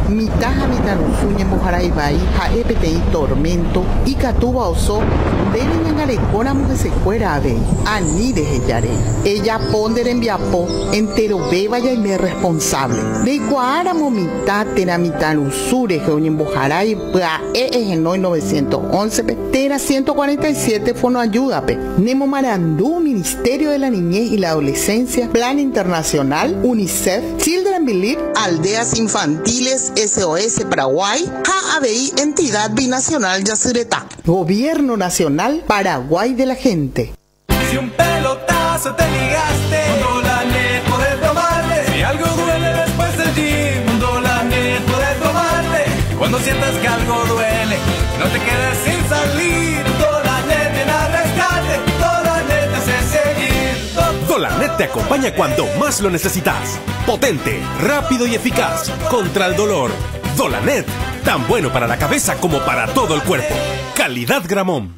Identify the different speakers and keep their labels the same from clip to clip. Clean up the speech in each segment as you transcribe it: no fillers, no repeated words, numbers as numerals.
Speaker 1: Mitaja mitanusuñe mojaraibai, jaepetei tormento, y catuba oso, deben engarecona mujesecuera ave, ani de heyare. Ella ponder en viapo, entero beba y me responsable. De cuara momita tera mitanusure, geoñen bojarai, pa en 911, tera 147 fono ayúdape. Nemo Marandú, Ministerio de la Niñez y la Adolescencia, Plan Internacional, UNICEF, Children Believe, Aldeas Infantiles, SOS Paraguay, JABI, Entidad Binacional Yacyretá. Gobierno Nacional Paraguay de la Gente.
Speaker 2: Si un pelotazo te ligaste, un Dolanet podés tomarle. Si algo duele después del gym, un Dolanet podés tomarle. Cuando sientas que algo duele, no te quedes sin salir. Dolanet viene a rescate, Dolanet te hace seguir.
Speaker 3: Dolanet te acompaña cuando más lo necesitas. Potente, rápido y eficaz contra el dolor. Dolanet, tan bueno para la cabeza como para todo el cuerpo. Calidad Gramón.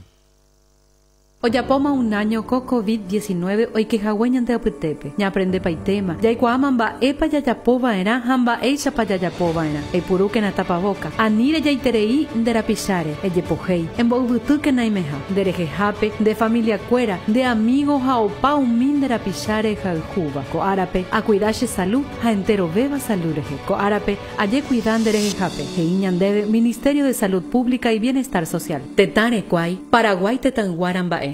Speaker 4: Oyapoma un año con COVID-19 hoy que hawaiian te aputepe. Ya aprende paitema. Ya ikuamamba epa yayapoba era hamba eisha pa yayapoba era. E puruke na tapaboca. Anire ya iterei ndera pisare. E yepojei. En boubutuke na imeja. Derejejape. De familia cuera. De amigos haopa un min dera pisare jaljuba. Ko arape. A cuidache salud. Ha entero beba salureje. Ko arape. Aye cuidan derejejape. Heiñan debe Ministerio de Salud Pública y Bienestar Social. Tetare kwai. Paraguay tetanguarambae.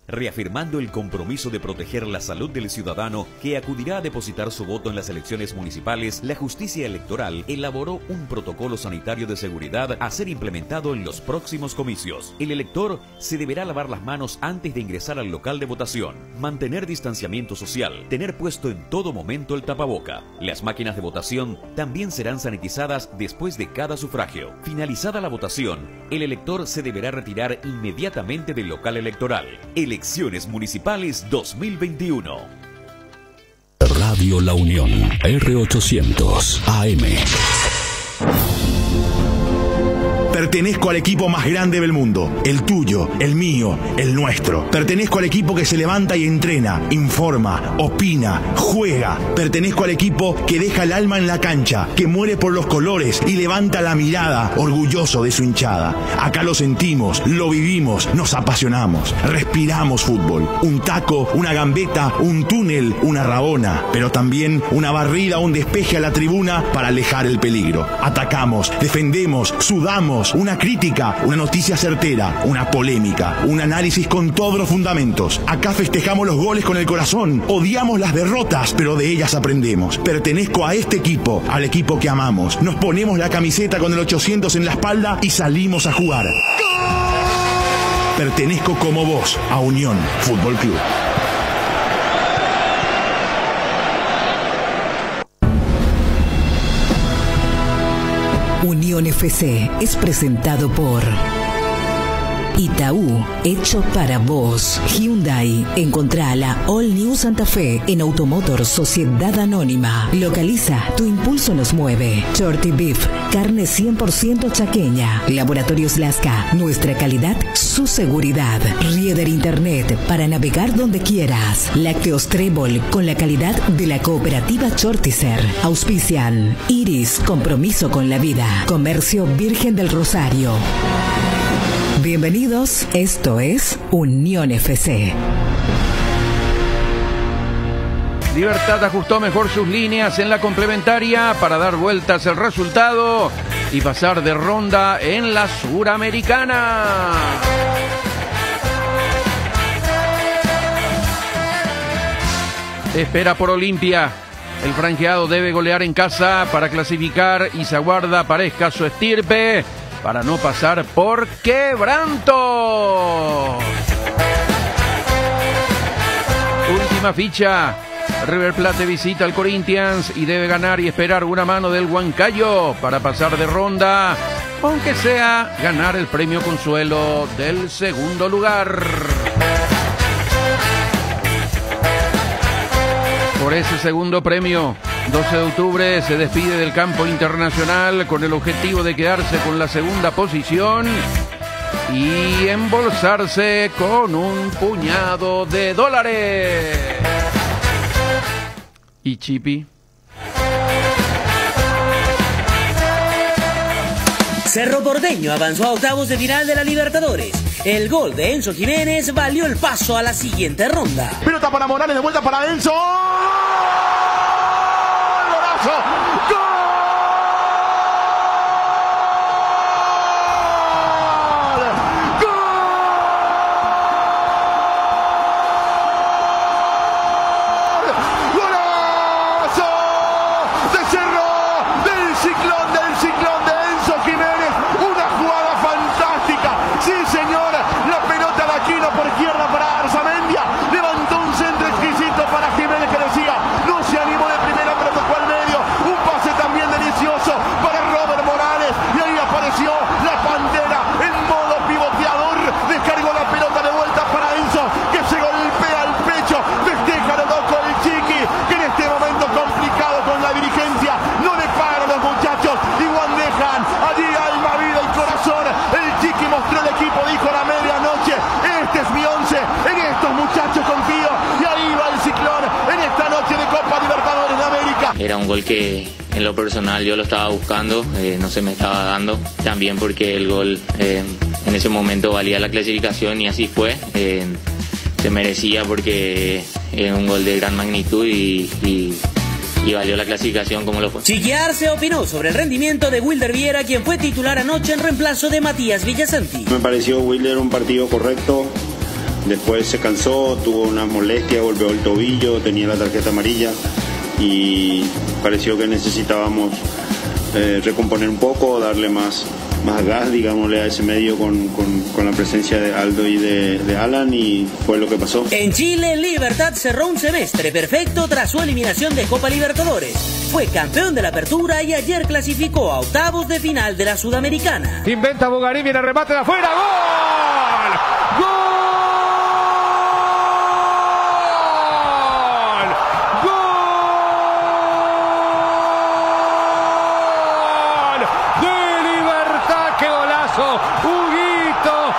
Speaker 5: Reafirmando el compromiso de proteger la salud del ciudadano que acudirá a depositar su voto en las elecciones municipales, la Justicia Electoral elaboró un protocolo sanitario de seguridad a ser implementado en los próximos comicios. El elector se deberá lavar las manos antes de ingresar al local de votación, mantener distanciamiento social, tener puesto en todo momento el tapaboca. Las máquinas de votación también serán sanitizadas después de cada sufragio. Finalizada la votación, el elector se deberá retirar inmediatamente del local electoral. Elecciones Municipales 2021.
Speaker 6: Radio La Unión, R800 AM.
Speaker 7: Pertenezco al equipo más grande del mundo, el tuyo, el mío, el nuestro. Pertenezco al equipo que se levanta y entrena, informa, opina, juega. Pertenezco al equipo que deja el alma en la cancha, que muere por los colores y levanta la mirada, orgulloso de su hinchada. Acá lo sentimos, lo vivimos, nos apasionamos, respiramos fútbol. Un taco, una gambeta, un túnel, una rabona, pero también una barrida, un despeje a la tribuna para alejar el peligro. Atacamos, defendemos, sudamos. Una crítica, una noticia certera, una polémica, un análisis con todos los fundamentos. Acá festejamos los goles con el corazón, odiamos las derrotas, pero de ellas aprendemos. Pertenezco a este equipo, al equipo que amamos. Nos ponemos la camiseta con el 800 en la espalda y salimos a jugar. Pertenezco como vos a Unión Fútbol Club.
Speaker 8: Unión FC es presentado por Itaú, hecho para vos. Hyundai, encontrá la All New Santa Fe en Automotor Sociedad Anónima. Localiza, tu impulso nos mueve. Shorty Beef, carne 100% chaqueña. Laboratorios Lasca, nuestra calidad, su seguridad. Rieder Internet, para navegar donde quieras. Lácteos Trébol, con la calidad de la cooperativa Chortizer. Auspician Iris, compromiso con la vida. Comercio Virgen del Rosario. Bienvenidos, esto es Unión FC.
Speaker 9: Libertad ajustó mejor sus líneas en la complementaria para dar vueltas el resultado y pasar de ronda en la Suramericana. Espera por Olimpia. El franjeado debe golear en casa para clasificar y se aguarda parezca su estirpe para no pasar por quebranto. Última ficha. River Plate visita al Corinthians y debe ganar y esperar una mano del Huancayo para pasar de ronda, aunque sea ganar el premio consuelo del segundo lugar. Por ese segundo premio, 12 de octubre se despide del campo internacional con el objetivo de quedarse con la segunda posición y embolsarse con un puñado de dólares. ¿Y Chipi?
Speaker 10: Cerro Porteño avanzó a octavos de final de la Libertadores. El gol de Enzo Jiménez valió el paso a la siguiente ronda.
Speaker 7: Pelota para Morales, de vuelta para Enzo. ¡Golazo! ¡Gol!
Speaker 11: Era un gol que en lo personal yo lo estaba buscando, no se me estaba dando, también porque el gol en ese momento valía la clasificación y así fue, se merecía porque es un gol de gran magnitud y valió la clasificación como lo fue.
Speaker 10: Chiquiarse opinó sobre el rendimiento de Wilder Viera, quien fue titular anoche en reemplazo de Matías Villasanti.
Speaker 12: Me pareció Wilder un partido correcto, después se cansó, tuvo una molestia, golpeó el tobillo, tenía la tarjeta amarilla y pareció que necesitábamos recomponer un poco, darle más gas, digámosle, a ese medio con la presencia de Aldo y de Alan, y fue lo que pasó.
Speaker 10: En Chile, Libertad cerró un semestre perfecto tras su eliminación de Copa Libertadores. Fue campeón de la Apertura y ayer clasificó a octavos de final de la Sudamericana.
Speaker 9: Inventa Bogarín, viene el remate de afuera, ¡gol! ¡Gol!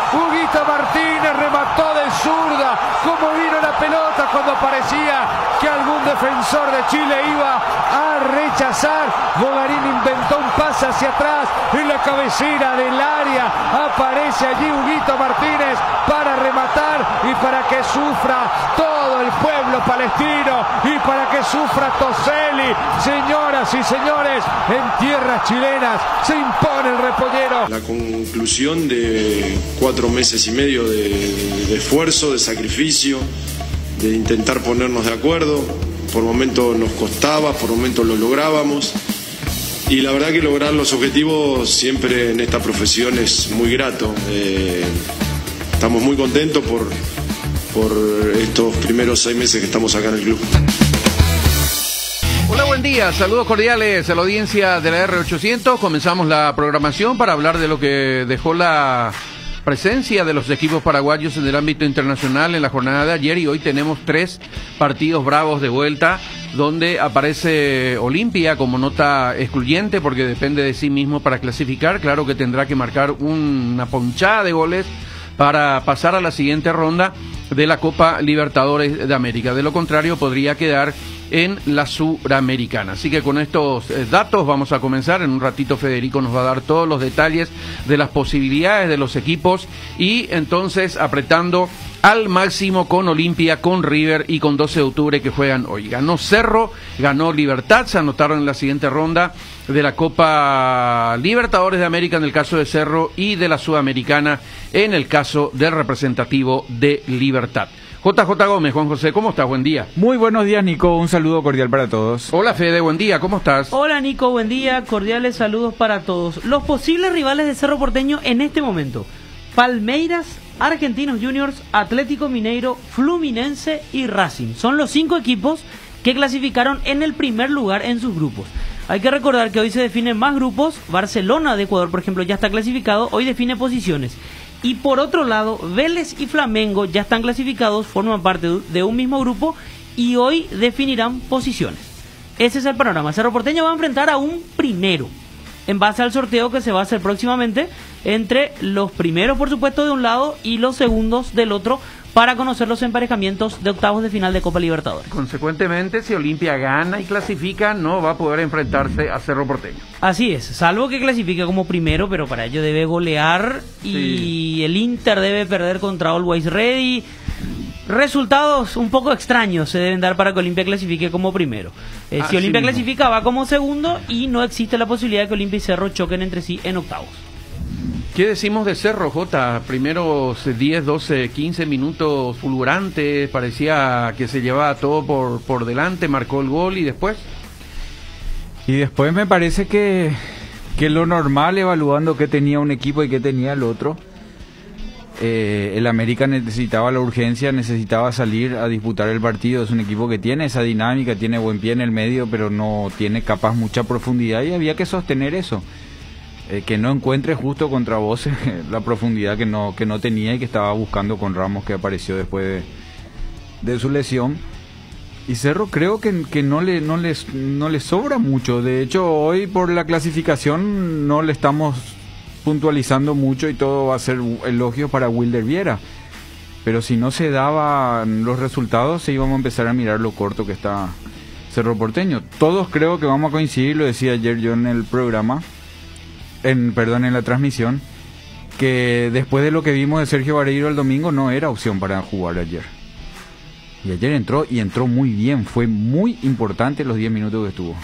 Speaker 9: Huguito Martínez remató de zurda, como vino la pelota cuando parecía que algún defensor de Chile iba a rechazar. Bogarín inventó un pase hacia atrás en la cabecera del área, aparece allí Huguito Martínez para rematar y para que sufra todo el pueblo palestino y para que sufra Toselli. Señoras y señores, en tierras chilenas se impone el repollero.
Speaker 13: La conclusión de 4 meses y medio de esfuerzo, de sacrificio, de intentar ponernos de acuerdo. Por momentos nos costaba, por momentos lo lográbamos. Y la verdad que lograr los objetivos siempre en esta profesión es muy grato. Estamos muy contentos por estos primeros 6 meses que estamos acá en el club.
Speaker 9: Hola, buen día, saludos cordiales a la audiencia de la R800. Comenzamos la programación para hablar de lo que dejó la presencia de los equipos paraguayos en el ámbito internacional en la jornada de ayer, y hoy tenemos 3 partidos bravos de vuelta, donde aparece Olimpia como nota excluyente porque depende de sí mismo para clasificar. Claro que tendrá que marcar una ponchada de goles para pasar a la siguiente ronda de la Copa Libertadores de América. De lo contrario, podría quedar en la Suramericana. Así que con estos datos vamos a comenzar. En un ratito Federico nos va a dar todos los detalles de las posibilidades de los equipos, y entonces apretando al máximo con Olimpia, con River y con 12 de octubre que juegan hoy. Ganó Cerro, ganó Libertad, se anotaron en la siguiente ronda de la Copa Libertadores de América en el caso de Cerro y de la Sudamericana en el caso del representativo de Libertad. JJ Gómez, Juan José, ¿cómo estás? Buen día.
Speaker 14: Muy buenos días, Nico. Un saludo cordial para todos.
Speaker 9: Hola, Fede, buen día. ¿Cómo estás?
Speaker 15: Hola, Nico. Buen día. Cordiales saludos para todos. Los posibles rivales de Cerro Porteño en este momento: Palmeiras, Argentinos Juniors, Atlético Mineiro, Fluminense y Racing. Son los 5 equipos que clasificaron en el primer lugar en sus grupos. Hay que recordar que hoy se definen más grupos. Barcelona de Ecuador, por ejemplo, ya está clasificado. Hoy define posiciones. Y por otro lado, Vélez y Flamengo ya están clasificados, forman parte de un mismo grupo y hoy definirán posiciones. Ese es el panorama. Cerro Porteño va a enfrentar a un primero, en base al sorteo que se va a hacer próximamente entre los primeros, por supuesto, de un lado y los segundos del otro, para conocer los emparejamientos de octavos de final de Copa Libertadores.
Speaker 9: Consecuentemente, si Olimpia gana y clasifica, no va a poder enfrentarse a Cerro Porteño.
Speaker 15: Así es, salvo que clasifique como primero, pero para ello debe golear y el Inter debe perder contra Always Ready. Resultados un poco extraños se deben dar para que Olimpia clasifique como primero. Si Olimpia clasifica, va como segundo y no existe la posibilidad de que Olimpia y Cerro choquen entre sí en octavos.
Speaker 9: ¿Qué decimos de Cerro, Jota? Primeros 10, 12, 15 minutos fulgurantes, parecía que se llevaba todo por delante, marcó el gol y después.
Speaker 14: Y después me parece que lo normal, evaluando qué tenía un equipo y qué tenía el otro, el América necesitaba la urgencia, necesitaba salir a disputar el partido. Es un equipo que tiene esa dinámica, tiene buen pie en el medio, pero no tiene capaz mucha profundidad y había que sostener eso. Que no encuentre justo contra vos la profundidad que no tenía y que estaba buscando con Ramos, que apareció después de su lesión. Y Cerro creo que no le sobra mucho. De hecho, hoy por la clasificación no le estamos puntualizando mucho y todo va a ser elogios para Wilder Viera. Pero si no se daban los resultados, se íbamos a empezar a mirar lo corto que está Cerro Porteño. Todos creo que vamos a coincidir, lo decía ayer yo en el programa, en la transmisión, que después de lo que vimos de Sergio Vareiro el domingo no era opción para jugar ayer. Y ayer entró muy bien, fue muy importante los 10 minutos que estuvo,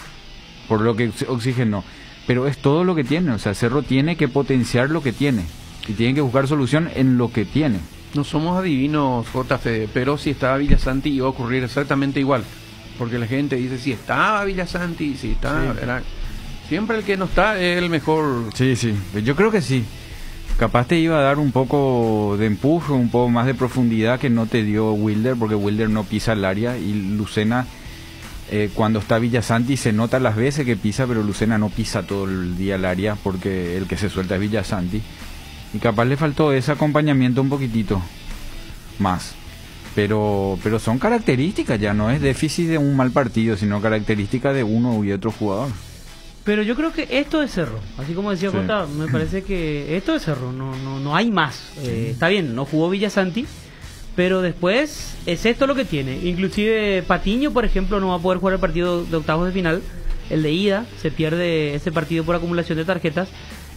Speaker 14: por lo que oxigenó. Pero es todo lo que tiene, o sea, Cerro tiene que potenciar lo que tiene y tiene que buscar solución en lo que tiene.
Speaker 9: No somos adivinos, JF, pero si estaba Villasanti iba a ocurrir exactamente igual, porque la gente dice si estaba Villasanti, si está, sí. Siempre el que no está es el mejor.
Speaker 14: Sí, yo creo que sí. Capaz te iba a dar un poco de empuje, un poco más de profundidad que no te dio Wilder, porque Wilder no pisa el área y Lucena, cuando está Villasanti se nota las veces que pisa, pero Lucena no pisa todo el día el área porque el que se suelta es Villasanti. Y capaz le faltó ese acompañamiento un poquitito más. Pero son características, ya no es déficit de un mal partido, sino características de uno y otro jugador.
Speaker 15: Pero yo creo que esto es Cerro, así como decía Jota, me parece que esto es Cerro, no hay más. Está bien, no jugó Villasanti, pero después es esto lo que tiene. Inclusive Patiño, por ejemplo, no va a poder jugar el partido de octavos de final, el de ida, se pierde ese partido por acumulación de tarjetas.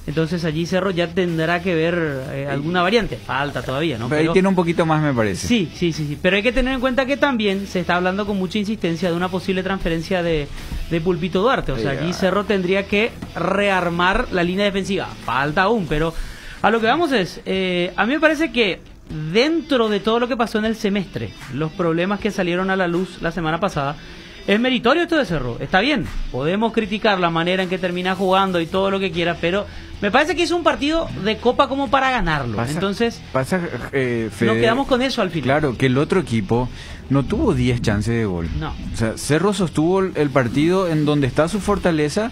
Speaker 15: Entonces allí Cerro ya tendrá que ver alguna variante. Falta todavía, ¿no?
Speaker 14: Pero ahí tiene un poquito más, me parece.
Speaker 15: Sí. Pero hay que tener en cuenta que también se está hablando con mucha insistencia de una posible transferencia de Pulpito Duarte. O sea, allí Cerro tendría que rearmar la línea defensiva. Falta aún, pero a lo que vamos es... a mí me parece que dentro de todo lo que pasó en el semestre, los problemas que salieron a la luz la semana pasada, es meritorio esto de Cerro, está bien, podemos criticar la manera en que termina jugando y todo lo que quiera, pero me parece que es un partido de Copa como para ganarlo. Entonces nos quedamos con eso al final.
Speaker 14: Claro, que el otro equipo no tuvo 10 chances de gol.
Speaker 15: No.
Speaker 14: O sea, Cerro sostuvo el partido en donde está su fortaleza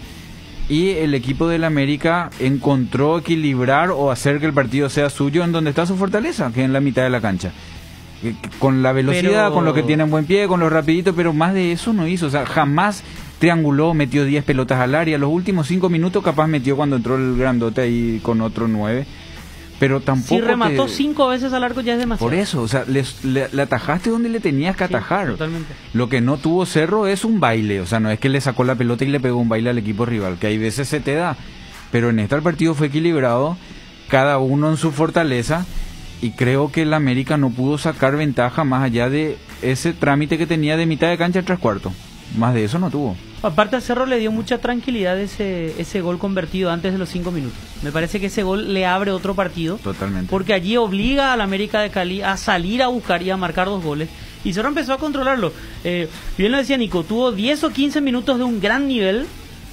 Speaker 14: y el equipo del América encontró equilibrar o hacer que el partido sea suyo en donde está su fortaleza, que es en la mitad de la cancha. Con la velocidad, con lo que tiene en buen pie, con lo rapidito, pero más de eso no hizo. O sea, jamás trianguló, metió 10 pelotas al área. Los últimos 5 minutos capaz metió cuando entró el grandote ahí con otro 9. Pero tampoco...
Speaker 15: Si remató 5 veces al arco ya es demasiado.
Speaker 14: Por eso, o sea, le atajaste donde le tenías que atajar.
Speaker 15: Totalmente.
Speaker 14: Lo que no tuvo Cerro es un baile. O sea, no es que le sacó la pelota y le pegó un baile al equipo rival, que hay veces se te da. Pero en el partido fue equilibrado, cada uno en su fortaleza. Y creo que el América no pudo sacar ventaja más allá de ese trámite que tenía de mitad de cancha a 3/4. Más de eso no tuvo.
Speaker 15: Aparte, al Cerro le dio mucha tranquilidad ese gol convertido antes de los 5 minutos. Me parece que ese gol le abre otro partido.
Speaker 14: Totalmente.
Speaker 15: Porque allí obliga al América de Cali a salir a buscar y a marcar 2 goles. Y Cerro empezó a controlarlo. Bien lo decía Nico, tuvo 10 o 15 minutos de un gran nivel,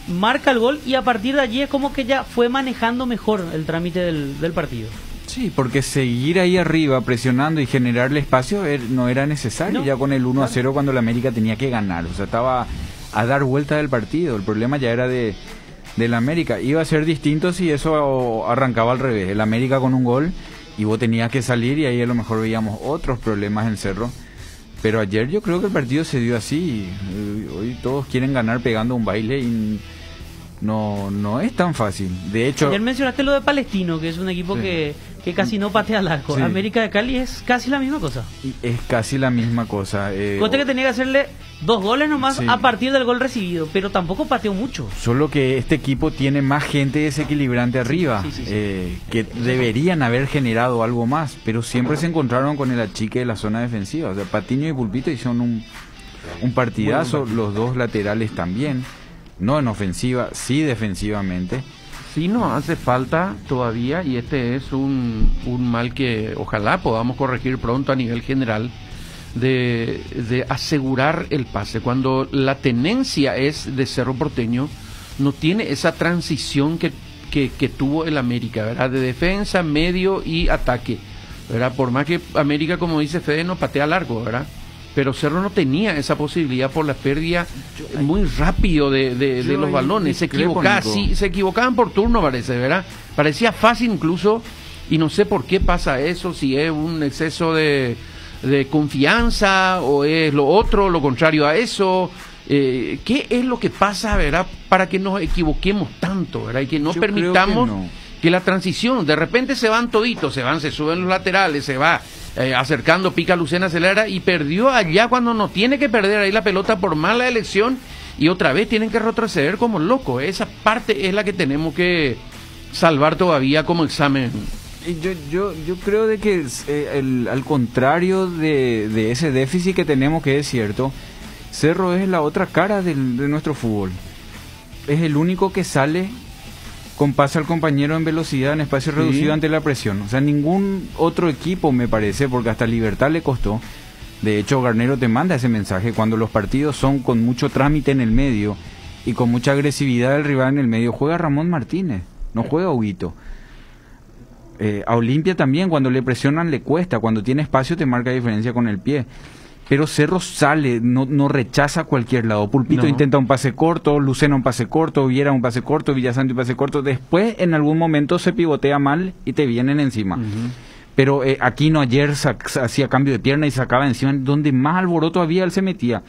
Speaker 15: marca el gol y a partir de allí es como que ya fue manejando mejor el trámite del partido.
Speaker 14: Sí, porque seguir ahí arriba presionando y generarle espacio no era necesario, ya con el 1-0 cuando el América tenía que ganar, o sea, estaba a dar vuelta del partido, el problema ya era del América. Iba a ser distinto si eso arrancaba al revés, el América con un gol y vos tenías que salir y ahí a lo mejor veíamos otros problemas en Cerro, pero ayer yo creo que el partido se dio así, hoy todos quieren ganar pegando un baile y... No es tan fácil. De hecho,
Speaker 15: ayer mencionaste lo de Palestino, que es un equipo que que casi no patea al arco.
Speaker 14: Sí.
Speaker 15: América de Cali es casi la misma cosa.
Speaker 14: Y es casi la misma cosa.
Speaker 15: Conste que tenía que hacerle 2 goles nomás
Speaker 14: Sí.
Speaker 15: a partir del gol recibido, pero tampoco pateó mucho.
Speaker 14: Solo que este equipo tiene más gente desequilibrante arriba,
Speaker 15: sí.
Speaker 14: que deberían haber generado algo más, pero siempre se encontraron con el achique de la zona defensiva. O sea, Patiño y Pulpito hicieron un partidazo, los dos laterales también, no en ofensiva, sí defensivamente.
Speaker 9: Sí nos hace falta todavía, y este es un mal que ojalá podamos corregir pronto a nivel general, de asegurar el pase. Cuando la tenencia es de Cerro Porteño, no tiene esa transición que tuvo el América, ¿verdad? De defensa, medio y ataque, ¿verdad? Por más que América, como dice Fede, no patea largo, ¿verdad? Pero Cerro no tenía esa posibilidad por la pérdida muy rápido de los balones. Se equivocaban por turno, parece, ¿verdad? Parecía fácil incluso, y no sé por qué pasa eso, si es un exceso de confianza o es lo otro, lo contrario a eso. ¿Qué es lo que pasa, verdad, para que nos equivoquemos tanto, verdad? Y que no permitamos que la transición, de repente se van toditos, se suben los laterales, se va acercando, pica Lucena, acelera, y perdió allá cuando no tiene que perder ahí la pelota por mala elección, y otra vez tienen que retroceder como locos. Esa parte es la que tenemos que salvar todavía como examen.
Speaker 14: Yo creo de que al contrario de ese déficit que tenemos, que es cierto, Cerro es la otra cara de nuestro fútbol. Es el único que sale con pase al compañero en velocidad, en espacio reducido ante la presión. O sea, ningún otro equipo, me parece, porque hasta Libertad le costó. De hecho, Garnero te manda ese mensaje cuando los partidos son con mucho trámite en el medio y con mucha agresividad del rival en el medio. Juega Ramón Martínez, no juega Huguito. A Olimpia también, cuando le presionan le cuesta, cuando tiene espacio te marca diferencia con el pie. Pero Cerro sale, no rechaza a cualquier lado. Pulpito intenta un pase corto, Lucena un pase corto, Viera un pase corto, Villasanti un pase corto. Después, en algún momento, se pivotea mal y te vienen encima. Pero Aquino ayer hacía cambio de pierna y sacaba encima. Donde más alboroto había, él se metía.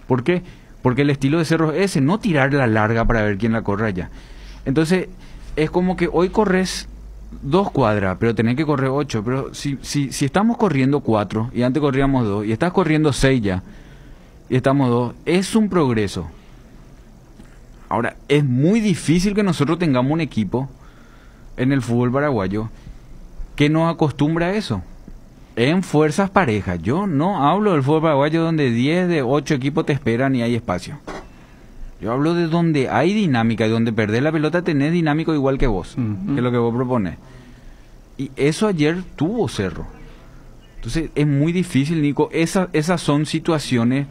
Speaker 14: ¿Por qué? Porque el estilo de Cerro es ese, no tirar la larga para ver quién la corre allá. Entonces, es como que hoy corres 2 cuadras, pero tenés que correr 8. Pero si estamos corriendo 4 y antes corríamos 2 y estás corriendo 6 ya y estamos 2, es un progreso. Ahora, es muy difícil que nosotros tengamos un equipo en el fútbol paraguayo que nos acostumbra a eso, en fuerzas parejas. Yo no hablo del fútbol paraguayo donde 10 de 8 equipos te esperan y hay espacio. Yo hablo de donde hay dinámica, y donde perdés la pelota tenés dinámico igual que vos, que es lo que vos proponés. Y eso ayer tuvo Cerro. Entonces es muy difícil, Nico. Esas son situaciones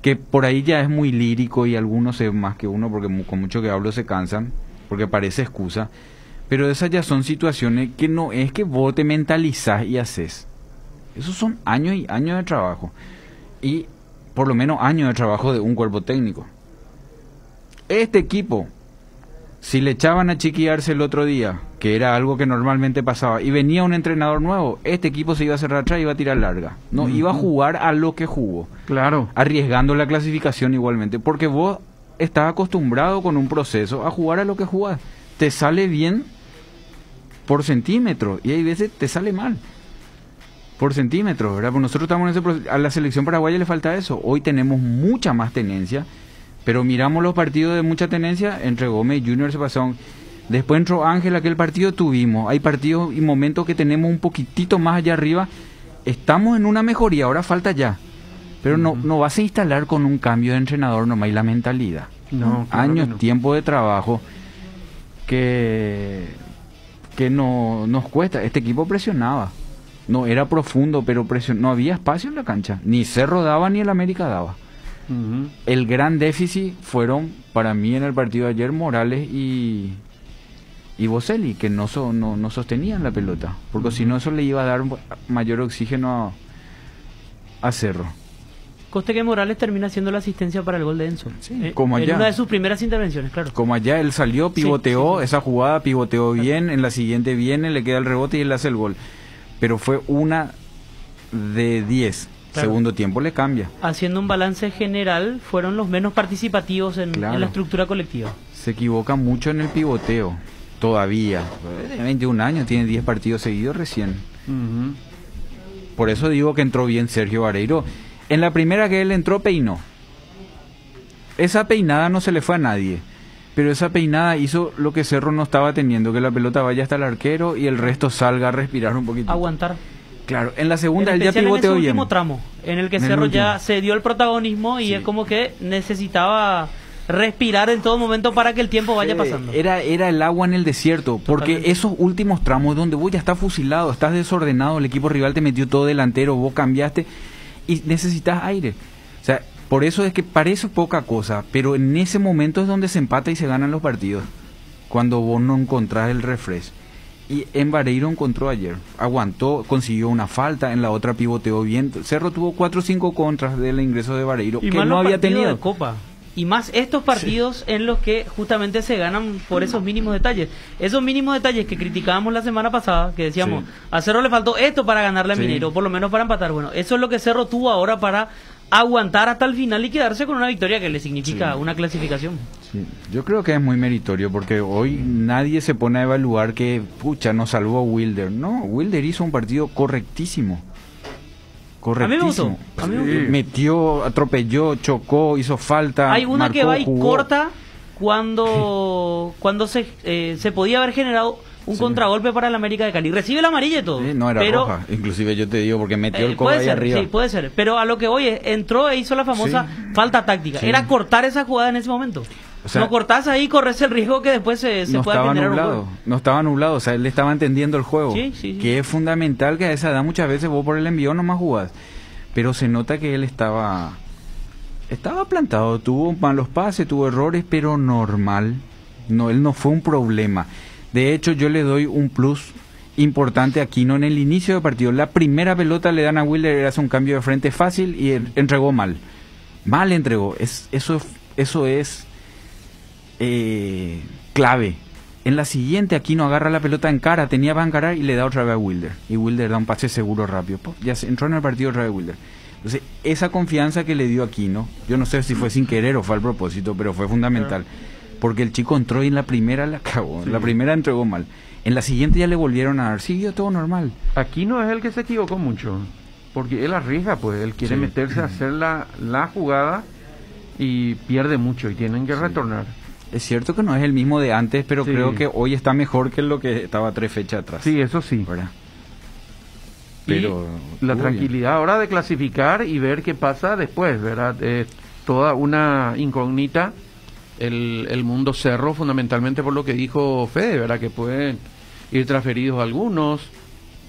Speaker 14: que por ahí ya es muy lírico y algunos más que uno, porque con mucho que hablo se cansan, porque parece excusa. Pero esas ya son situaciones que no es que vos te mentalizás y haces. Esos son años y años de trabajo. Y por lo menos años de trabajo de un cuerpo técnico. Este equipo, si le echaban a chiquillarse el otro día, que era algo que normalmente pasaba, y venía un entrenador nuevo, este equipo se iba a cerrar atrás y iba a tirar larga. No, iba a jugar a lo que jugó.
Speaker 9: Claro.
Speaker 14: Arriesgando la clasificación igualmente, porque vos estás acostumbrado con un proceso a jugar a lo que jugás. Te sale bien por centímetro, y hay veces te sale mal por centímetro, ¿verdad? Pues nosotros estamos en ese proceso. A la selección paraguaya le falta eso. Hoy tenemos mucha más tenencia. Pero miramos los partidos de mucha tenencia, entre Gómez y Junior se pasaron. Después entró Ángel, aquel partido tuvimos. Hay partidos y momentos que tenemos un poquitito más allá arriba. Estamos en una mejoría, ahora falta ya. Pero no vas a instalar con un cambio de entrenador nomás y la mentalidad.
Speaker 9: No, claro
Speaker 14: años,
Speaker 9: no.
Speaker 14: Tiempo de trabajo que no nos cuesta. Este equipo presionaba. No era profundo, pero no había espacio en la cancha. Ni Cerro daba ni el América daba. El gran déficit fueron para mí en el partido de ayer Morales y Boselli, que no sostenían la pelota, porque si no eso le iba a dar mayor oxígeno a Cerro.
Speaker 15: Coste que Morales termina haciendo la asistencia para el gol de Enzo.
Speaker 14: Como allá.
Speaker 15: En una de sus primeras intervenciones, claro.
Speaker 14: Como allá él salió, pivoteó, esa jugada pivoteó bien, en la siguiente viene, le queda el rebote y él hace el gol. Pero fue una de 10. Claro. Segundo tiempo le cambia.
Speaker 15: Haciendo un balance general, fueron los menos participativos en la estructura colectiva.
Speaker 14: Se equivoca mucho en el pivoteo. todavía. De 21 años, tiene 10 partidos seguidos recién. Por eso digo que entró bien Sergio Vareiro. En la primera que él entró, peinó. Esa peinada no se le fue a nadie. Pero esa peinada hizo lo que Cerro no estaba teniendo, que la pelota vaya hasta el arquero y el resto salga a respirar un poquito.
Speaker 15: Aguantar.
Speaker 14: Claro, en la segunda él ya
Speaker 15: pivoteó bien. En ese último tramo, en el que Cerro ya se dio el protagonismo y es como que necesitaba respirar en todo momento para que el tiempo vaya pasando.
Speaker 14: Era el agua en el desierto, porque esos últimos tramos donde vos ya estás fusilado, estás desordenado, el equipo rival te metió todo delantero, vos cambiaste y necesitas aire. O sea, por eso es que parece poca cosa, pero en ese momento es donde se empata y se ganan los partidos, cuando vos no encontrás el refresh. Y en Vareiro encontró ayer, aguantó, consiguió una falta, en la otra pivoteó bien. Cerro tuvo 4 o 5 contras del ingreso de Vareiro,
Speaker 15: y
Speaker 14: que no había tenido.
Speaker 15: De Copa. Y más estos partidos en los que justamente se ganan por esos mínimos detalles. Esos mínimos detalles que criticábamos la semana pasada, que decíamos, a Cerro le faltó esto para ganarle a Mineiro, por lo menos para empatar. Bueno, eso es lo que Cerro tuvo ahora para aguantar hasta el final y quedarse con una victoria que le significa una clasificación.
Speaker 14: Sí. Yo creo que es muy meritorio, porque hoy nadie se pone a evaluar que, pucha, nos salvó Wilder. No, Wilder hizo un partido correctísimo. Correctísimo.
Speaker 15: A mí me gustó.
Speaker 14: Metió, atropelló, chocó, hizo falta.
Speaker 15: Hay una
Speaker 14: marcó,
Speaker 15: que va y
Speaker 14: jugó.
Speaker 15: corta cuando se podía haber generado un contragolpe para el América de Cali. Recibe la amarilla y todo.
Speaker 14: No era roja, inclusive yo te digo, porque metió el codo ahí arriba.
Speaker 15: Sí, puede ser. Pero a lo que voy es, entró e hizo la famosa falta táctica. Era cortar esa jugada en ese momento. O sea, no cortás ahí y corres el riesgo que después se pueda generar un juego.
Speaker 14: No estaba nublado, o sea, él estaba entendiendo el juego. Que es fundamental, que a esa edad muchas veces vos por el envío nomás jugás. Pero se nota que él estaba plantado, tuvo malos pases, tuvo errores, pero normal. No, él no fue un problema. De hecho, yo le doy un plus importante a Aquino en el inicio del partido. La primera pelota le dan a Wilder, hace un cambio de frente fácil y entregó mal. Mal entregó. Eso es clave. En la siguiente, Aquino agarra la pelota en cara, tenía para encarar y le da otra vez a Wilder. Y Wilder da un pase seguro rápido. Ya se entró en el partido otra vez Wilder. Entonces, esa confianza que le dio Aquino, yo no sé si fue sin querer o fue al propósito, pero fue fundamental. Porque el chico entró y en la primera la cagó. En la primera entregó mal. En la siguiente ya le volvieron a dar. Siguió todo normal.
Speaker 9: Aquino es el que se equivocó mucho. Porque él arriesga, pues. Él quiere meterse a hacer la jugada y pierde mucho y tienen que retornar.
Speaker 14: Es cierto que no es el mismo de antes, pero creo que hoy está mejor que lo que estaba 3 fechas atrás.
Speaker 9: Sí, eso sí.
Speaker 14: ¿Verdad?
Speaker 9: Pero la tranquilidad ahora de clasificar y ver qué pasa después, ¿verdad? Toda una incógnita el mundo Cerro, fundamentalmente por lo que dijo Fede, ¿verdad? Que pueden ir transferidos algunos.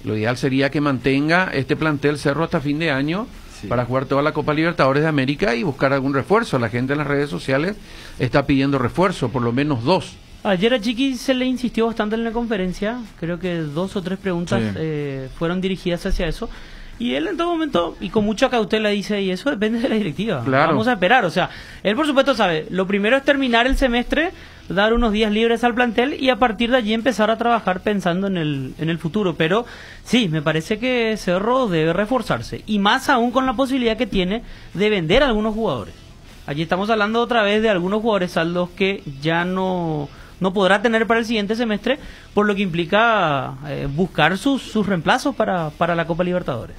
Speaker 9: Lo ideal sería que mantenga este plantel Cerro hasta fin de año para jugar toda la Copa Libertadores de América y buscar algún refuerzo. La gente en las redes sociales está pidiendo refuerzo, por lo menos 2.
Speaker 15: Ayer a Chiqui se le insistió bastante en la conferencia, creo que 2 o 3 preguntas fueron dirigidas hacia eso, y él en todo momento, y con mucha cautela dice, y eso depende de la directiva, vamos a esperar, o sea, él por supuesto sabe, lo primero es terminar el semestre, dar unos días libres al plantel, y a partir de allí empezar a trabajar pensando en el futuro, pero sí, me parece que Cerro debe reforzarse, y más aún con la posibilidad que tiene de vender a algunos jugadores. Allí estamos hablando otra vez de algunos jugadores saldos que ya no podrá tener para el siguiente semestre, por lo que implica buscar sus reemplazos para la Copa Libertadores.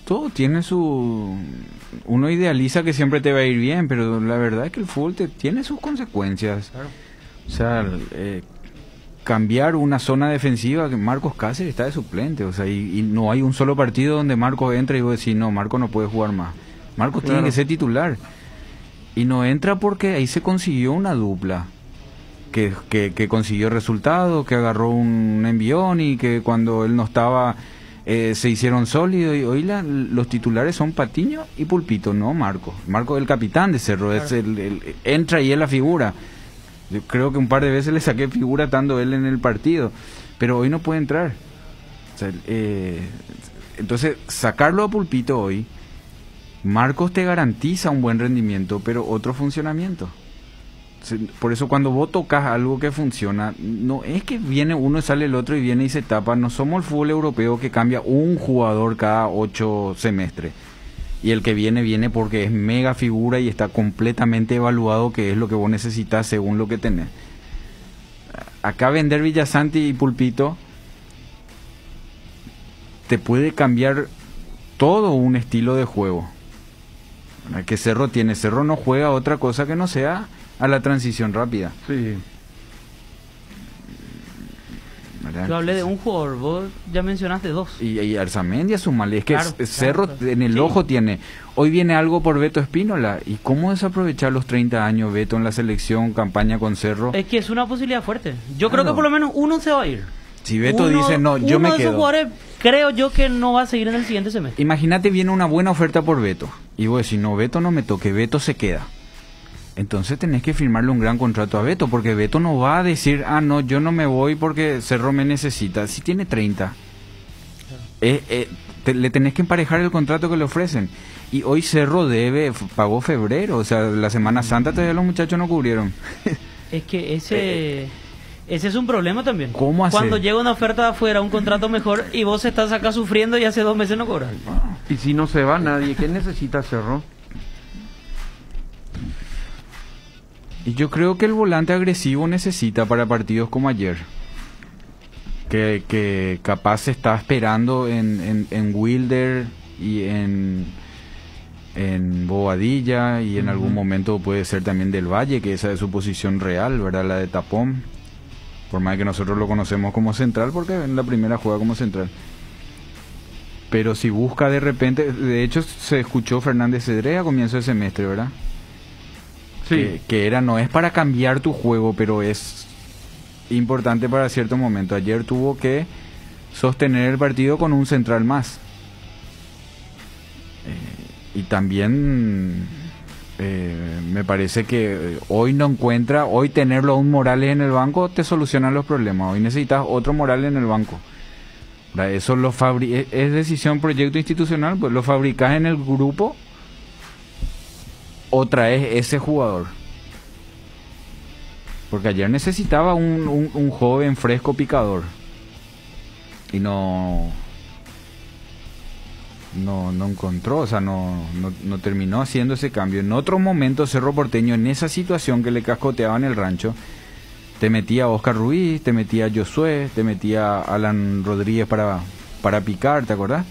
Speaker 14: Todo tiene su... Uno idealiza que siempre te va a ir bien, pero la verdad es que el fútbol tiene sus consecuencias. Claro. O sea, cambiar una zona defensiva, que Marcos Cáceres está de suplente, o sea, y no hay un solo partido donde Marcos entra y vos decís, no, Marcos no puede jugar más. Marcos tiene que ser titular. Y no entra porque ahí se consiguió una dupla. Que consiguió resultados, que agarró un envión y que cuando él no estaba se hicieron sólidos. Y hoy los titulares son Patiño y Pulpito, no Marco. Marco es el capitán de Cerro, es entra y es la figura. Yo creo que un par de veces le saqué figura estando él en el partido, pero hoy no puede entrar. O sea, entonces, sacarlo a Pulpito hoy, Marcos te garantiza un buen rendimiento, pero otro funcionamiento. Por eso cuando vos tocas algo que funciona, no es que viene uno y sale el otro y viene y se tapa. No somos el fútbol europeo que cambia un jugador cada 8 semestres. Y el que viene porque es mega figura y está completamente evaluado, que es lo que vos necesitas según lo que tenés. acá vender Villasanti y Pulpito te puede cambiar todo un estilo de juego. Que Cerro tiene. Cerro no juega otra cosa que no sea a la transición rápida.
Speaker 9: Sí.
Speaker 15: Yo hablé de un jugador, vos ya mencionaste dos.
Speaker 14: Y Arzamendi es un mal. Es que
Speaker 15: Claro,
Speaker 14: Cerro
Speaker 15: claro.
Speaker 14: en el ojo tiene. Hoy viene algo por Beto Espínola. ¿Y cómo desaprovechar los 30 años Beto en la selección, campaña con Cerro?
Speaker 15: Es que es una posibilidad fuerte. Yo creo
Speaker 14: Claro.
Speaker 15: que por lo menos uno se va a ir.
Speaker 14: Si Beto dice, no, yo me
Speaker 15: Uno de esos
Speaker 14: quedo.
Speaker 15: jugadores creo yo que no va a seguir en el siguiente semestre.
Speaker 14: Imagínate, viene una buena oferta por Beto. Y vos decís, no, Beto no me toque, Beto se queda. Entonces tenés que firmarle un gran contrato a Beto, porque Beto no va a decir, no, yo no me voy porque Cerro me necesita. Si tiene 30, le tenés que emparejar el contrato que le ofrecen. Y hoy Cerro pagó febrero, o sea, la Semana Santa todavía los muchachos no cubrieron.
Speaker 15: Es que ese es un problema también.
Speaker 14: ¿Cómo hacer?
Speaker 15: Cuando llega una oferta de afuera, un contrato mejor, y vos estás acá sufriendo y hace 2 meses no cobras.
Speaker 9: Y si no se va nadie, ¿qué necesita Cerro?
Speaker 14: Y yo creo que el volante agresivo necesita para partidos como ayer. Que capaz se está esperando en Wilder y en Bobadilla y en algún momento puede ser también del Valle, que esa es su posición real, ¿verdad? La de tapón. Por más que nosotros lo conocemos como central, porque en la primera juega como central. Pero si busca de repente, de hecho se escuchó Fernández Cedré a comienzo de semestre, ¿verdad?
Speaker 9: Sí.
Speaker 14: Que no es para cambiar tu juego, pero es importante para cierto momento. Ayer tuvo que sostener el partido con un central más. Y también me parece que hoy no encuentra, hoy tenerlo a un Morales en el banco te soluciona los problemas. Hoy necesitas otro Morales en el banco. Eso es decisión, proyecto institucional, pues lo fabricás en el grupo o traes ese jugador. Porque ayer necesitaba un joven fresco picador y no encontró, o sea, no terminó haciendo ese cambio. En otro momento Cerro Porteño, en esa situación que le cascoteaba en el rancho, te metía a Oscar Ruiz, te metía a Josué, te metía a Alan Rodríguez para picar, ¿te acordás?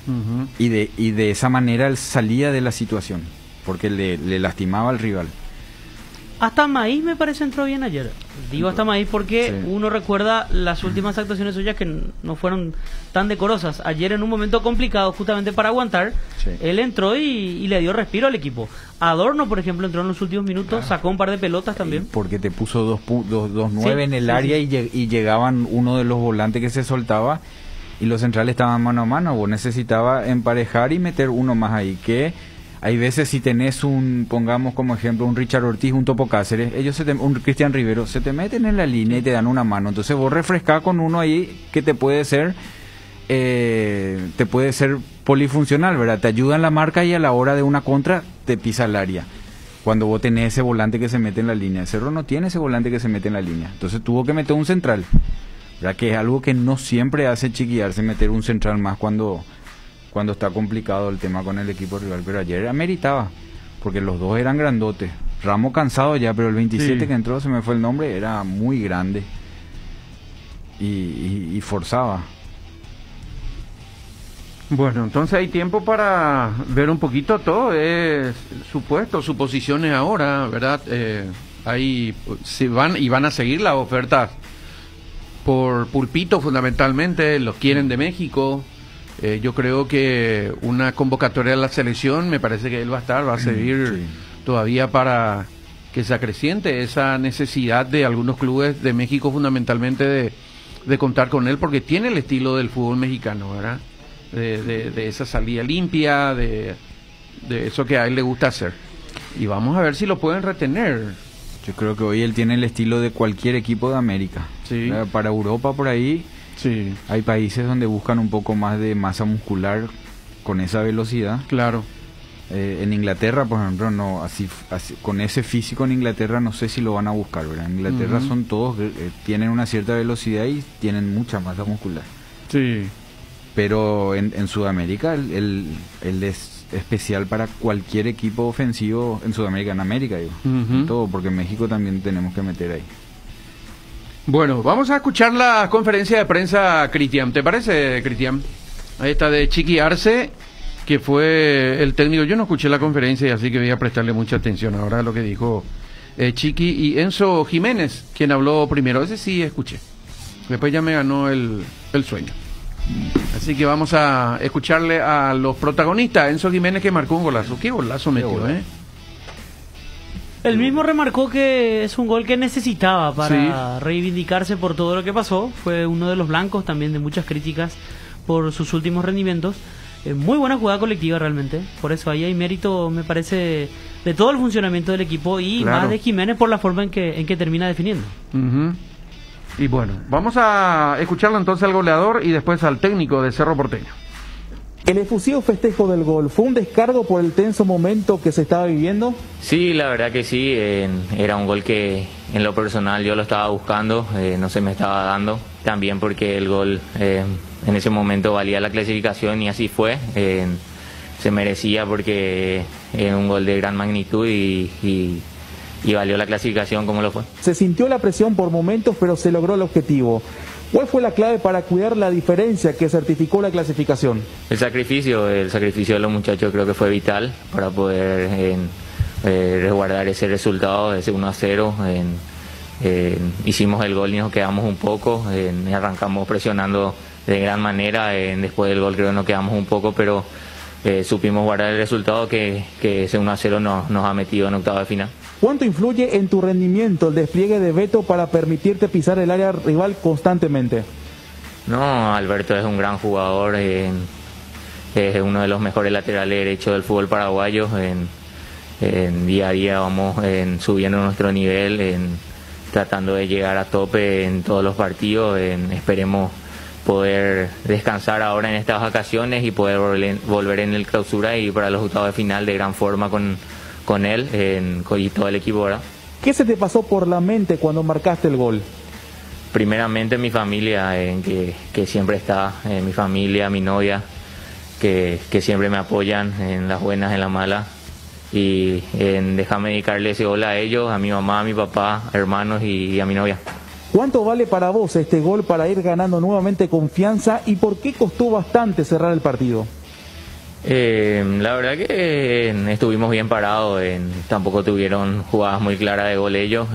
Speaker 9: Uh-huh.
Speaker 14: Y de esa manera él salía de la situación, porque le lastimaba al rival.
Speaker 15: Hasta Maíz me parece entró bien ayer. Digo hasta Maíz porque uno recuerda las últimas actuaciones suyas que no fueron tan decorosas. Ayer en un momento complicado justamente para aguantar, él entró y le dio respiro al equipo. Adorno, por ejemplo, entró en los últimos minutos, sacó un par de pelotas también.
Speaker 14: Porque te puso dos 9 en el área. Y llegaban uno de los volantes que se soltaba y los centrales estaban mano a mano. Vos necesitabas emparejar y meter uno más ahí, que hay veces si tenés pongamos como ejemplo, un Richard Ortiz, un Topo Cáceres, un Cristian Rivero, se te meten en la línea y te dan una mano. Entonces vos refrescás con uno ahí que te puede ser polifuncional, ¿verdad? Te ayuda en la marca y a la hora de una contra te pisa el área. Cuando vos tenés ese volante que se mete en la línea. Cerro no tiene ese volante que se mete en la línea. Entonces tuvo que meter un central, ¿verdad? Que es algo que no siempre hace chiquillarse, meter un central más cuando está complicado el tema con el equipo rival, pero ayer ameritaba, porque los dos eran grandotes. Ramos cansado ya, pero el 27 que entró, se me fue el nombre, era muy grande y forzaba.
Speaker 9: Bueno, entonces hay tiempo para ver un poquito todo, sus posiciones ahora, ¿verdad? Ahí van a seguir las ofertas por Pulpito fundamentalmente, los quieren de México. Yo creo que una convocatoria a la selección, me parece que él va a seguir todavía para que se acreciente esa necesidad de algunos clubes de México fundamentalmente de contar con él, porque tiene el estilo del fútbol mexicano, ¿verdad? De esa salida limpia, de eso que a él le gusta hacer. Y vamos a ver si lo pueden retener.
Speaker 14: Yo creo que hoy él tiene el estilo de cualquier equipo de América.
Speaker 9: Sí.
Speaker 14: Para Europa por ahí.
Speaker 9: Sí.
Speaker 14: Hay países donde buscan un poco más de masa muscular con esa velocidad.
Speaker 9: Claro.
Speaker 14: En Inglaterra, por ejemplo, no así con ese físico en Inglaterra no sé si lo van a buscar, ¿verdad? En Inglaterra son todos tienen una cierta velocidad y tienen mucha masa muscular.
Speaker 9: Sí.
Speaker 14: Pero en Sudamérica él es especial para cualquier equipo ofensivo en Sudamérica, en América, digo. Todo, porque en México también tenemos que meter ahí.
Speaker 9: Bueno, vamos a escuchar la conferencia de prensa, Cristian. ¿Te parece, Cristian? Ahí está de Chiqui Arce, que fue el técnico. Yo no escuché la conferencia, así que voy a prestarle mucha atención ahora a lo que dijo Chiqui. Y Enzo Jiménez, quien habló primero. Ese sí escuché. Después ya me ganó el sueño. Así que vamos a escucharle a los protagonistas. Enzo Jiménez, que marcó un golazo. ¿Qué golazo metió,
Speaker 15: Él mismo remarcó que es un gol que necesitaba para reivindicarse por todo lo que pasó. Fue uno de los blancos también de muchas críticas por sus últimos rendimientos. Muy buena jugada colectiva realmente. Por eso ahí hay mérito, me parece, de todo el funcionamiento del equipo y más de Jiménez por la forma en que termina definiendo.
Speaker 9: Y bueno, vamos a escucharlo entonces al goleador y después al técnico de Cerro Porteño.
Speaker 16: ¿El efusivo festejo del gol fue un descargo por el tenso momento que se estaba viviendo?
Speaker 11: Sí, la verdad que sí. Era un gol que en lo personal yo lo estaba buscando, no se me estaba dando. También porque el gol en ese momento valía la clasificación y así fue. Se merecía porque era un gol de gran magnitud y valió la clasificación como lo fue.
Speaker 16: Se sintió la presión por momentos, pero se logró el objetivo. ¿Cuál fue la clave para cuidar la diferencia que certificó la clasificación?
Speaker 11: El sacrificio de los muchachos creo que fue vital para poder resguardar ese resultado, ese 1-0. Hicimos el gol y nos quedamos un poco, arrancamos presionando de gran manera, después del gol creo que nos quedamos un poco, pero supimos guardar el resultado que ese 1-0 nos ha metido en octava de final.
Speaker 16: ¿Cuánto influye en tu rendimiento el despliegue de Beto para permitirte pisar el área rival constantemente?
Speaker 11: No, Alberto es un gran jugador, es uno de los mejores laterales derechos del fútbol paraguayo. Día a día vamos subiendo nuestro nivel, tratando de llegar a tope en todos los partidos. Esperemos poder descansar ahora en estas vacaciones y poder volver en el clausura y para los octavos de final de gran forma con él y todo el equipo, ¿verdad?
Speaker 16: ¿Qué se te pasó por la mente cuando marcaste el gol?
Speaker 11: Primeramente mi familia, que siempre está, mi familia, mi novia, que siempre me apoyan en las buenas, en las malas. Y déjame dedicarle ese gol a ellos, a mi mamá, a mi papá, hermanos y a mi novia.
Speaker 16: ¿Cuánto vale para vos este gol para ir ganando nuevamente confianza y por qué costó bastante cerrar el partido?
Speaker 11: La verdad que estuvimos bien parados, tampoco tuvieron jugadas muy claras de gol ellos,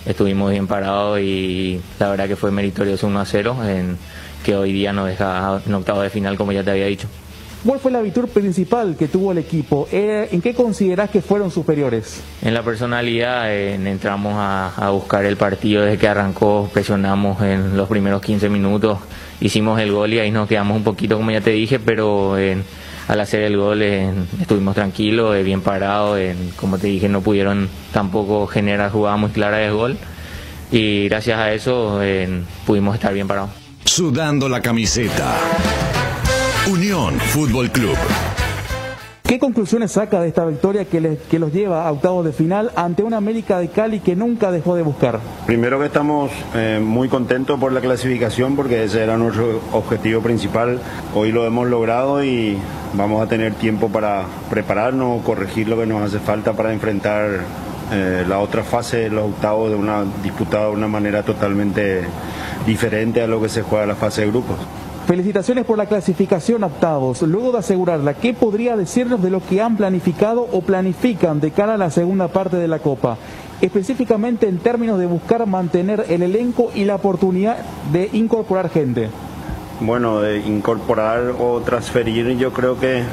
Speaker 11: estuvimos bien parados y la verdad que fue meritorio 1-0, que hoy día nos deja en octavo de final como ya te había dicho.
Speaker 16: ¿Cuál fue la virtud principal que tuvo el equipo? ¿En qué considerás que fueron superiores?
Speaker 11: En la personalidad, entramos a buscar el partido desde que arrancó, presionamos en los primeros 15 minutos, hicimos el gol y ahí nos quedamos un poquito como ya te dije, pero al hacer el gol estuvimos tranquilos, bien parados, como te dije no pudieron tampoco generar jugadas muy claras de gol y gracias a eso pudimos estar bien parados.
Speaker 6: Sudando la camiseta. Unión Fútbol Club.
Speaker 16: ¿Qué conclusiones saca de esta victoria que los lleva a octavos de final ante una América de Cali que nunca dejó de buscar?
Speaker 12: Primero que estamos muy contentos por la clasificación porque ese era nuestro objetivo principal. Hoy lo hemos logrado y vamos a tener tiempo para prepararnos, corregir lo que nos hace falta para enfrentar la otra fase de los octavos disputada de una manera totalmente diferente a lo que se juega en la fase de grupos.
Speaker 16: Felicitaciones por la clasificación a octavos. Luego de asegurarla, ¿qué podría decirnos de lo que han planificado o planifican de cara a la segunda parte de la Copa? Específicamente en términos de buscar mantener el elenco y la oportunidad de incorporar gente.
Speaker 12: Bueno, de incorporar o transferir yo creo que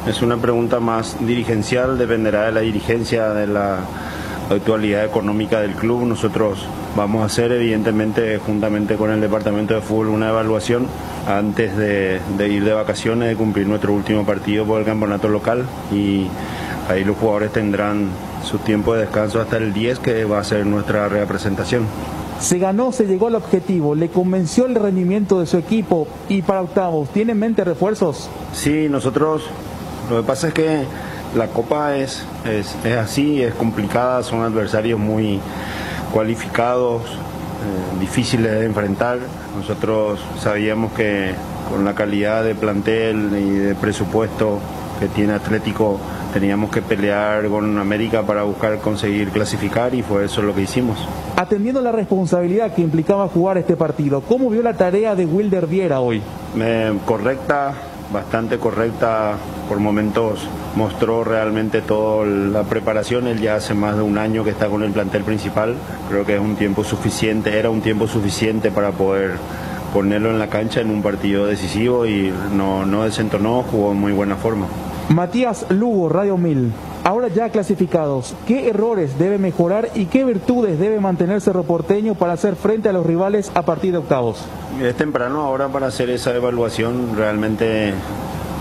Speaker 12: es una pregunta más dirigencial, dependerá de la dirigencia, de la actualidad económica del club. Nosotros vamos a hacer evidentemente juntamente con el departamento de fútbol una evaluación antes de ir de vacaciones, de cumplir nuestro último partido por el campeonato local y ahí los jugadores tendrán su tiempo de descanso hasta el 10 que va a ser nuestra representación.
Speaker 16: Se ganó, se llegó al objetivo, le convenció el rendimiento de su equipo y para octavos, ¿tiene en mente refuerzos?
Speaker 12: Sí, nosotros, lo que pasa es que la Copa es así, es complicada, son adversarios muy cualificados, difíciles de enfrentar. Nosotros sabíamos que con la calidad de plantel y de presupuesto que tiene Atlético teníamos que pelear con América para buscar conseguir clasificar, y fue eso lo que hicimos.
Speaker 16: Atendiendo la responsabilidad que implicaba jugar este partido, ¿cómo vio la tarea de Wilder Viera hoy?
Speaker 12: Correcta, bastante correcta. Por momentos mostró realmente toda la preparación. Él ya hace más de un año que está con el plantel principal. Creo que es un tiempo suficiente, era un tiempo suficiente para poder ponerlo en la cancha en un partido decisivo, y no desentonó, jugó en muy buena forma.
Speaker 16: Matías Lugo, Radio 1000. Ahora ya clasificados, ¿qué errores debe mejorar y qué virtudes debe mantener Cerro Porteño para hacer frente a los rivales a partir de octavos?
Speaker 12: Es temprano ahora para hacer esa evaluación. Realmente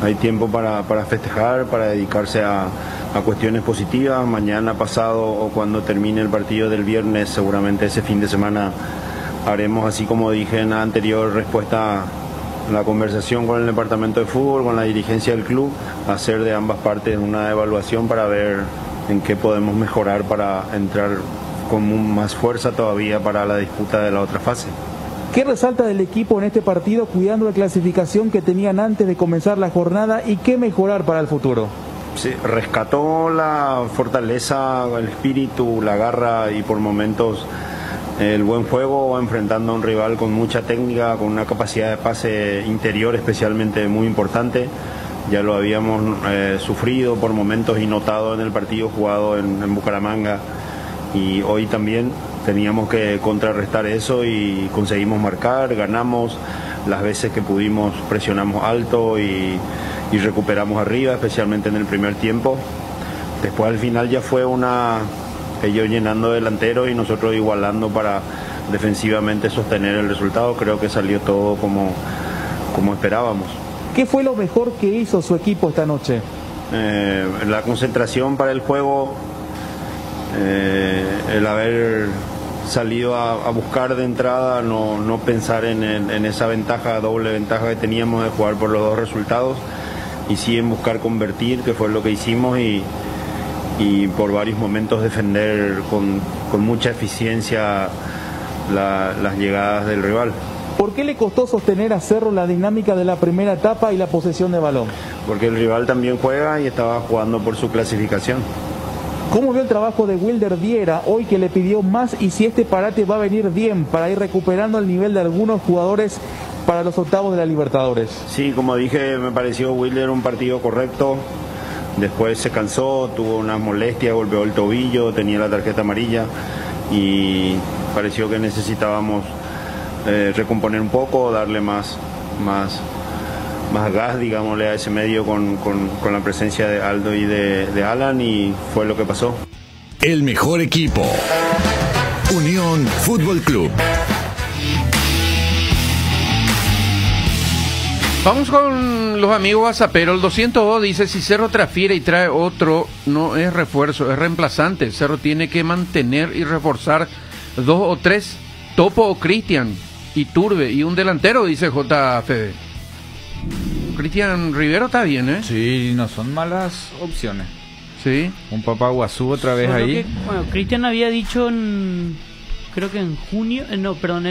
Speaker 12: hay tiempo para festejar, para dedicarse a cuestiones positivas. Mañana, pasado o cuando termine el partido del viernes, seguramente ese fin de semana haremos, así como dije en la anterior respuesta, la conversación con el departamento de fútbol, con la dirigencia del club, hacer de ambas partes una evaluación para ver en qué podemos mejorar para entrar con más fuerza todavía para la disputa de la otra fase.
Speaker 16: ¿Qué resalta del equipo en este partido, cuidando la clasificación que tenían antes de comenzar la jornada, y qué mejorar para el futuro?
Speaker 12: Sí, rescató la fortaleza, el espíritu, la garra y por momentos el buen juego, enfrentando a un rival con mucha técnica, con una capacidad de pase interior especialmente muy importante. Ya lo habíamos sufrido por momentos y notado en el partido jugado en Bucaramanga, y hoy también teníamos que contrarrestar eso y conseguimos marcar, ganamos. Las veces que pudimos presionamos alto y recuperamos arriba, especialmente en el primer tiempo. Después al final ya fue ellos llenando delantero y nosotros igualando para defensivamente sostener el resultado. Creo que salió todo como esperábamos.
Speaker 16: ¿Qué fue lo mejor que hizo su equipo esta noche?
Speaker 12: La concentración para el juego, el haber salido a buscar de entrada, no pensar en esa doble ventaja que teníamos de jugar por los dos resultados, y sí en buscar convertir, que fue lo que hicimos, y por varios momentos defender con mucha eficiencia las llegadas del rival.
Speaker 16: ¿Por qué le costó sostener a Cerro la dinámica de la primera etapa y la posesión de balón?
Speaker 12: Porque el rival también juega y estaba jugando por su clasificación.
Speaker 16: ¿Cómo vio el trabajo de Wilder Viera hoy, que le pidió más, y si este parate va a venir bien para ir recuperando el nivel de algunos jugadores para los octavos de la Libertadores?
Speaker 12: Sí, como dije, me pareció Wilder un partido correcto. Después se cansó, tuvo una molestia, golpeó el tobillo, tenía la tarjeta amarilla y pareció que necesitábamos recomponer un poco, darle más gas, digámosle, a ese medio con la presencia de Aldo y de Alan, y fue lo que pasó.
Speaker 6: El mejor equipo, Unión Fútbol Club.
Speaker 9: Vamos con los amigos WhatsApperos. El 202 dice: si Cerro transfiere y trae otro, no es refuerzo, es reemplazante. Cerro tiene que mantener y reforzar 2 o 3, Topo o Cristian, Iturbe y un delantero, dice JFB. Cristian Rivero está bien, ¿eh?
Speaker 14: Sí, no son malas opciones.
Speaker 9: Sí.
Speaker 14: Un Papaguazú otra vez
Speaker 15: Solo
Speaker 14: ahí.
Speaker 15: Bueno, Cristian había dicho creo que en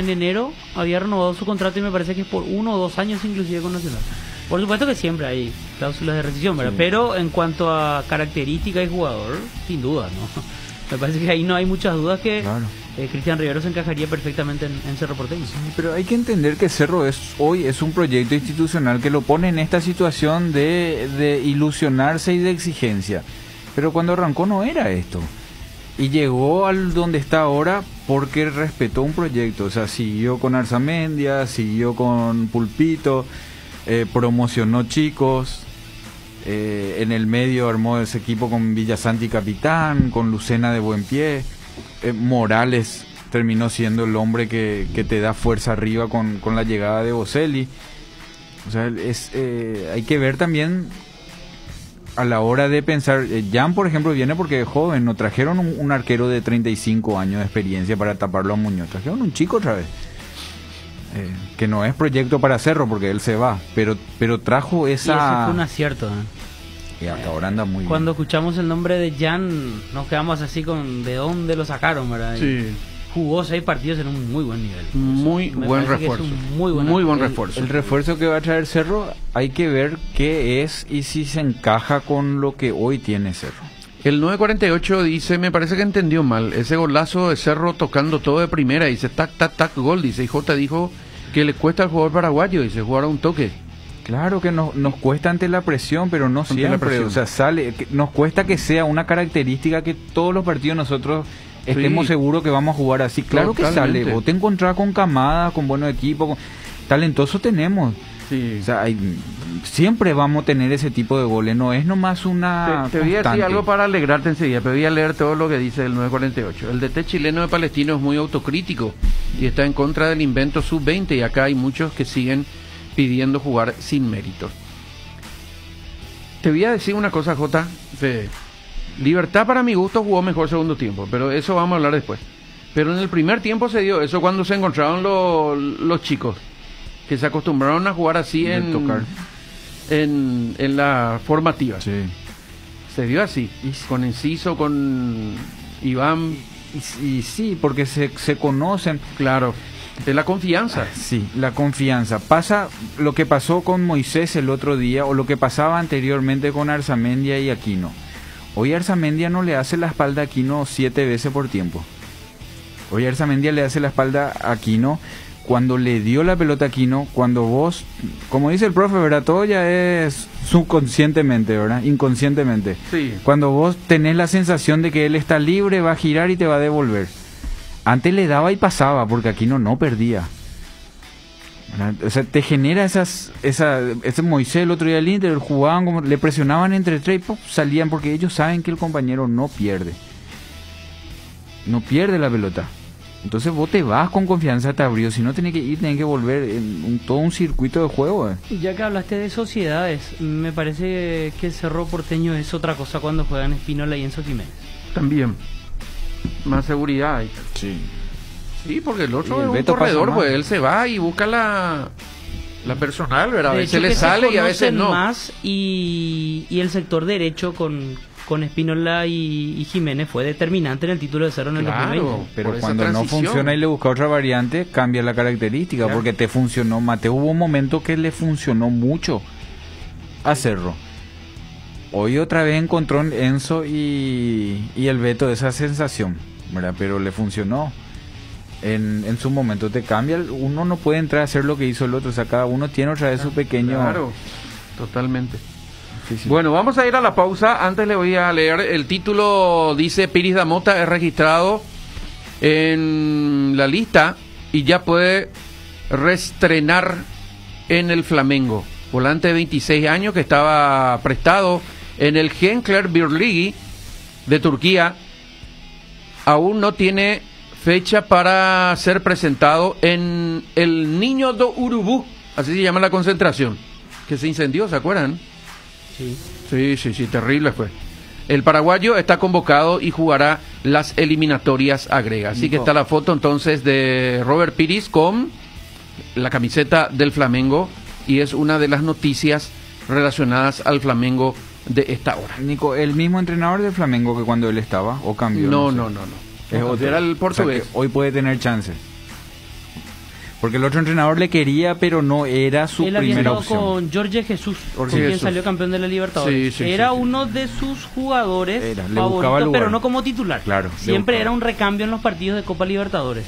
Speaker 15: enero había renovado su contrato, y me parece que es por 1 o 2 años inclusive con Nacional. Por supuesto que siempre hay cláusulas de rescisión, ¿verdad? Sí. Pero en cuanto a característica y jugador, sin duda, ¿no? Me parece que ahí no hay muchas dudas que claro. Cristian Rivero se encajaría perfectamente en Cerro Porteño.
Speaker 14: Sí, pero hay que entender que Cerro hoy es un proyecto institucional que lo pone en esta situación de ilusionarse y de exigencia. Pero cuando arrancó no era esto. Y llegó al donde está ahora porque respetó un proyecto. O sea, siguió con Arzamendia, siguió con Pulpito, promocionó chicos. En el medio armó ese equipo con Villasanti capitán, con Lucena de buen pie. Morales terminó siendo el hombre que te da fuerza arriba con la llegada de Boselli. O sea, hay que ver también a la hora de pensar. Jan, por ejemplo, viene porque es joven. No trajeron un arquero de 35 años de experiencia para taparlo a Muñoz. Trajeron un chico otra vez. Que no es proyecto para Cerro porque él se va, pero trajo esa...
Speaker 15: Y ese fue un acierto,
Speaker 14: Y hasta ahora anda muy
Speaker 15: Cuando
Speaker 14: bien.
Speaker 15: escuchamos el nombre de Jan, nos quedamos así con de dónde lo sacaron, ¿verdad?
Speaker 9: Sí.
Speaker 15: jugó 6 partidos en un muy buen nivel.
Speaker 9: Muy
Speaker 15: Me
Speaker 9: buen
Speaker 15: parece que
Speaker 9: refuerzo.
Speaker 15: es un muy buen
Speaker 9: refuerzo.
Speaker 14: El refuerzo que va a traer Cerro, hay que ver qué es y si se encaja con lo que hoy tiene Cerro.
Speaker 9: El 948 dice, me parece que entendió mal, ese golazo de Cerro tocando todo de primera, dice tac, tac, tac, gol, dice, y J dijo que le cuesta al jugador paraguayo, dice, jugar a un toque.
Speaker 14: Claro que nos cuesta ante la presión, pero no siempre, o sea, nos cuesta que sea una característica que todos los partidos nosotros estemos seguros que vamos a jugar así. Claro que sale, vos te encontrás con camadas, con buenos equipos, talentoso tenemos. Sí. O sea, siempre vamos a tener ese tipo de goles, no es nomás una
Speaker 9: Te voy a decir algo para alegrarte enseguida, pero voy a leer todo lo que dice el 948. El DT chileno de Palestino es muy autocrítico y está en contra del invento sub-20 y acá hay muchos que siguen pidiendo jugar sin méritos. Te voy a decir una cosa, Jota. Libertad para mi gusto jugó mejor segundo tiempo, pero eso vamos a hablar después. Pero en el primer tiempo se dio eso cuando se encontraron los chicos que se acostumbraron a jugar así en la formativa.
Speaker 14: Sí.
Speaker 9: Se dio así, con Enciso, con Iván.
Speaker 14: Y sí, porque se conocen.
Speaker 9: Claro, es la confianza.
Speaker 14: Sí, la confianza. Pasa lo que pasó con Moisés el otro día, o lo que pasaba anteriormente con Arzamendia y Aquino. Hoy Arzamendia no le hace la espalda a Aquino 7 veces por tiempo. Hoy Arzamendia le hace la espalda a Aquino cuando le dio la pelota a Aquino, cuando vos, como dice el profe, ¿verdad? Todo ya es subconscientemente, ¿verdad? Inconscientemente. Sí. Cuando vos tenés la sensación de que él está libre, va a girar y te va a devolver. Antes le daba y pasaba, porque Aquino no perdía. ¿Verdad? O sea, te genera ese Moisés el otro día del Inter, jugaban como, le presionaban entre tres y ¡pum! Salían, porque ellos saben que el compañero no pierde. No pierde la pelota. Entonces vos te vas con confianza, te abrió. Si no tenés que ir, tenés que volver en todo un circuito de juego.
Speaker 15: Ya que hablaste de sociedades, me parece que el Cerro Porteño es otra cosa cuando juegan Espínola y Enzo Jiménez.
Speaker 9: También. Más seguridad hay.
Speaker 14: Sí.
Speaker 9: Sí, porque el otro es un corredor, pues él se va y busca la personal, ¿verdad? A veces le sale y a veces no.
Speaker 15: Más y el sector derecho con Espínola y Jiménez fue determinante en el título de Cerro en el 2020.
Speaker 14: Pero cuando no funciona y le busca otra variante, cambia la característica, porque te funcionó. Mateo hubo un momento que le funcionó mucho a Cerro. Hoy otra vez encontró en Enzo y el Beto esa sensación, ¿verdad? Pero le funcionó. En su momento te cambia, uno no puede entrar a hacer lo que hizo el otro, o sea, cada uno tiene otra vez su pequeño...
Speaker 9: Claro, totalmente. Sí. Bueno, vamos a ir a la pausa. Antes le voy a leer el título. Dice: Piris Damota es registrado en la lista y ya puede reestrenar en el Flamengo. Volante de 26 años que estaba prestado en el Gençler Birliği de Turquía. Aún no tiene fecha para ser presentado en el Niño do Urubu, así se llama la concentración, que se incendió, ¿se acuerdan? Sí, terrible fue. El paraguayo está convocado y jugará las eliminatorias a Grega. Así que está la foto entonces de Robert Piris con la camiseta del Flamengo y es una de las noticias relacionadas al Flamengo de esta hora.
Speaker 14: Nico, ¿el mismo entrenador del Flamengo que cuando él estaba o cambió?
Speaker 9: No.
Speaker 14: Es otro. Era el portugués. O sea, hoy puede tener chance. Porque el otro entrenador le quería, pero no era su primera opción.
Speaker 15: Con Jorge Jesús, con quien salió campeón de la Libertadores. Era uno de sus jugadores favoritos, pero no como titular.
Speaker 14: Claro,
Speaker 15: siempre era un recambio en los partidos de Copa Libertadores.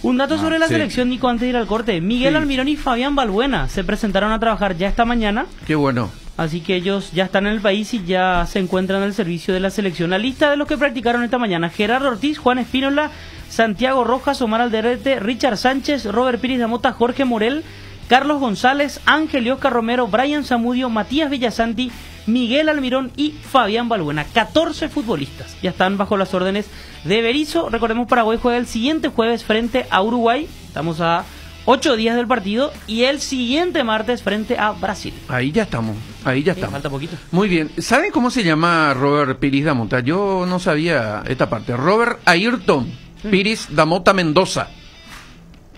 Speaker 15: Un dato sobre la selección, Nico, antes de ir al corte. Miguel Almirón y Fabián Balbuena se presentaron a trabajar ya esta mañana.
Speaker 9: Qué bueno.
Speaker 15: Así que ellos ya están en el país y ya se encuentran al servicio de la selección. La lista de los que practicaron esta mañana: Gerardo Ortiz, Juan Espínola, Santiago Rojas, Omar Alderete, Richard Sánchez, Robert Piris Damota, Jorge Morel, Carlos González, Ángel y Oscar Romero, Brian Zamudio, Matías Villasanti, Miguel Almirón y Fabián Balbuena. 14 futbolistas ya están bajo las órdenes de Berizzo. Recordemos, Paraguay juega el siguiente jueves frente a Uruguay. Estamos a 8 días del partido, y el siguiente martes frente a Brasil.
Speaker 9: Ahí ya estamos.
Speaker 15: Falta poquito.
Speaker 9: Muy bien. ¿Saben cómo se llama Robert Piris Damota? Yo no sabía esta parte. Robert Ayrton Piris Damota Mendoza.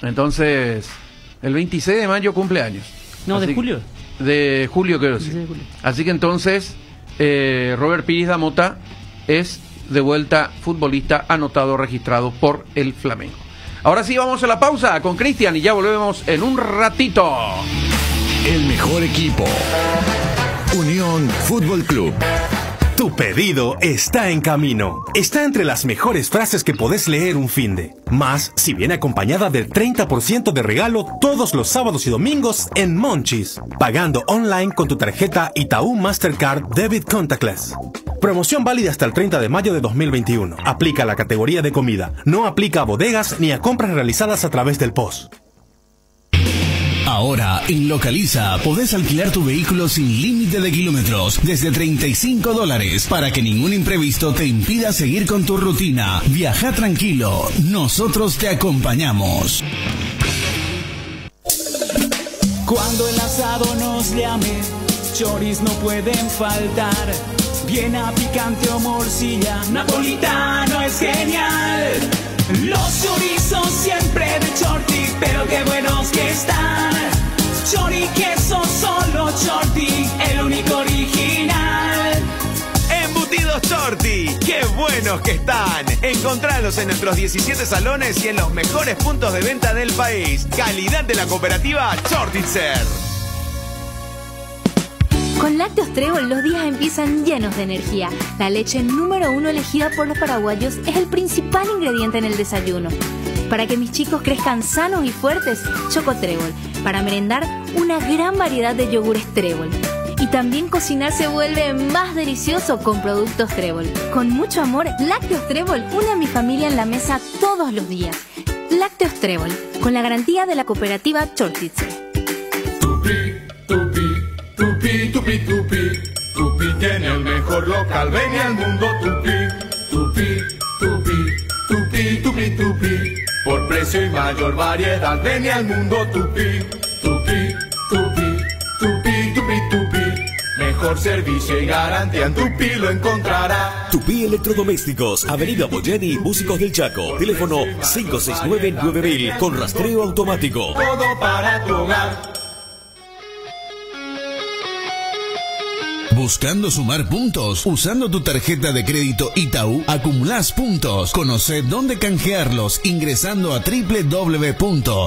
Speaker 9: Entonces, el 26 de mayo cumple años.
Speaker 15: No, de julio.
Speaker 9: De julio, quiero decir.
Speaker 15: De julio.
Speaker 9: Así que entonces, Robert Piris Damota es de vuelta futbolista anotado, registrado por el Flamengo. Ahora sí, vamos a la pausa con Cristian y ya volvemos en un ratito.
Speaker 6: El mejor equipo. Unión Fútbol Club.
Speaker 3: Tu pedido está en camino. Está entre las mejores frases que podés leer un finde. Más si viene acompañada del 30% de regalo todos los sábados y domingos en Monchis. Pagando online con tu tarjeta Itaú Mastercard Debit Contactless. Promoción válida hasta el 30 de mayo de 2021. Aplica a la categoría de comida. No aplica a bodegas ni a compras realizadas a través del POS.
Speaker 17: Ahora, en Localiza, podés alquilar tu vehículo sin límite de kilómetros desde $35 para que ningún imprevisto te impida seguir con tu rutina. Viaja tranquilo, nosotros te acompañamos.
Speaker 18: Cuando el asado nos llame, choris no pueden faltar. Viena, picante o morcilla, napolitano es genial. Los chorizos siempre de Chorti, pero qué buenos que están. Chori queso, solo Chorti, el único original.
Speaker 19: Embutidos Chorti, qué buenos que están. Encontralos en nuestros 17 salones y en los mejores puntos de venta del país. Calidad de la cooperativa Chortitzer.
Speaker 20: Con Lácteos Trébol los días empiezan llenos de energía. La leche número 1 elegida por los paraguayos es el principal ingrediente en el desayuno. Para que mis chicos crezcan sanos y fuertes, Choco Trébol. Para merendar, una gran variedad de yogures Trébol. Y también cocinar se vuelve más delicioso con productos Trébol. Con mucho amor, Lácteos Trébol une a mi familia en la mesa todos los días. Lácteos Trébol, con la garantía de la cooperativa Chortitzer.
Speaker 2: Tupi, tupi, tupi, Tupi tiene el mejor local, ven al mundo Tupi, Tupi, Tupi, Tupi, Tupi, Tupi, por precio y mayor variedad, ven al mundo Tupi, Tupi, Tupi, Tupi, Tupi, Tupi, mejor servicio y garantía en Tupi lo encontrará.
Speaker 5: Tupi Electrodomésticos, Avenida Boyeni, Músicos del Chaco, teléfono 569-9000 con rastreo automático.
Speaker 2: Todo para tu hogar.
Speaker 17: Buscando sumar puntos, usando tu tarjeta de crédito Itaú, acumulás puntos. Conocé dónde canjearlos ingresando a www.itau.com.py.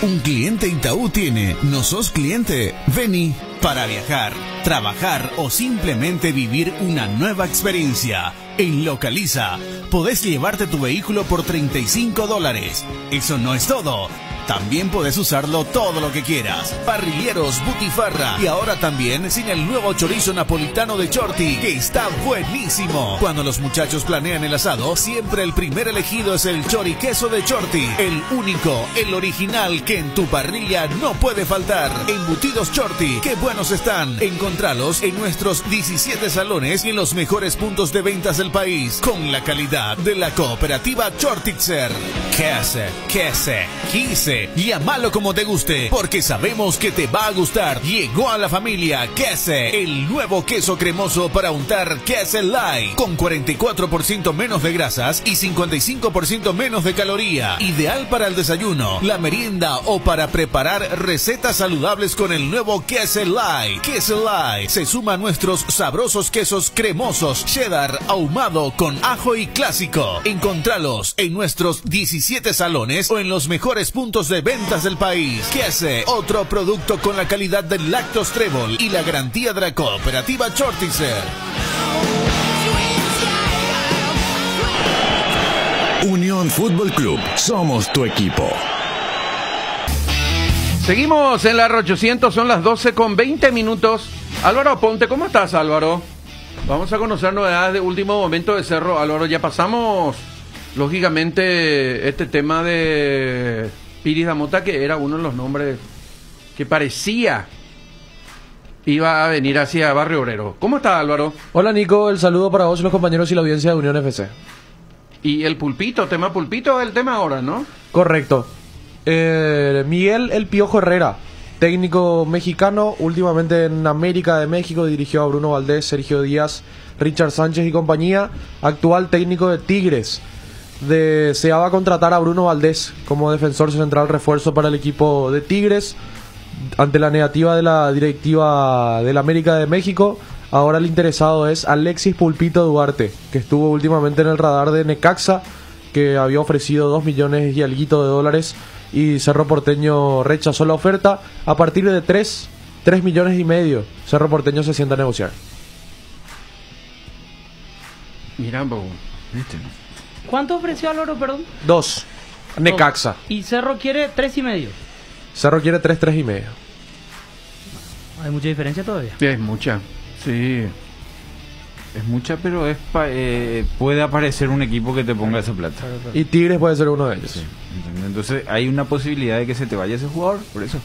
Speaker 17: Un cliente Itaú tiene. ¿No sos cliente? Vení. Para viajar, trabajar o simplemente vivir una nueva experiencia. En Localiza, podés llevarte tu vehículo por $35. Eso no es todo. También podés usarlo todo lo que quieras. Parrilleros, butifarra y ahora también sin el nuevo chorizo napolitano de Chorti, que está buenísimo. Cuando los muchachos planean el asado, siempre el primer elegido es el choriqueso de Chorti. El único, el original que en tu parrilla no puede faltar. Embutidos Chorti, qué buenos están. Encontralos en nuestros 17 salones y en los mejores puntos de ventas del país. Con la calidad de la cooperativa Chortitzer. Quise. Llámalo como te guste, porque sabemos que te va a gustar. Llegó a la familia Quese, el nuevo queso cremoso para untar Quese Light, con 44% menos de grasas y 55% menos de caloría. Ideal para el desayuno, la merienda o para preparar recetas saludables con el nuevo Quese Light. Quese Light se suma a nuestros sabrosos quesos cremosos, cheddar, ahumado con ajo y clásico. Encontralos en nuestros 17 salones o en los mejores puntos de ventas del país. Quese, otro producto con la calidad del Lácteos Trébol y la garantía de la cooperativa Chortitzer.
Speaker 6: Unión Fútbol Club, somos tu equipo.
Speaker 9: Seguimos en la R800, son las 12:20. Álvaro Aponte, ¿cómo estás, Álvaro? Vamos a conocer novedades de último momento de Cerro. Álvaro, ya pasamos, lógicamente, este tema de Piris Damota, que era uno de los nombres que parecía iba a venir hacia Barrio Obrero. ¿Cómo está, Álvaro?
Speaker 21: Hola, Nico, el saludo para vos y los compañeros y la audiencia de Unión FC.
Speaker 9: Y el pulpito, tema pulpito es el tema ahora, ¿no?
Speaker 21: Correcto. Miguel El Piojo Herrera, técnico mexicano, últimamente en América de México, dirigió a Bruno Valdés, Sergio Díaz, Richard Sánchez y compañía, actual técnico de Tigres. Deseaba contratar a Bruno Valdés como defensor central refuerzo para el equipo de Tigres. Ante la negativa de la directiva del América de México, Ahora el interesado es Alexis Pulpito Duarte, que estuvo últimamente en el radar de Necaxa, que había ofrecido 2 millones y alguito de dólares, y Cerro Porteño rechazó la oferta. A partir de 3 millones y medio, Cerro Porteño se sienta a negociar.
Speaker 9: Mira, ¿viste?
Speaker 15: ¿Cuánto ofreció Álvaro, perdón?
Speaker 21: 2. Necaxa.
Speaker 15: Y Cerro quiere 3,5.
Speaker 21: Cerro quiere 3 y medio.
Speaker 15: Hay mucha diferencia todavía.
Speaker 9: Es mucha, sí.
Speaker 14: Es mucha, pero puede aparecer un equipo que te ponga esa plata.
Speaker 21: Y Tigres puede ser uno de ellos.
Speaker 14: Sí. Entonces hay una posibilidad de que se te vaya ese jugador, por eso.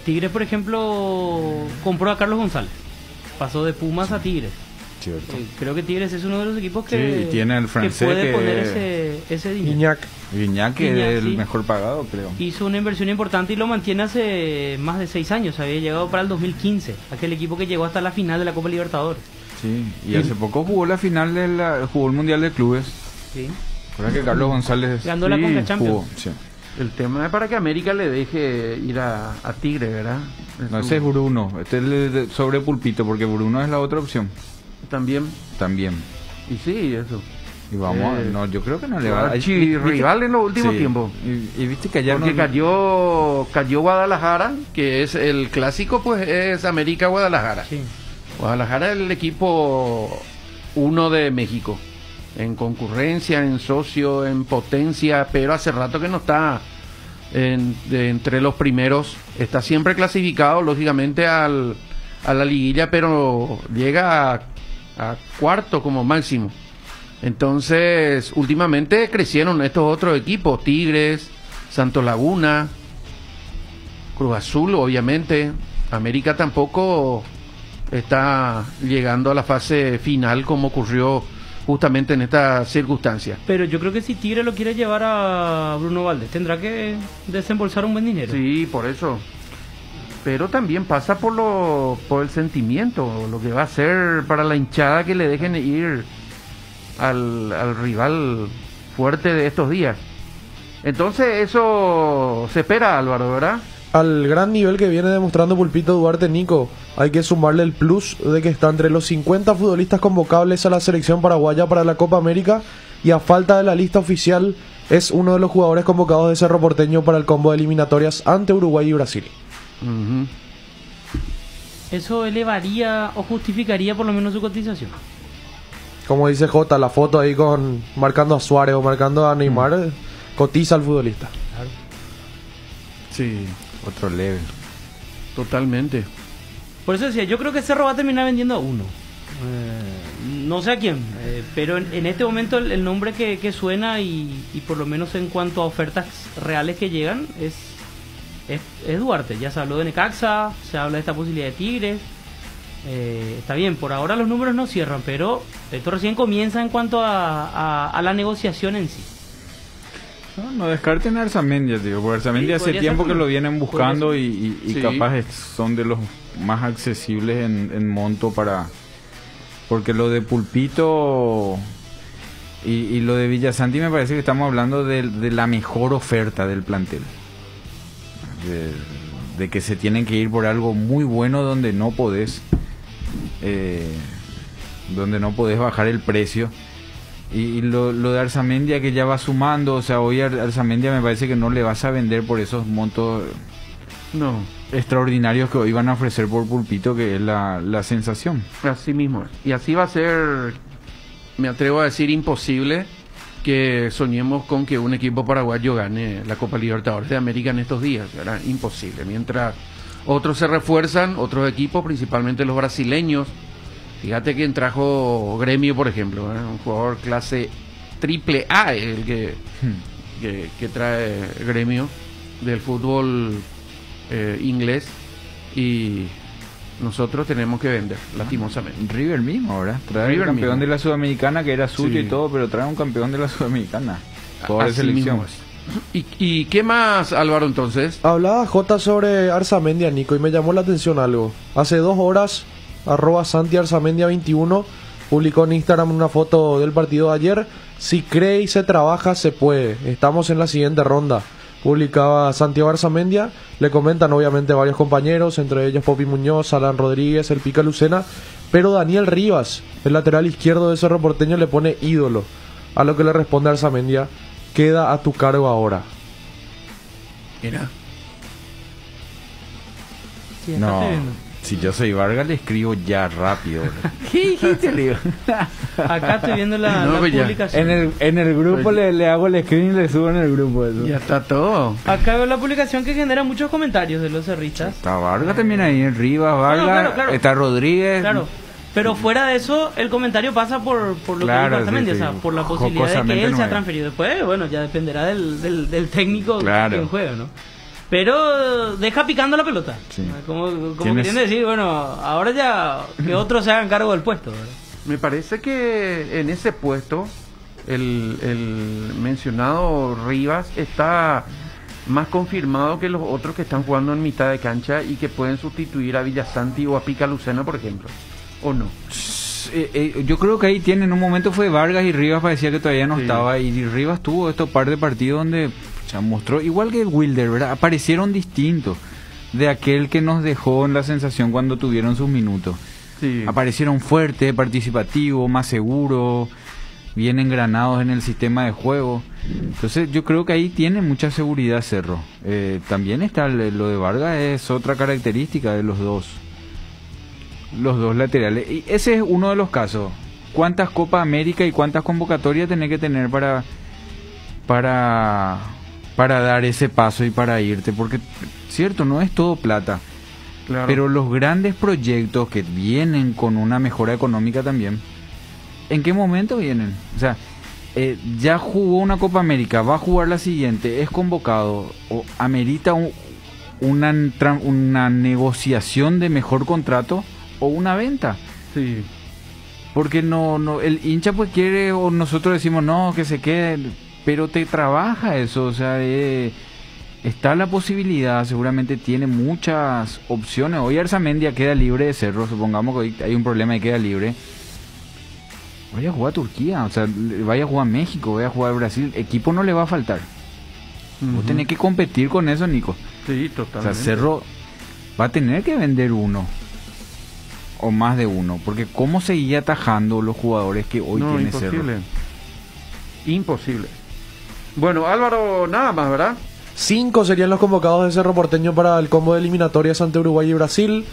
Speaker 15: Tigres, por ejemplo, compró a Carlos González. Pasó de Pumas a Tigres.
Speaker 14: Cierto.
Speaker 15: Creo que Tigres es uno de los equipos que,
Speaker 14: y tiene el francés
Speaker 15: que puede poner ese dinero.
Speaker 21: Guignac,
Speaker 14: que es el
Speaker 15: sí.
Speaker 14: mejor pagado, creo.
Speaker 15: Hizo una inversión importante y lo mantiene hace más de 6 años. Había llegado para el 2015, aquel equipo que llegó hasta la final de la Copa Libertadores.
Speaker 14: Sí, y hace poco jugó la final jugó el Mundial de Clubes.
Speaker 15: Sí.
Speaker 14: Ahora que Carlos González
Speaker 15: ganó la Conca Champions.
Speaker 14: Sí.
Speaker 9: El tema es para que América le deje ir a Tigre, ¿verdad?
Speaker 14: No, ese es Bruno. Este es sobre Pulpito, porque Bruno es la otra opción.
Speaker 9: También.
Speaker 14: Y
Speaker 9: sí, eso.
Speaker 14: Y vamos, no, yo creo que no le va a...
Speaker 9: rival en los últimos
Speaker 14: sí.
Speaker 9: tiempos.
Speaker 14: Y viste que allá
Speaker 9: porque cayó Guadalajara, que es el clásico, pues es América Guadalajara.
Speaker 15: Sí.
Speaker 9: Guadalajara es el equipo 1 de México. En concurrencia, en socio, en potencia, pero hace rato que no está entre los primeros. Está siempre clasificado, lógicamente, a la liguilla, pero llega a cuarto como máximo. Entonces, últimamente crecieron estos otros equipos, Tigres, Santos Laguna, Cruz Azul, obviamente. América tampoco está llegando a la fase final como ocurrió justamente en esta circunstancia.
Speaker 15: Pero yo creo que si Tigre lo quiere llevar a Bruno Valdés, tendrá que desembolsar un buen dinero.
Speaker 9: Sí, por eso. Pero también pasa por el sentimiento, lo que va a ser para la hinchada que le dejen ir al rival fuerte de estos días. Entonces eso se espera, Álvaro, ¿verdad?
Speaker 21: Al gran nivel que viene demostrando Pulpito Duarte, Nico, hay que sumarle el plus de que está entre los 50 futbolistas convocables a la selección paraguaya para la Copa América, y a falta de la lista oficial es uno de los jugadores convocados de Cerro Porteño para el combo de eliminatorias ante Uruguay y Brasil.
Speaker 15: ¿Eso elevaría o justificaría por lo menos su cotización?
Speaker 21: Como dice Jota, la foto ahí marcando a Suárez o marcando a Neymar, cotiza al futbolista.
Speaker 15: Claro.
Speaker 14: Sí, otro level.
Speaker 9: Totalmente.
Speaker 15: Por eso decía, yo creo que Cerro va a terminar vendiendo a uno. No sé a quién, pero en este momento el nombre que suena y por lo menos en cuanto a ofertas reales que llegan es Duarte. Ya se habló de Necaxa, se habla de esta posibilidad de Tigres. Está bien, por ahora los números no cierran, pero esto recién comienza en cuanto a la negociación en sí.
Speaker 14: No descarten a Arzamendia, tío, porque Arzamendia hace tiempo que lo vienen buscando y sí, capaz son de los más accesibles en monto porque lo de Pulpito y lo de Villasanti me parece que estamos hablando de la mejor oferta del plantel. De que se tienen que ir por algo muy bueno donde no podés bajar el precio. Y lo de Arzamendia, que ya va sumando, o sea, hoy Arzamendia me parece que no le vas a vender por esos montos extraordinarios que hoy van a ofrecer por Pulpito, que es la sensación.
Speaker 9: Así mismo. Y así va a ser, me atrevo a decir, imposible que soñemos con que un equipo paraguayo gane la Copa Libertadores de América en estos días. Era imposible. Mientras otros se refuerzan, otros equipos, principalmente los brasileños. Fíjate quién trajo Gremio, por ejemplo, un jugador clase AAA, el que trae Gremio del fútbol inglés, y nosotros tenemos que vender, lastimosamente.
Speaker 14: River mismo, ¿verdad? Trae el campeón de la Sudamericana, que era suyo y todo, pero trae un campeón de la Sudamericana. Toda la selección.
Speaker 9: ¿Y qué más, Álvaro, entonces?
Speaker 21: Hablaba Jota sobre Arzamendia, Nico, y me llamó la atención algo. Hace 2 horas... @SantiArzamendia21 publicó en Instagram una foto del partido de ayer. Si cree y se trabaja, se puede. Estamos en la siguiente ronda. publicaba Santiago Arzamendia. Le comentan obviamente varios compañeros, entre ellos Popi Muñoz, Alan Rodríguez, el Pica Lucena, pero Daniel Rivas, el lateral izquierdo de Cerro Porteño, le pone ídolo, a lo que le responde Arzamendia: queda a tu cargo ahora.
Speaker 9: Mira.
Speaker 15: Sí,
Speaker 14: No,
Speaker 15: acá estoy viendo.
Speaker 14: si yo soy Vargas le escribo ya rápido.
Speaker 15: Acá estoy viendo la
Speaker 14: pues ya.
Speaker 15: publicación.
Speaker 14: En el grupo le hago el screen y le subo en el grupo eso.
Speaker 9: Ya está todo.
Speaker 15: Acá veo la publicación que genera muchos comentarios de los cerristas.
Speaker 14: Está Vargas también ahí, en Rivas, Vargas,
Speaker 15: claro.
Speaker 14: está Rodríguez.
Speaker 15: Claro. Pero fuera de eso, el comentario pasa por lo que dijo Arzamendia,
Speaker 14: sí, sí.
Speaker 15: o sea, por la posibilidad de que
Speaker 14: Jocosamente
Speaker 15: él sea
Speaker 14: no es.
Speaker 15: transferido. Después, bueno, ya dependerá del técnico
Speaker 14: Claro.
Speaker 15: quien juega, ¿no? Pero deja picando la pelota.
Speaker 14: Sí.
Speaker 15: Como
Speaker 14: ¿Tienes?
Speaker 15: queriendo decir, bueno, ahora ya que otros se hagan cargo del puesto, ¿verdad?
Speaker 9: Me parece que en ese puesto el mencionado Rivas está más confirmado que los otros que están jugando en mitad de cancha y que pueden sustituir a Villasanti o a Pica Lucena, por ejemplo. ¿O no?
Speaker 14: Yo creo que ahí tiene, en un momento fue Vargas y Rivas parecía que todavía no
Speaker 9: Sí.
Speaker 14: estaba, y Rivas tuvo estos par de partidos donde se mostró, igual que Wilder, ¿verdad? Aparecieron distintos de aquel que nos dejó en la sensación cuando tuvieron sus minutos.
Speaker 9: Sí.
Speaker 14: Aparecieron fuertes, participativos, más seguros, bien engranados en el sistema de juego. Entonces yo creo que ahí tiene mucha seguridad Cerro. También está lo de Vargas, es otra característica de los dos laterales. Y ese es uno de los casos. ¿Cuántas Copa América y cuántas convocatorias tenés que tener para dar ese paso y para irte? Porque, cierto, no es todo plata.
Speaker 9: Claro.
Speaker 14: Pero los grandes proyectos que vienen con una mejora económica también, ¿en qué momento vienen? O sea, ya jugó una Copa América, va a jugar la siguiente, es convocado, o amerita una negociación de mejor contrato o una venta.
Speaker 9: Sí.
Speaker 14: Porque no el hincha pues quiere, o nosotros decimos no, que se quede, pero te trabaja eso, o sea, está la posibilidad, seguramente tiene muchas opciones. Hoy Arzamendia queda libre de Cerro, supongamos que hoy hay un problema y queda libre. Vaya a jugar a Turquía, o sea, vaya a jugar a México, vaya a jugar a Brasil, equipo no le va a faltar. Vos tenés que competir con eso, Nico.
Speaker 9: Sí,
Speaker 14: O
Speaker 9: totalmente.
Speaker 14: sea, Cerro va a tener que vender uno o más de uno, porque cómo seguía atajando los jugadores que hoy tiene Cerro.
Speaker 9: Imposible. Bueno, Álvaro, nada más, ¿verdad?
Speaker 21: 5 serían los convocados de Cerro Porteño para el combo de eliminatorias ante Uruguay y Brasil: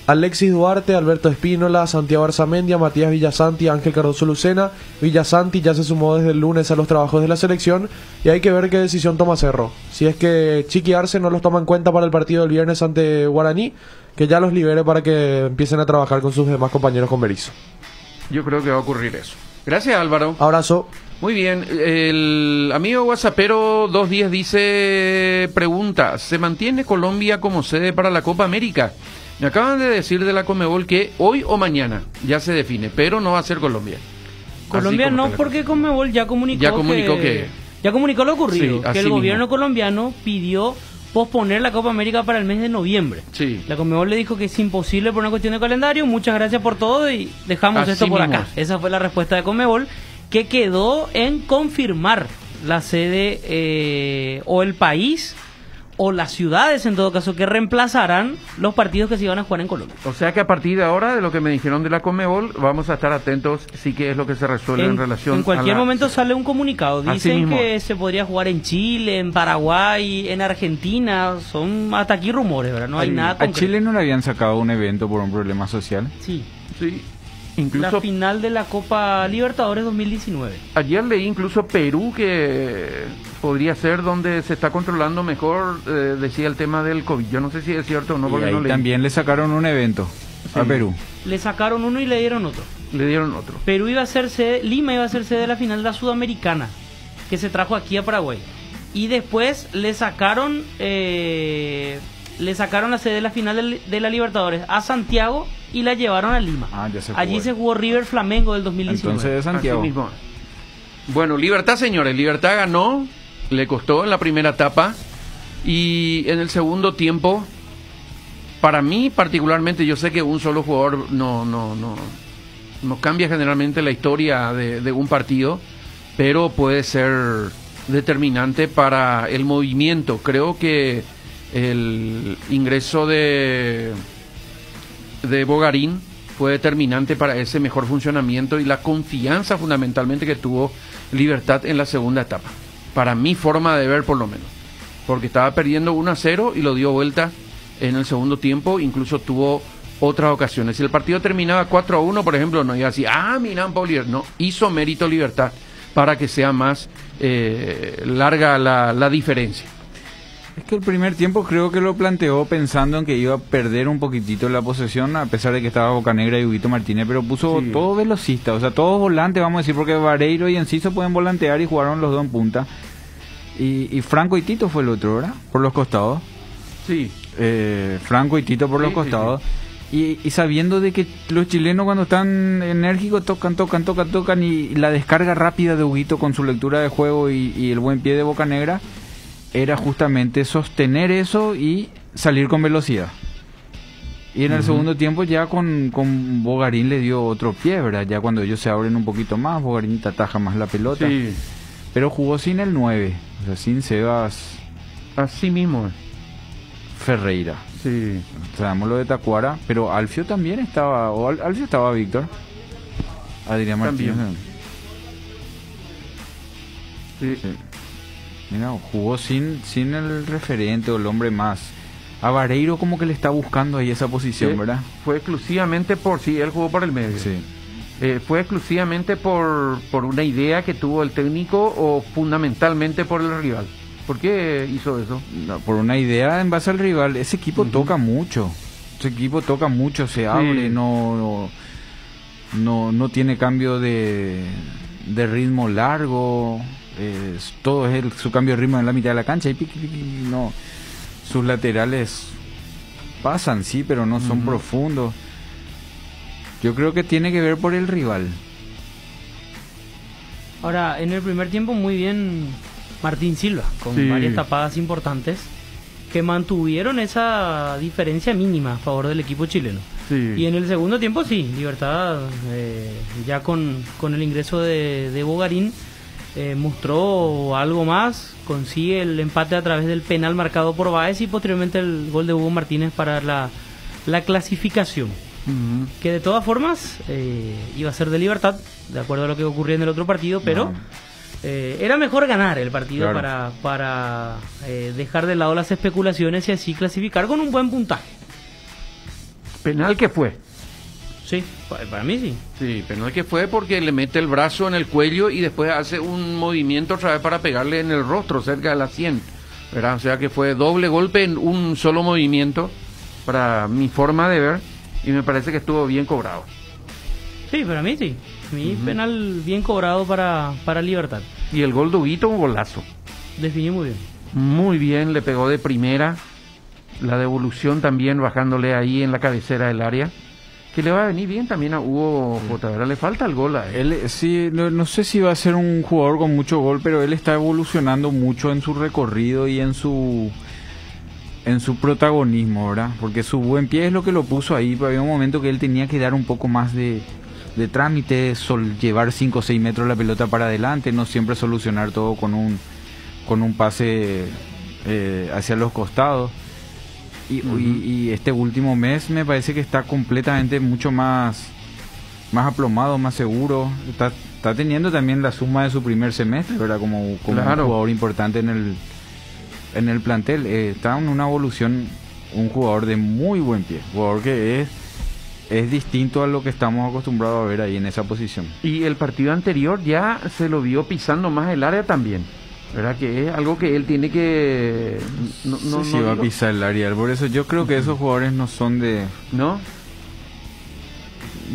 Speaker 21: Alexis Duarte, Alberto Espínola, Santiago Arzamendia, Matías Villasanti, Ángel Cardoso Lucena. Villasanti ya se sumó desde el lunes a los trabajos de la selección y hay que ver qué decisión toma Cerro. Si es que Chiqui Arce no los toma en cuenta para el partido del viernes ante Guaraní, que ya los libere para que empiecen a trabajar con sus demás compañeros con Berizzo.
Speaker 9: Yo creo que va a ocurrir eso. Gracias, Álvaro.
Speaker 21: Abrazo.
Speaker 9: Muy bien, el amigo WhatsAppero 210 dice, pregunta, ¿se mantiene Colombia como sede para la Copa América? Me acaban de decir de la Conmebol que hoy o mañana ya se define, pero no va a ser Colombia.
Speaker 15: Colombia
Speaker 9: Así como
Speaker 15: no,
Speaker 9: está la
Speaker 15: porque Conmebol ya comunicó
Speaker 9: que
Speaker 15: ya comunicó lo ocurrido,
Speaker 9: Sí,
Speaker 15: que
Speaker 9: así
Speaker 15: el
Speaker 9: mismo.
Speaker 15: gobierno colombiano pidió posponer la Copa América para el mes de noviembre.
Speaker 9: Sí.
Speaker 15: La Conmebol le dijo que es imposible por una cuestión de calendario. Muchas gracias por todo y dejamos
Speaker 9: Así
Speaker 15: esto por
Speaker 9: mismo
Speaker 15: acá.
Speaker 9: es.
Speaker 15: Esa fue la respuesta de Conmebol, que quedó en confirmar la sede o el país o las ciudades, en todo caso, que reemplazarán los partidos que se iban a jugar en Colombia.
Speaker 9: O sea que a partir de ahora, de lo que me dijeron de la Conmebol, vamos a estar atentos, sí que es lo que se resuelve en relación
Speaker 15: En cualquier
Speaker 9: a la...
Speaker 15: momento sale un comunicado.
Speaker 9: Así
Speaker 15: Dicen
Speaker 9: mismo.
Speaker 15: que se podría jugar en Chile, en Paraguay, en Argentina. Son hasta aquí rumores, ¿verdad? No hay nada
Speaker 14: A
Speaker 15: concreto.
Speaker 14: Chile no le habían sacado un evento por un problema social.
Speaker 15: Sí.
Speaker 9: Sí.
Speaker 15: La
Speaker 9: Incluso
Speaker 15: final de la Copa Libertadores 2019.
Speaker 9: ayer leí incluso Perú que podría ser donde se está controlando mejor, decía el tema del COVID. Yo no sé si es cierto o no,
Speaker 14: Y
Speaker 9: porque
Speaker 14: ahí
Speaker 9: no leí.
Speaker 14: también le sacaron un evento a Perú.
Speaker 15: Le sacaron uno y le dieron otro.
Speaker 9: Le dieron otro.
Speaker 15: Perú iba a ser sede, Lima iba a ser sede de la final de la Sudamericana, que se trajo aquí a Paraguay. Y después le sacaron la sede de la final de la Libertadores a Santiago y la llevaron a Lima.
Speaker 14: Ya se
Speaker 15: Allí
Speaker 14: jugó.
Speaker 15: se jugó River Flamengo del 2019.
Speaker 14: Entonces de Santiago.
Speaker 9: Así mismo. Bueno, Libertad, señores. Libertad ganó, le costó en la primera etapa y en el segundo tiempo, para mí particularmente, yo sé que un solo jugador no cambia generalmente la historia de un partido, pero puede ser determinante para el movimiento. Creo que el ingreso de Bogarín fue determinante para ese mejor funcionamiento y la confianza fundamentalmente que tuvo Libertad en la segunda etapa. Para mi forma de ver, por lo menos. Porque estaba perdiendo 1-0 y lo dio vuelta en el segundo tiempo, incluso tuvo otras ocasiones. Si el partido terminaba 4-1, por ejemplo, no iba así, mira, no, hizo mérito Libertad para que sea más larga la diferencia.
Speaker 14: Es que el primer tiempo creo que lo planteó pensando en que iba a perder un poquitito la posesión, a pesar de que estaba Bocanegra y Huguito Martínez, pero puso todo velocista, o sea, todos volantes, vamos a decir, porque Vareiro y Enciso pueden volantear y jugaron los dos en punta. Y Franco y Tito fue el otro, ¿verdad? Por los costados.
Speaker 9: Sí.
Speaker 14: Franco y Tito por los costados. Sí. Y sabiendo de que los chilenos cuando están enérgicos tocan y la descarga rápida de Huguito con su lectura de juego y el buen pie de Bocanegra era justamente sostener eso y salir con velocidad. Y en el segundo tiempo ya con Bogarín le dio otro pie, ¿verdad? Ya cuando ellos se abren un poquito más, Bogarín te ataja más la pelota.
Speaker 9: Sí.
Speaker 14: Pero jugó sin el 9, o sea, sin Sebas.
Speaker 9: Así mismo.
Speaker 14: Ferreira.
Speaker 9: Sí.
Speaker 14: Sabemos lo de Tacuara, pero Alfio también estaba, o Alfio estaba Víctor. Adrián Martínez.
Speaker 9: Sí.
Speaker 14: Sí. Mira, jugó sin el referente o el hombre más. A Vareiro como que le está buscando ahí esa posición, ¿verdad?
Speaker 9: Fue exclusivamente él jugó por el medio.
Speaker 14: Sí.
Speaker 9: ¿Fue exclusivamente por una idea que tuvo el técnico o fundamentalmente por el rival? ¿Por qué hizo eso?
Speaker 14: No, por una idea en base al rival. Ese equipo toca mucho. Se abre, no tiene cambio de ritmo largo. Todo es su cambio de ritmo en la mitad de la cancha. Y no, sus laterales pasan, sí, pero no son profundos. Yo creo que tiene que ver por el rival.
Speaker 15: Ahora, en el primer tiempo muy bien Martín Silva, con varias tapadas importantes que mantuvieron esa diferencia mínima a favor del equipo chileno.
Speaker 9: Sí.
Speaker 15: Y en el segundo tiempo sí, Libertad ya con el ingreso de Bogarín mostró algo más, consigue el empate a través del penal marcado por Báez y posteriormente el gol de Hugo Martínez para la clasificación. Que de todas formas iba a ser de Libertad, de acuerdo a lo que ocurrió en el otro partido, pero era mejor ganar el partido, claro, para dejar de lado las especulaciones y así clasificar con un buen puntaje.
Speaker 9: ¿Penal que fue?
Speaker 15: Sí, para mí sí.
Speaker 9: Sí, penal que fue porque le mete el brazo en el cuello y después hace un movimiento otra vez para pegarle en el rostro, cerca de la 100, ¿verdad? O sea que fue doble golpe en un solo movimiento, para mi forma de ver. Y me parece que estuvo bien cobrado.
Speaker 15: Sí, para mí sí. Mi penal bien cobrado para Libertad.
Speaker 9: Y el gol de Huguito, un golazo.
Speaker 15: Definió muy bien.
Speaker 9: Muy bien, le pegó de primera. La devolución también bajándole ahí en la cabecera del área. Que le va a venir bien también a Hugo J. Le falta el gol a él.
Speaker 14: Sí, no sé si va a ser un jugador con mucho gol, pero él está evolucionando mucho en su recorrido y en su protagonismo, ¿verdad? Porque su buen pie es lo que lo puso ahí. Había un momento que él tenía que dar un poco más de trámite, llevar 5 o 6 metros la pelota para adelante, no siempre solucionar todo con un pase hacia los costados. Y este último mes me parece que está completamente mucho más aplomado, más seguro. Está teniendo también la suma de su primer semestre, ¿verdad? Como claro, un jugador importante en el plantel. Está en una evolución, un jugador de muy buen pie, jugador que es distinto a lo que estamos acostumbrados a ver ahí en esa posición.
Speaker 9: Y el partido anterior ya se lo vio pisando más el área también, ¿verdad? Que es algo que él tiene que...
Speaker 14: No va a pisar el área, por eso yo creo que esos jugadores no son de...
Speaker 9: ¿No?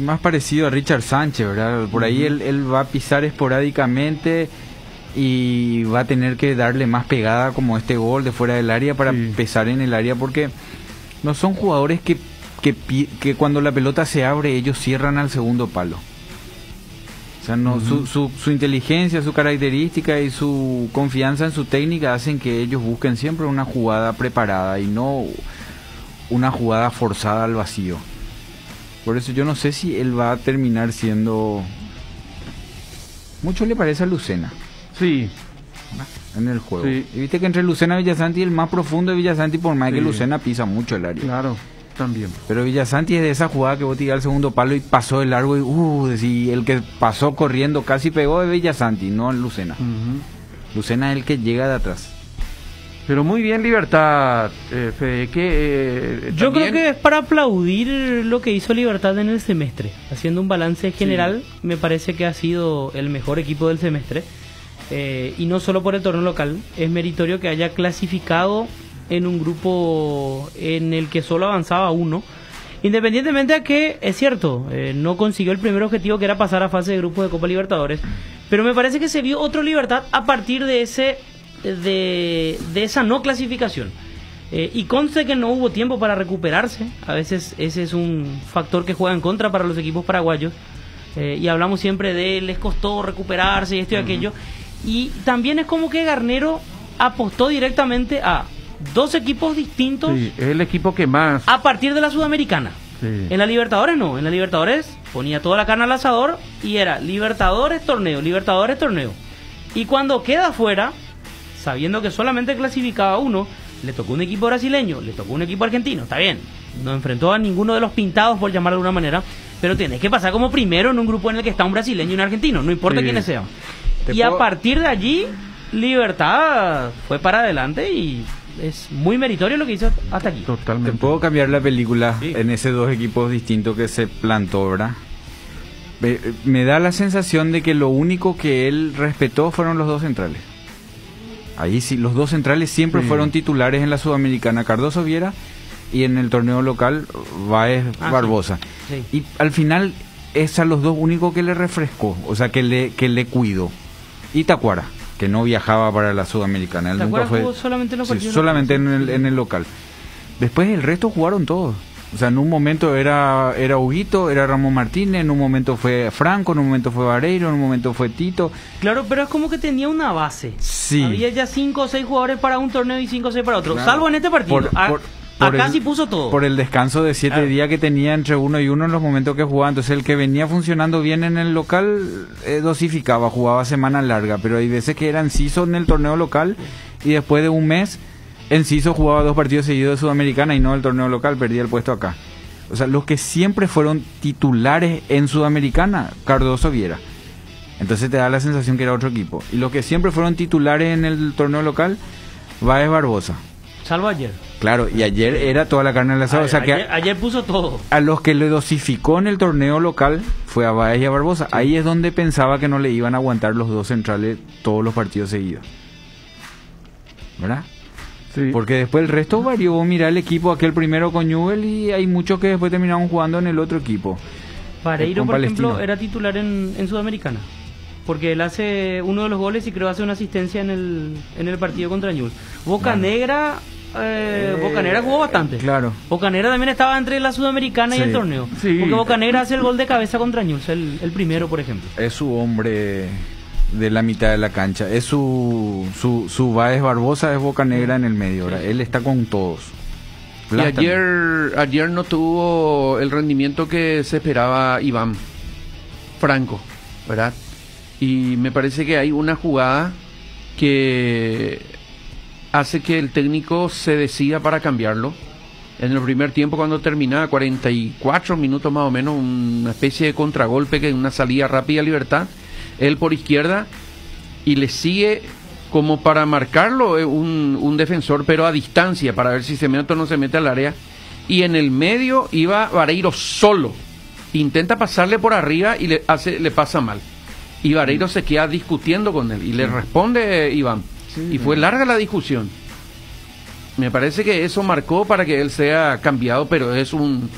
Speaker 14: Más parecido a Richard Sánchez, ¿verdad? Por ahí él va a pisar esporádicamente y va a tener que darle más pegada, como este gol de fuera del área, para pesar en el área, porque no son jugadores que cuando la pelota se abre ellos cierran al segundo palo. O sea, no, su inteligencia, su característica y su confianza en su técnica hacen que ellos busquen siempre una jugada preparada y no una jugada forzada al vacío. Por eso yo no sé si él va a terminar siendo... Mucho le parece a Lucena.
Speaker 9: Sí.
Speaker 14: en el juego. Sí. Y viste que entre Lucena y Villasanti, el más profundo de Villasanti, por más que Lucena pisa mucho el área.
Speaker 9: Claro, también.
Speaker 14: Pero Villasanti es de esa jugada que vos tirás al segundo palo y pasó de largo y el que pasó corriendo casi pegó de Villasanti, no Lucena. Lucena es el que llega de atrás.
Speaker 9: Pero muy bien Libertad, Fede,
Speaker 15: yo creo que es para aplaudir lo que hizo Libertad en el semestre. Haciendo un balance general, me parece que ha sido el mejor equipo del semestre. Y no solo por el torneo local, es meritorio que haya clasificado en un grupo en el que solo avanzaba uno. Independientemente de que, es cierto, no consiguió el primer objetivo, que era pasar a fase de grupos de Copa Libertadores. Pero me parece que se vio otro Libertad a partir de esa no clasificación. Y conste que no hubo tiempo para recuperarse. A veces ese es un factor que juega en contra para los equipos paraguayos. Y hablamos siempre de les costó recuperarse y esto y aquello. Y también es como que Garnero apostó directamente a dos equipos distintos.
Speaker 9: Sí, es el equipo que más.
Speaker 15: A partir de la Sudamericana.
Speaker 9: Sí.
Speaker 15: En la Libertadores no. En la Libertadores ponía toda la carne al asador y era Libertadores, torneo, Libertadores, torneo. Y cuando queda afuera, sabiendo que solamente clasificaba uno, le tocó un equipo brasileño, le tocó un equipo argentino, está bien, no enfrentó a ninguno de los pintados, por llamarlo de alguna manera, pero tienes que pasar como primero en un grupo en el que está un brasileño y un argentino, no importa quiénes sean. Y a partir de allí, Libertad fue para adelante y es muy meritorio lo que hizo hasta aquí.
Speaker 14: Totalmente. Te puedo cambiar la película en esos dos equipos distintos que se plantó, ¿verdad? Me da la sensación de que lo único que él respetó fueron los dos centrales. Ahí sí, los dos centrales siempre fueron titulares en la Sudamericana, Cardoso Viera, y en el torneo local, Báez Barbosa.
Speaker 15: Sí.
Speaker 14: Y al final, es a los dos únicos que le refrescó, o sea, que le cuidó. Y Tacuara, que no viajaba para la Sudamericana. Él nunca fue,
Speaker 15: jugó solamente en los partidos
Speaker 14: solamente en el local. Después el resto jugaron todos. O sea, en un momento era Huguito, era Ramón Martínez, en un momento fue Franco, en un momento fue Vareiro, en un momento fue Tito.
Speaker 15: Claro, pero es como que tenía una base.
Speaker 14: Sí.
Speaker 15: Había ya 5 o 6 jugadores para un torneo y 5 o 6 para otro. Claro. Salvo en este partido. Acá sí puso todo.
Speaker 14: Por el descanso de 7 días que tenía entre uno y uno en los momentos que jugaba. Entonces el que venía funcionando bien en el local dosificaba, jugaba semana larga. Pero hay veces que era Enciso en el torneo local y después de un mes Enciso jugaba 2 partidos seguidos de Sudamericana y no el torneo local, perdía el puesto acá. O sea, los que siempre fueron titulares en Sudamericana, Cardoso Viera. Entonces te da la sensación que era otro equipo. Y los que siempre fueron titulares en el torneo local, Báez Barbosa.
Speaker 15: Salvo ayer.
Speaker 14: Claro, y ayer era toda la carne al asado. O sea que
Speaker 15: ayer puso todo.
Speaker 14: A los que le dosificó en el torneo local fue a Báez y a Barbosa. Sí. Ahí es donde pensaba que no le iban a aguantar los dos centrales todos los partidos seguidos. ¿Verdad? Sí. Porque después el resto varió. Mira el equipo, aquel primero con Newell, y hay muchos que después terminaron jugando en el otro equipo.
Speaker 15: Vareiro, por ejemplo, era titular en Sudamericana. Porque él hace uno de los goles y creo hace una asistencia en el partido contra Newell. Bocanegra jugó bastante.
Speaker 14: Claro.
Speaker 15: Bocanegra también estaba entre la Sudamericana y el torneo.
Speaker 14: Sí.
Speaker 15: Porque Bocanegra hace el gol de cabeza contra Newell, el primero, por ejemplo.
Speaker 14: Es su hombre de la mitad de la cancha. Es su Báez Barbosa, es Bocanegra en el medio. ¿Verdad? Él está con todos.
Speaker 9: Y ayer no tuvo el rendimiento que se esperaba Iván Franco, ¿verdad? Y me parece que hay una jugada que hace que el técnico se decida para cambiarlo. En el primer tiempo, cuando terminaba 44 minutos más o menos, una especie de contragolpe, que una salida rápida a Libertad, él por izquierda, y le sigue como para marcarlo un defensor, pero a distancia, para ver si se mete o no se mete al área. Y en el medio iba Vareiro solo, intenta pasarle por arriba y le pasa mal. Y Vareiro se queda discutiendo con él y le responde Iván. Y fue larga la discusión. Me parece que eso marcó para que él sea cambiado, pero es un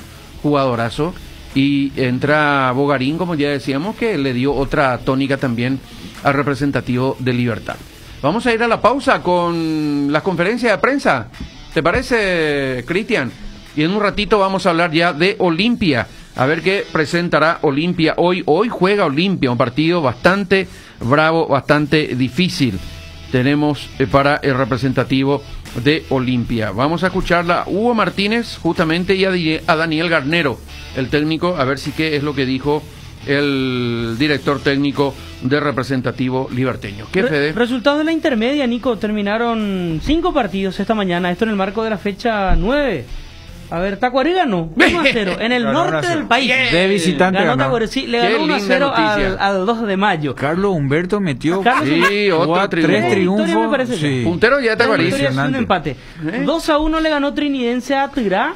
Speaker 9: jugadorazo. Y entra Bogarín, como ya decíamos, que le dio otra tónica también al representativo de Libertad. Vamos a ir a la pausa con las conferencias de prensa. ¿Te parece, Cristian? Y en un ratito vamos a hablar ya de Olimpia. A ver qué presentará Olimpia hoy. Hoy juega Olimpia, un partido bastante bravo, bastante difícil. Tenemos para el representativo de Olimpia. Vamos a escucharla a Hugo Martínez, justamente, y a Daniel Garnero, el técnico, a ver si qué es lo que dijo el director técnico de Representativo Liberteño. ¿Qué, Fede?
Speaker 15: Resultados de la intermedia, Nico. Terminaron 5 partidos esta mañana. Esto en el marco de la fecha 9. A ver, Tacuarí ganó 1-0 en el norte del país.
Speaker 14: De visitante
Speaker 15: ganó
Speaker 14: ganó.
Speaker 15: Tacuarí, sí, le ganó 1-0 al 2 de mayo.
Speaker 14: Carlos Humberto metió
Speaker 9: otro
Speaker 14: tres triunfos.
Speaker 15: Me parece
Speaker 14: sí.
Speaker 9: Puntero ya Tacuarí.
Speaker 15: Un empate. 2-1 le ganó Trinidense a Tirá.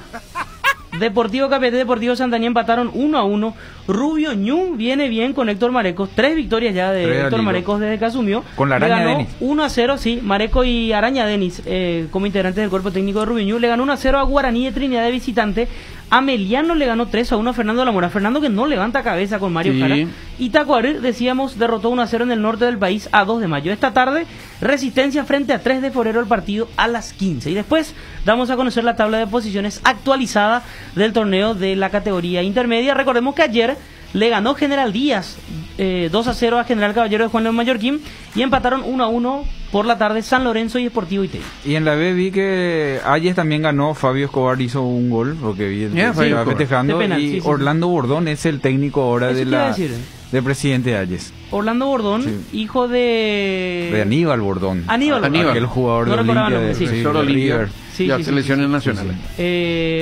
Speaker 15: Deportivo Capiatá y Deportivo Santaní empataron 1-1. Rubio Ñu viene bien con Héctor Marecos. 3 victorias ya de Héctor Marecos desde que asumió.
Speaker 14: Con la Araña Denis.
Speaker 15: 1-0, sí. Mareco y Araña Denis, como integrantes del cuerpo técnico de Rubio Ñu, le ganó 1-0 a Guaraní de Trinidad de visitante. Ameliano le ganó 3-1 a Fernando Lamora. Fernando que no levanta cabeza con Mario Jara. Y Tacuarí, decíamos, derrotó 1-0 en el norte del país a 2 de mayo. Esta tarde, Resistencia frente a 3 de febrero, el partido a las 15. Y después damos a conocer la tabla de posiciones actualizada del torneo de la categoría intermedia. Recordemos que ayer le ganó General Díaz 2-0 a General Caballero de Juan León Mallorquín y empataron 1-1 por la tarde San Lorenzo y Sportivo Ite.
Speaker 14: Y en la B vi que Ayes también ganó, Fabio Escobar hizo un gol, porque vi se va festejando, penal, y Orlando Bordón es el técnico ahora de presidente Ayes.
Speaker 15: Orlando Bordón, hijo de
Speaker 14: Aníbal Bordón.
Speaker 15: Aníbal.
Speaker 14: Aquel jugador de Olimpia, de
Speaker 9: River. Selecciones nacionales.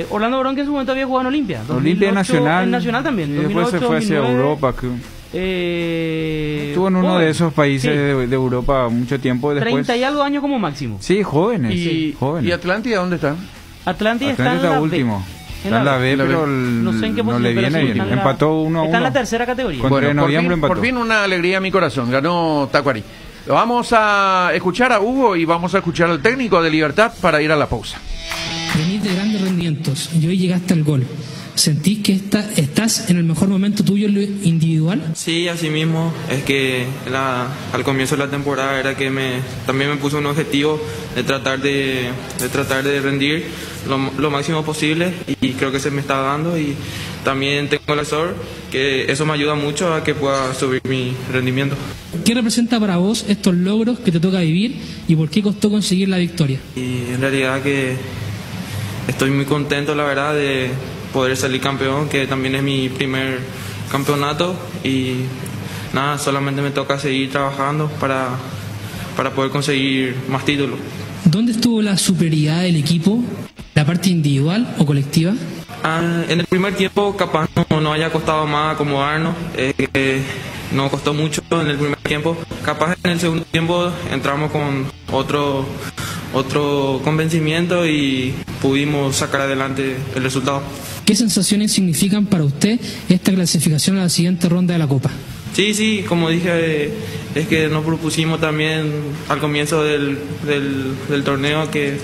Speaker 15: Orlando Bordón que en su momento había jugado en Olimpia.
Speaker 14: Olimpia Nacional.
Speaker 15: En Nacional también.
Speaker 14: Y después 2008, se fue hacia 2009, Europa. Estuvo en uno de esos países de Europa mucho tiempo después.
Speaker 15: 30 y algo años como máximo.
Speaker 14: Sí, jóvenes.
Speaker 9: ¿Y Atlántida dónde está?
Speaker 15: Atlántida está en la
Speaker 14: último. Está en la B, pero
Speaker 15: no sé en qué
Speaker 14: no le viene bien. Empató 1-1.
Speaker 15: Está en la tercera categoría.
Speaker 14: Bueno,
Speaker 9: por fin una alegría a mi corazón. Ganó Tacuarí. Vamos a escuchar a Hugo y vamos a escuchar al técnico de Libertad para ir a la pausa.
Speaker 1: Venís de grandes rendimientos y hoy llegaste al gol. ¿Sentís que estás en el mejor momento tuyo en lo individual?
Speaker 22: Sí, así mismo. Es que al comienzo de la temporada era que también me puse un objetivo de tratar de rendir lo máximo posible y creo que se me está dando y también tengo el asesor que eso me ayuda mucho a que pueda subir mi rendimiento.
Speaker 1: ¿Qué representa para vos estos logros que te toca vivir y por qué costó conseguir la victoria?
Speaker 22: Y en realidad que estoy muy contento, la verdad, de poder salir campeón, que también es mi primer campeonato y nada, solamente me toca seguir trabajando para poder conseguir más títulos.
Speaker 1: ¿Dónde estuvo la superioridad del equipo? ¿La parte individual o colectiva?
Speaker 22: En el primer tiempo capaz no haya costado más acomodarnos, no costó mucho en el primer tiempo, capaz en el segundo tiempo entramos con otro convencimiento y pudimos sacar adelante el resultado.
Speaker 1: ¿Qué sensaciones significan para usted esta clasificación a la siguiente ronda de la Copa?
Speaker 22: Sí, como dije, es que nos propusimos también al comienzo del torneo que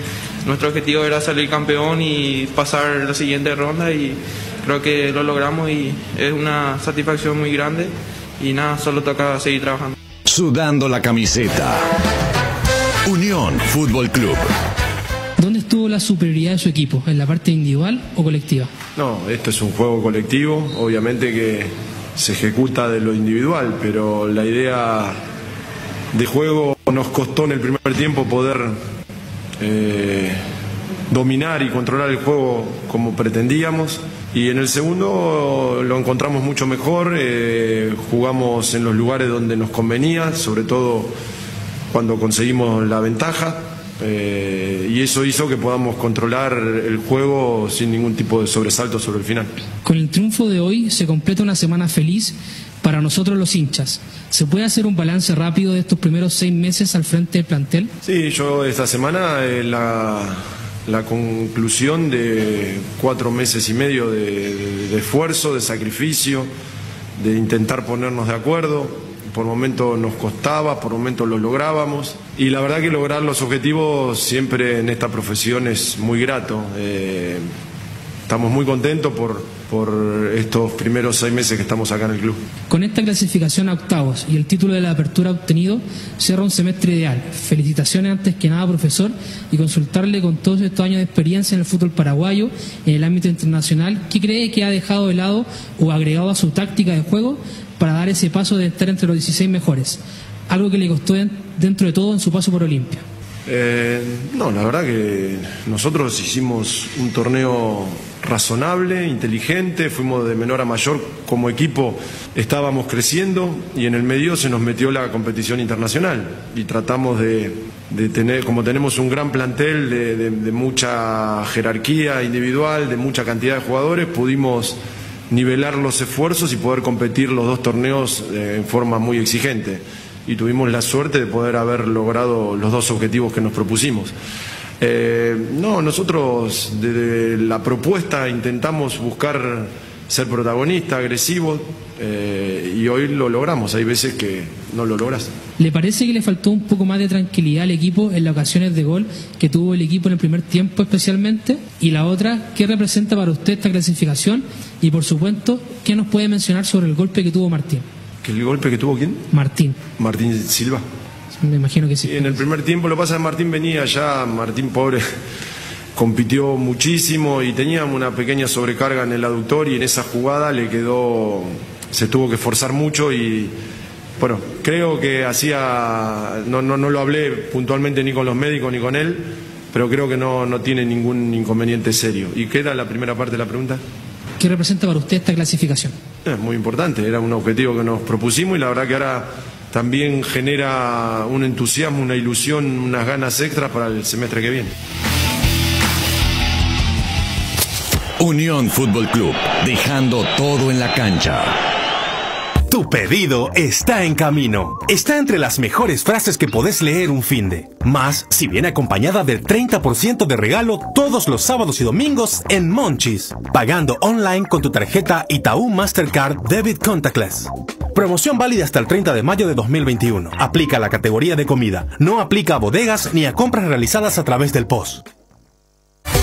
Speaker 22: nuestro objetivo era salir campeón y pasar la siguiente ronda y creo que lo logramos y es una satisfacción muy grande y nada, solo toca seguir trabajando.
Speaker 6: Sudando la camiseta. Unión Fútbol Club.
Speaker 1: ¿Dónde estuvo la superioridad de su equipo? ¿En la parte individual o colectiva?
Speaker 13: No, esto es un juego colectivo, obviamente que se ejecuta de lo individual, pero la idea de juego nos costó en el primer tiempo poder dominar y controlar el juego como pretendíamos y en el segundo lo encontramos mucho mejor, jugamos en los lugares donde nos convenía, sobre todo cuando conseguimos la ventaja. Y eso hizo que podamos controlar el juego sin ningún tipo de sobresalto sobre el final.
Speaker 1: Con el triunfo de hoy se completa una semana feliz para nosotros los hinchas. ¿Se puede hacer un balance rápido de estos primeros 6 meses al frente del plantel?
Speaker 13: Sí, yo esta semana la conclusión de 4 meses y medio de esfuerzo, de sacrificio, de intentar ponernos de acuerdo. Por momentos nos costaba, por momentos lo lográbamos y la verdad que lograr los objetivos siempre en esta profesión es muy grato. Estamos muy contentos por estos primeros 6 meses que estamos acá en el club.
Speaker 1: Con esta clasificación a octavos y el título de la apertura obtenido, cierra un semestre ideal. Felicitaciones antes que nada, profesor, y consultarle con todos estos años de experiencia en el fútbol paraguayo, en el ámbito internacional, ¿qué cree que ha dejado de lado o agregado a su táctica de juego para dar ese paso de estar entre los 16 mejores? Algo que le costó dentro de todo en su paso por Olimpia.
Speaker 13: No, la verdad que nosotros hicimos un torneo razonable, inteligente, fuimos de menor a mayor, como equipo estábamos creciendo y en el medio se nos metió la competición internacional y tratamos de tener, como tenemos un gran plantel de mucha jerarquía individual, de mucha cantidad de jugadores, pudimos nivelar los esfuerzos y poder competir los dos torneos en forma muy exigente y tuvimos la suerte de poder haber logrado los dos objetivos que nos propusimos. No, nosotros desde la propuesta intentamos buscar ser protagonista, agresivo, y hoy lo logramos. Hay veces que no lo logras.
Speaker 1: ¿Le parece que le faltó un poco más de tranquilidad al equipo en las ocasiones de gol que tuvo el equipo en el primer tiempo especialmente? Y la otra, ¿qué representa para usted esta clasificación? Y por supuesto, ¿qué nos puede mencionar sobre el golpe que tuvo Martín?
Speaker 13: ¿Que el golpe que tuvo quién?
Speaker 1: Martín
Speaker 13: Silva.
Speaker 1: Me imagino que sí.
Speaker 13: En el primer tiempo, lo que pasa es que Martín venía ya, Martín pobre, compitió muchísimo y tenía una pequeña sobrecarga en el aductor y en esa jugada le quedó, se tuvo que esforzar mucho y bueno, creo que no lo hablé puntualmente ni con los médicos ni con él, pero creo que no tiene ningún inconveniente serio. ¿Y qué era la primera parte de la pregunta?
Speaker 1: ¿Qué representa para usted esta clasificación?
Speaker 13: Es muy importante, era un objetivo que nos propusimos y la verdad que ahora también genera un entusiasmo, una ilusión, unas ganas extras para el semestre que viene.
Speaker 6: Unión Fútbol Club, dejando todo en la cancha.
Speaker 3: Tu pedido está en camino. Está entre las mejores frases que podés leer un finde. Más si viene acompañada del 30% de regalo todos los sábados y domingos en Monchis. Pagando online con tu tarjeta Itaú Mastercard Debit Contactless. Promoción válida hasta el 30 de mayo de 2021. Aplica a la categoría de comida. No aplica a bodegas ni a compras realizadas a través del POS.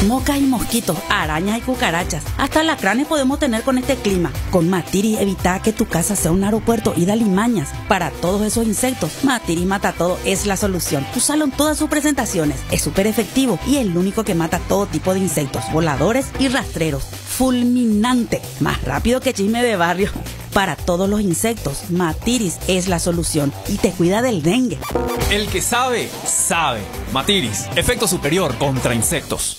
Speaker 4: Moscas y mosquitos, arañas y cucarachas. Hasta alacranes podemos tener con este clima. Con Matiris evita que tu casa sea un aeropuerto y da limañas. Para todos esos insectos, Matiris Mata Todo es la solución. Úsalo en todas sus presentaciones. Es súper efectivo y el único que mata todo tipo de insectos, voladores y rastreros. Fulminante, más rápido que chisme de barrio. Para todos los insectos, Matiris es la solución y te cuida del dengue.
Speaker 8: El que sabe, sabe. Matiris, efecto superior contra insectos.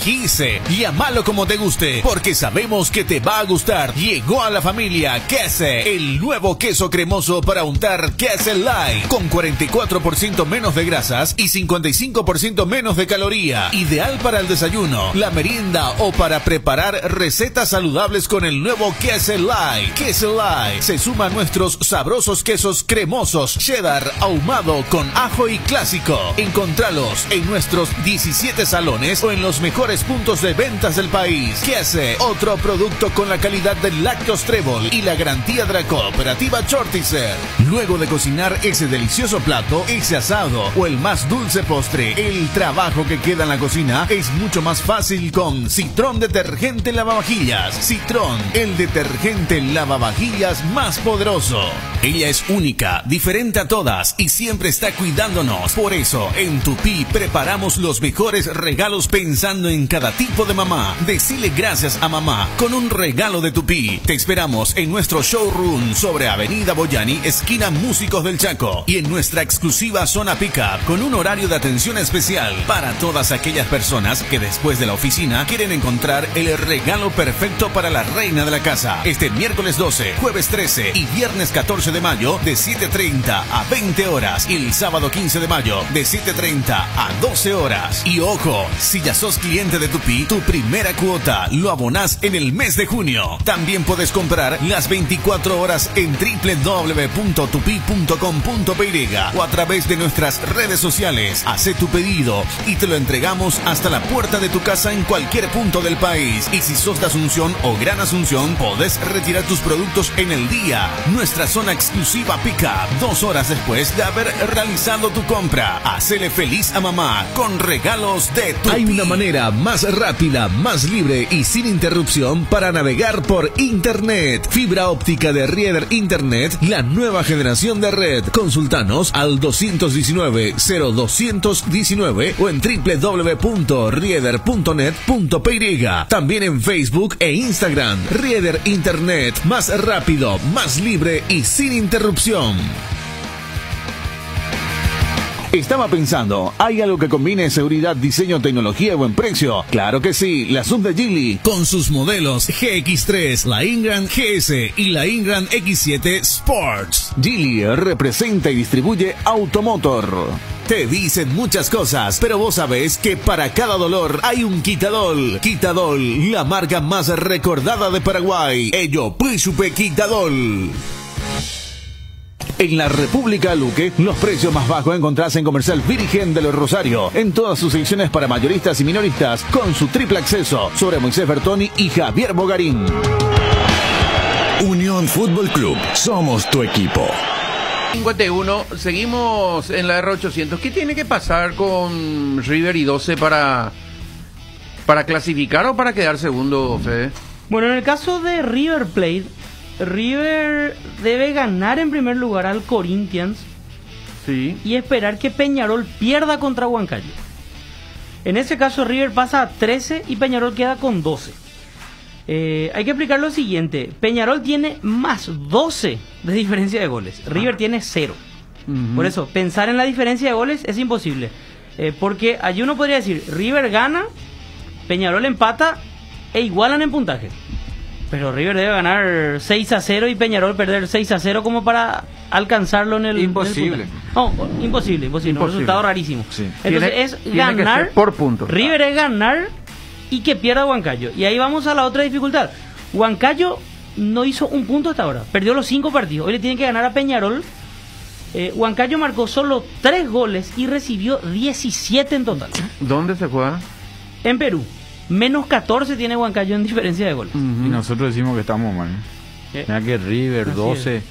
Speaker 17: Quise, llámalo como te guste, porque sabemos que te va a gustar. Llegó a la familia Quese, el nuevo queso cremoso para untar Quese Light, con 44% menos de grasas y 55% menos de caloría. Ideal para el desayuno, la merienda o para preparar recetas saludables con el nuevo Quese Light. Quese Light se suma a nuestros sabrosos quesos cremosos, cheddar, ahumado con ajo y clásico. Encontralos en nuestros 17 salones o en los mejores puntos de ventas del país. Quese, otro producto con la calidad del Lácteos Trébol y la garantía de la cooperativa Chortizer. Luego de cocinar ese delicioso plato, ese asado o el más dulce postre, el trabajo que queda en la cocina es mucho más fácil con Citrón Detergente Lavavajillas. Citrón, el detergente lavavajillas más poderoso. Ella es única, diferente a todas y siempre está cuidándonos. Por eso, en Tupí preparamos los mejores regalos pensando en cada tipo de mamá. Decile gracias a mamá con un regalo de Tupí. Te esperamos en nuestro showroom sobre Avenida Boyani, esquina Músicos del Chaco, y en nuestra exclusiva zona Pickup con un horario de atención especial para todas aquellas personas que después de la oficina quieren encontrar el regalo perfecto para la reina de la casa. Este miércoles 12, jueves 13 y viernes 14 de mayo de 7:30 a 20 horas y el sábado 15 de mayo de 7:30 a 12 horas. Y ojo, si ya sos cliente de Tupí, tu primera cuota lo abonás en el mes de junio. También puedes comprar las 24 horas en www.tupi.com.py o a través de nuestras redes sociales. Hacé tu pedido y te lo entregamos hasta la puerta de tu casa en cualquier punto del país. Y si sos de Asunción o Gran Asunción, podés retirar tus productos en el día. Nuestra zona exclusiva Pickup, 2 horas después de haber realizado tu compra. Hacele feliz a mamá con regalos de Tupí.
Speaker 6: Hay una manera más rápida, más libre y sin interrupción para navegar por Internet. Fibra óptica de Rieder Internet, la nueva generación de red. Consultanos al 219-0219 o en www.rieder.net.py. También en Facebook e Instagram. Rieder Internet, más rápido, más libre y sin interrupción. Estaba pensando, ¿hay algo que combine seguridad, diseño, tecnología y buen precio? Claro que sí, la sub de Geely.
Speaker 17: Con sus modelos GX3, la Ingram GS y la Ingram X7 Sports.
Speaker 6: Geely representa y distribuye Automotor.
Speaker 17: Te dicen muchas cosas, pero vos sabés que para cada dolor hay un Quitadol. Quitadol, la marca más recordada de Paraguay. Ello, Puchupe Quitadol.
Speaker 6: En la República Luque, los precios más bajos encontrás en Comercial Virgen de los Rosario, en todas sus secciones para mayoristas y minoristas, con su triple acceso sobre Moisés Bertoni y Javier Bogarín.
Speaker 17: Unión Fútbol Club, somos tu equipo.
Speaker 9: 51, seguimos en la R800. ¿Qué tiene que pasar con River y 12 para clasificar o para quedar segundo, Fede?
Speaker 15: Bueno, en el caso de River Plate, River debe ganar en primer lugar al Corinthians,
Speaker 9: sí,
Speaker 15: y esperar que Peñarol pierda contra Huancayo. En ese caso River pasa a 13 y Peñarol queda con 12. Hay que explicar lo siguiente: Peñarol tiene más 12 de diferencia de goles, River tiene 0. Por eso, pensar en la diferencia de goles es imposible, porque allí uno podría decir, River gana, Peñarol empata e igualan en puntaje. Pero River debe ganar 6-0 y Peñarol perder 6-0 como para alcanzarlo en el...
Speaker 14: Imposible.
Speaker 15: Imposible. Un resultado rarísimo.
Speaker 14: Sí.
Speaker 15: Entonces
Speaker 9: tiene
Speaker 15: ganar...
Speaker 9: que ser por puntos.
Speaker 15: River es ganar y que pierda Huancayo. Y ahí vamos a la otra dificultad. Huancayo no hizo un punto hasta ahora. Perdió los 5 partidos. Hoy le tienen que ganar a Peñarol. Huancayo marcó solo 3 goles y recibió 17 en total.
Speaker 9: ¿Dónde se juega?
Speaker 15: En Perú. Menos 14 tiene Huancayo en diferencia de goles.
Speaker 14: Y nosotros decimos que estamos mal. Mira que River, 12,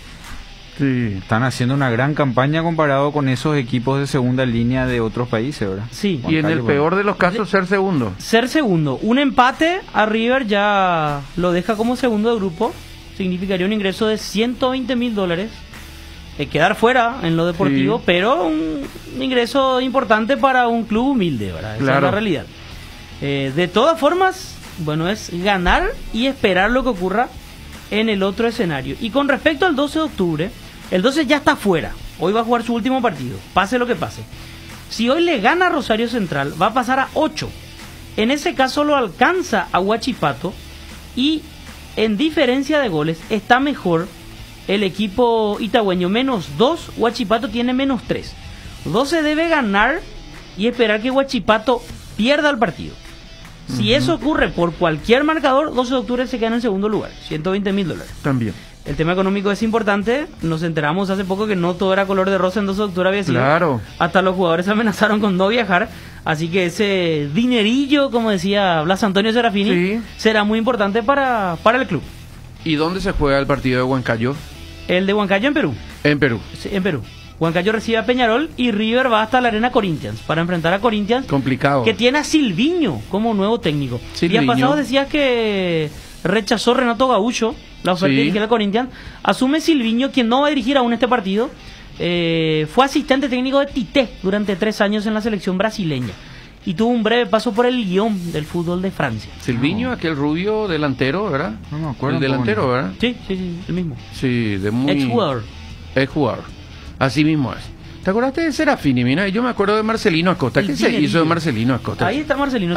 Speaker 14: sí, están haciendo una gran campaña comparado con esos equipos de segunda línea de otros países, ¿verdad?
Speaker 15: Sí.
Speaker 9: Y en el peor de los casos, ser segundo.
Speaker 15: Ser segundo. Un empate a River ya lo deja como segundo de grupo. Significaría un ingreso de $120,000. Quedar fuera en lo deportivo, sí, pero un ingreso importante para un club humilde, ¿verdad? Esa es la realidad. De todas formas, bueno, es ganar y esperar lo que ocurra en el otro escenario. Y con respecto al 12 de octubre, el 12 ya está fuera. Hoy va a jugar su último partido, pase lo que pase. Si hoy le gana a Rosario Central, va a pasar a 8. En ese caso lo alcanza a Huachipato y en diferencia de goles está mejor el equipo itagüeño. Menos 2, Huachipato tiene menos 3. 12 debe ganar y esperar que Huachipato pierda el partido. Si eso ocurre por cualquier marcador, 12 de octubre se queda en segundo lugar, $120,000.
Speaker 9: También.
Speaker 15: El tema económico es importante. Nos enteramos hace poco que no todo era color de rosa en 12 de octubre había sido.
Speaker 9: Claro.
Speaker 15: Hasta los jugadores amenazaron con no viajar. Así que ese dinerillo, como decía Blas Antonio Serafini, sí, será muy importante para el club.
Speaker 9: ¿Y dónde se juega el partido de Huancayo?
Speaker 15: El de Huancayo en Perú.
Speaker 9: En Perú.
Speaker 15: Sí, en Perú. Huancayo recibe a Peñarol y River va hasta la Arena Corinthians para enfrentar a Corinthians.
Speaker 9: Complicado.
Speaker 15: Que tiene a Silviño como nuevo técnico.
Speaker 9: Silviño.
Speaker 15: Días pasados decías que rechazó Renato Gaúcho la oferta de dirigir a Corinthians. Asume Silviño, quien no va a dirigir aún este partido. Fue asistente técnico de Tite durante 3 años en la selección brasileña. Y tuvo un breve paso por el Lyon del fútbol de Francia.
Speaker 9: Silviño, aquel rubio delantero, ¿verdad?
Speaker 14: No me acuerdo.
Speaker 9: El delantero, ¿verdad?
Speaker 15: Sí, el mismo.
Speaker 9: Sí, de muy...
Speaker 15: Exjugador.
Speaker 9: Así mismo es. ¿Te acordaste de Serafini? Mira, yo me acuerdo de Marcelino Acosta. ¿Qué se hizo de Marcelino Acosta?
Speaker 15: Ahí está Marcelino,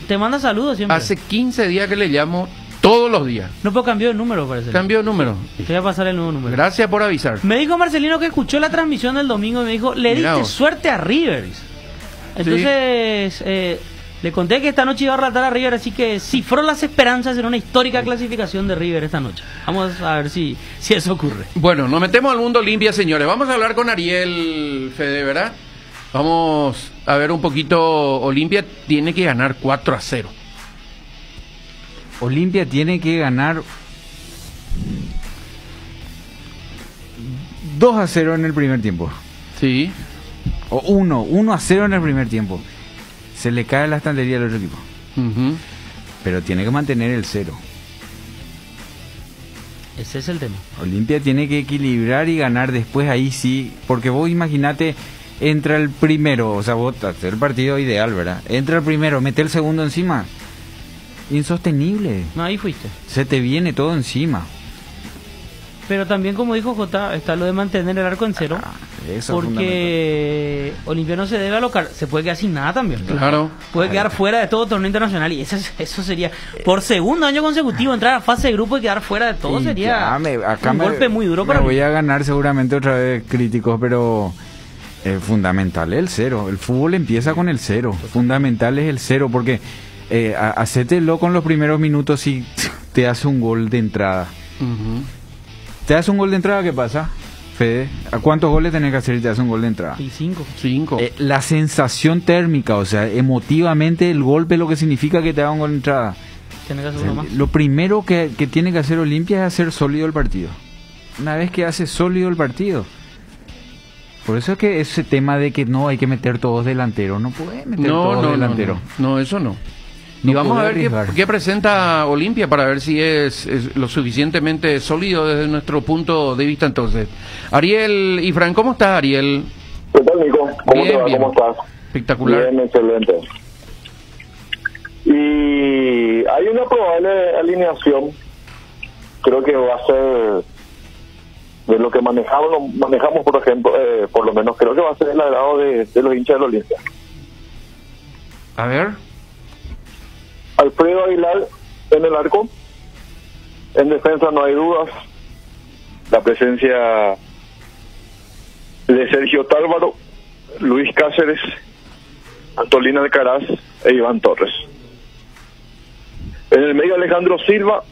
Speaker 15: te manda saludos siempre.
Speaker 9: Hace 15 días que le llamo todos los días.
Speaker 15: No, pero cambió de número, parece.
Speaker 9: Cambió de número.
Speaker 15: Te voy a pasar el nuevo número.
Speaker 9: Gracias por avisar.
Speaker 15: Me dijo Marcelino que escuchó la transmisión del domingo y me dijo, le diste suerte a River. Entonces, le conté que esta noche iba a relatar a River, así que cifró las esperanzas en una histórica clasificación de River esta noche. Vamos a ver si eso ocurre.
Speaker 9: Bueno, nos metemos al mundo Olimpia, señores. Vamos a hablar con Ariel Fede, ¿verdad? Vamos a ver un poquito. Olimpia tiene que ganar 4-0.
Speaker 14: Olimpia tiene que ganar 2-0 en el primer tiempo.
Speaker 9: Sí.
Speaker 14: O 1-0 en el primer tiempo. Se le cae la estantería al otro equipo. Pero tiene que mantener el 0.
Speaker 15: Ese es el tema.
Speaker 14: Olimpia tiene que equilibrar y ganar después, ahí sí. Porque vos imaginate, entra el primero, o sea, vos hacer el partido ideal, ¿verdad? Entra el primero, mete el segundo encima. Insostenible.
Speaker 15: No, ahí fuiste.
Speaker 14: Se te viene todo encima.
Speaker 15: Pero también, como dijo Jota, está lo de mantener el arco en 0.
Speaker 14: Eso es
Speaker 15: porque Olimpia no se debe alocar, se puede quedar sin nada también.
Speaker 9: Claro.
Speaker 15: Puede quedar fuera de todo torneo internacional y eso sería, por segundo año consecutivo, entrar a fase de grupo y quedar fuera de todo
Speaker 14: Y
Speaker 15: sería
Speaker 14: acá
Speaker 15: un golpe muy duro para
Speaker 14: me
Speaker 15: mí.
Speaker 14: voy a ganar seguramente otra vez críticos, pero fundamental es el cero. El fútbol empieza con el cero. Fundamental es el cero, porque hacételo con los primeros minutos si te hace un gol de entrada. ¿Te hace un gol de entrada? ¿Qué pasa, Fede? ¿A cuántos goles tenés que hacer y te hace un gol de entrada?
Speaker 15: Y 5.
Speaker 14: La sensación térmica, o sea, emotivamente el golpe, lo que significa que te haga un gol de entrada.
Speaker 15: Tenés que hacer uno más.
Speaker 14: Lo primero que tiene que hacer Olimpia es hacer sólido el partido. Una vez que hace sólido el partido. Por eso es que ese tema de que no hay que meter todos delanteros, no puede meter todos delanteros.
Speaker 9: No, eso no.
Speaker 14: No
Speaker 9: Y vamos a ver
Speaker 14: arriesgar.
Speaker 9: qué presenta Olimpia para ver si es lo suficientemente sólido desde nuestro punto de vista entonces. Ariel y Fran, ¿cómo estás, Ariel?
Speaker 7: ¿Qué tal, Nico? ¿Cómo
Speaker 9: Bien,
Speaker 7: te va?
Speaker 9: bien.
Speaker 7: ¿Cómo estás?
Speaker 9: Espectacular.
Speaker 7: Bien, excelente. Y hay una probable alineación, creo que va a ser de lo que manejamos por ejemplo, por lo menos creo que va a ser el agrado de los hinchas del Olimpia.
Speaker 9: A ver.
Speaker 7: Alfredo Aguilar en el arco. En defensa no hay dudas. La presencia de Sergio Tálvaro, Luis Cáceres, Antolín Alcaraz e Iván Torres. En el medio Alejandro Silva,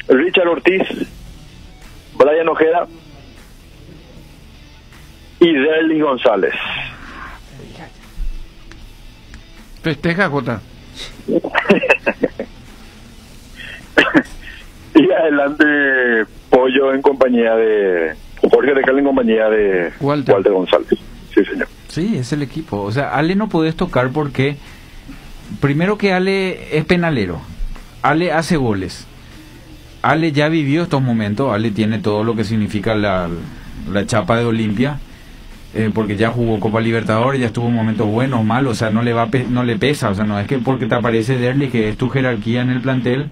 Speaker 7: Richard Ortiz, Brian Ojeda y Derlis González.
Speaker 9: Festeja, Jota.
Speaker 7: Y adelante Pollo en compañía de Jorge Recal, en compañía de Walter González. Sí, señor.
Speaker 14: Sí, es el equipo. O sea, Ale no podés tocar porque primero que Ale es penalero. Ale hace goles. Ale ya vivió estos momentos. Ale tiene todo lo que significa la chapa de Olimpia. Porque ya jugó Copa Libertadores, ya estuvo en momentos buenos o malos, o sea, no le pesa, o sea, no es que porque te aparece Derli, que es tu jerarquía en el plantel,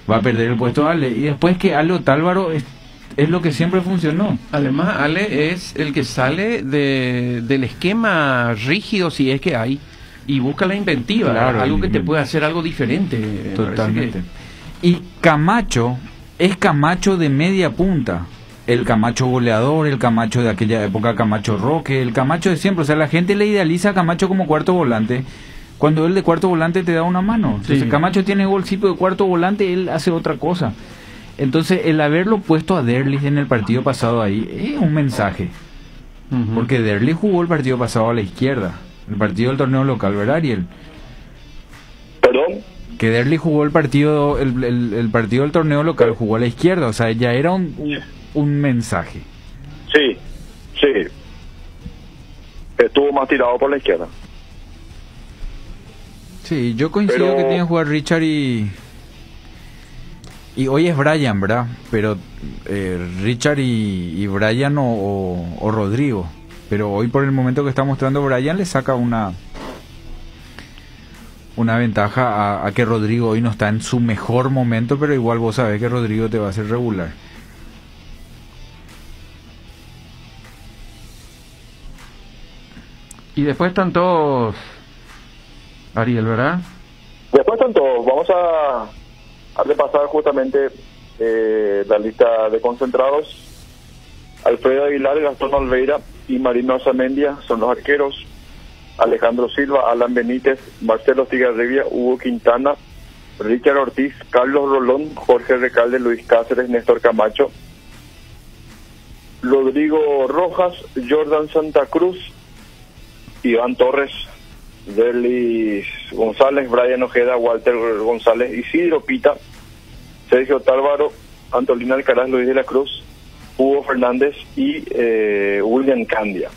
Speaker 14: va a perder el puesto Ale. Y después que Ale Otálvaro es lo que siempre funcionó.
Speaker 9: Además, Ale es el que sale del esquema rígido, si es que hay, y busca la inventiva,
Speaker 14: Claro,
Speaker 9: algo que te puede hacer algo diferente.
Speaker 14: Totalmente. Y Camacho es Camacho de media punta. El Camacho goleador, el Camacho de aquella época, Camacho Roque, el Camacho de siempre. O sea, la gente le idealiza a Camacho como cuarto volante, cuando él de cuarto volante te da una mano. Entonces,
Speaker 9: Sí.
Speaker 14: Camacho tiene golcito de cuarto volante, él hace otra cosa. Entonces, el haberlo puesto a Derlis en el partido pasado ahí es un mensaje. Porque Derlis jugó el partido pasado a la izquierda, el partido del torneo local, ¿verdad, Ariel?
Speaker 7: ¿Perdón?
Speaker 14: Que Derlis jugó el partido el partido del torneo local, jugó a la izquierda. O sea, ya era un mensaje.
Speaker 7: Sí, sí. Estuvo más tirado por la izquierda.
Speaker 14: Sí, yo coincido
Speaker 7: Pero-
Speaker 14: que tienen que jugar Richard y hoy es Brian, ¿verdad? Pero Richard y Brian o Rodrigo. Pero hoy por el momento que está mostrando Brian le saca una ventaja a que Rodrigo hoy no está en su mejor momento, pero igual vos sabés que Rodrigo te va a hacer regular.
Speaker 9: Y después están todos, Ariel, ¿verdad?
Speaker 7: Después están todos. Vamos a repasar justamente la lista de concentrados. Alfredo Aguilar, Gastón Olveira y Marino Azamendia son los arqueros. Alejandro Silva, Alan Benítez, Marcelo Tigarribia, Hugo Quintana, Richard Ortiz, Carlos Rolón, Jorge Recalde, Luis Cáceres, Néstor Camacho, Rodrigo Rojas, Jordan Santa Cruz, Iván Torres, Derlis González, Brian Ojeda, Walter González, Isidro Pita, Sergio Tálvaro, Antolín Alcaraz, Luis de la Cruz, Hugo Fernández y William Candia.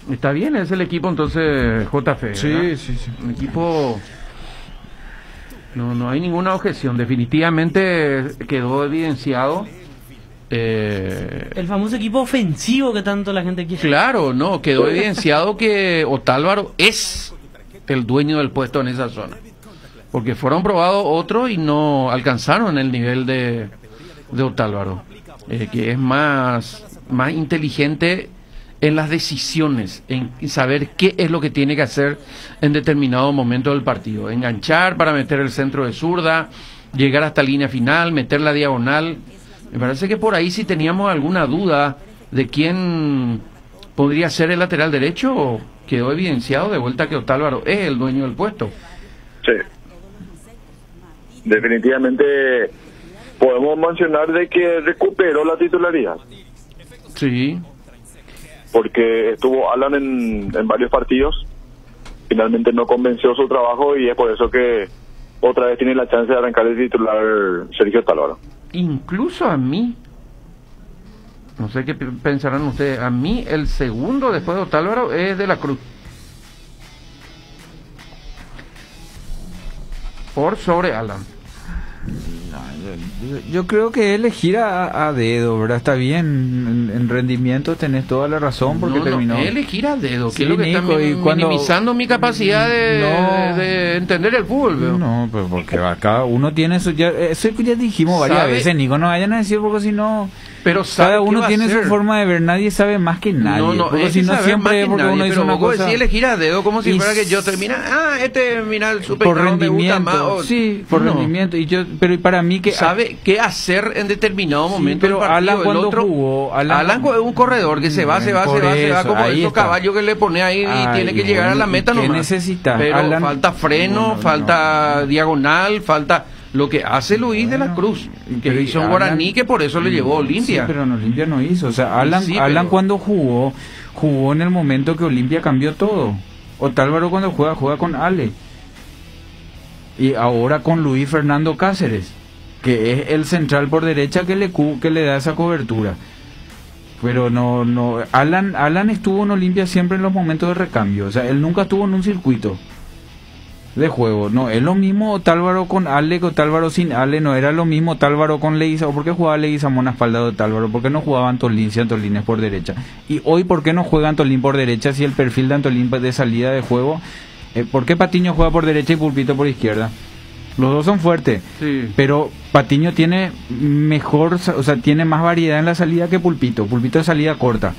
Speaker 9: Está bien, es el equipo entonces JF.
Speaker 14: Sí,
Speaker 9: ¿verdad?
Speaker 14: sí.
Speaker 9: Un equipo... No hay ninguna objeción. Definitivamente quedó evidenciado.
Speaker 15: El famoso equipo ofensivo que tanto la gente quiere.
Speaker 9: Claro, no, quedó evidenciado que Otálvaro es el dueño del puesto en esa zona. Porque fueron probados otros y no alcanzaron el nivel de de Otálvaro, que es más inteligente en las decisiones, en saber qué es lo que tiene que hacer en determinado momento del partido. Enganchar para meter el centro de zurda, llegar hasta línea final, meter la diagonal. Me parece que por ahí si teníamos alguna duda de quién podría ser el lateral derecho, quedó evidenciado de vuelta que Otálvaro es el dueño del puesto.
Speaker 7: Sí. Definitivamente podemos mencionar de que recuperó la titularidad.
Speaker 9: Sí.
Speaker 7: Porque estuvo Alan en varios partidos, finalmente no convenció su trabajo y es por eso que otra vez tiene la chance de arrancar el titular Sergio Otálvaro.
Speaker 9: Incluso a mí, no sé qué pensarán ustedes, a mí el segundo después de Otálvaro es De la Cruz. Por sobre Alan.
Speaker 14: Yo creo que elegir a dedo, ¿verdad? Está bien, en rendimiento tenés toda la razón porque terminó.
Speaker 9: Elegir a dedo, que
Speaker 14: sí,
Speaker 9: es lo que
Speaker 14: Nico,
Speaker 9: está minimizando mi capacidad de entender el fútbol. ¿Veo?
Speaker 14: No, pero porque cada uno tiene eso ya dijimos varias veces, Nico, no vayan a decir porque si no...
Speaker 9: Pero
Speaker 14: cada uno tiene su forma de ver, nadie sabe más que nadie. Porque si no siempre porque uno dice una cosa.
Speaker 9: Pero elegir a dedo como si fuera que yo termina, mira el super
Speaker 14: por rendimiento, sí, por rendimiento pero para mí que
Speaker 9: sabe qué hacer en determinado momento
Speaker 14: del partido. Alan cuando jugó,
Speaker 9: Alan es un corredor que se va como esos caballos que le pone ahí y tiene que llegar a la meta nomás.
Speaker 14: Necesita?
Speaker 9: Pero falta freno, falta diagonal, falta lo que hace Luis de la Cruz, que hizo un Guaraní que por eso le llevó a Olimpia.
Speaker 14: Sí, pero en Olimpia no hizo. O sea, Alan cuando jugó en el momento que Olimpia cambió todo. Otálvaro cuando juega con Ale. Y ahora con Luis Fernando Cáceres, que es el central por derecha que le da esa cobertura. Pero no Alan estuvo en Olimpia siempre en los momentos de recambio. O sea, él nunca estuvo en un circuito de juego. No, es lo mismo Otálvaro con Ale que Otálvaro sin Ale. No era lo mismo Otálvaro con Leguizamón. ¿Por qué jugaba Leguizamón a espalda de Otálvaro? ¿Por qué no jugaba Antolín si Antolín es por derecha? Y hoy, ¿por qué no juega Antolín por derecha si el perfil de Antolín de salida de juego? ¿Por qué Patiño juega por derecha y Pulpito por izquierda? Los dos son fuertes, sí. Pero Patiño tiene tiene más variedad en la salida que Pulpito. Pulpito es salida corta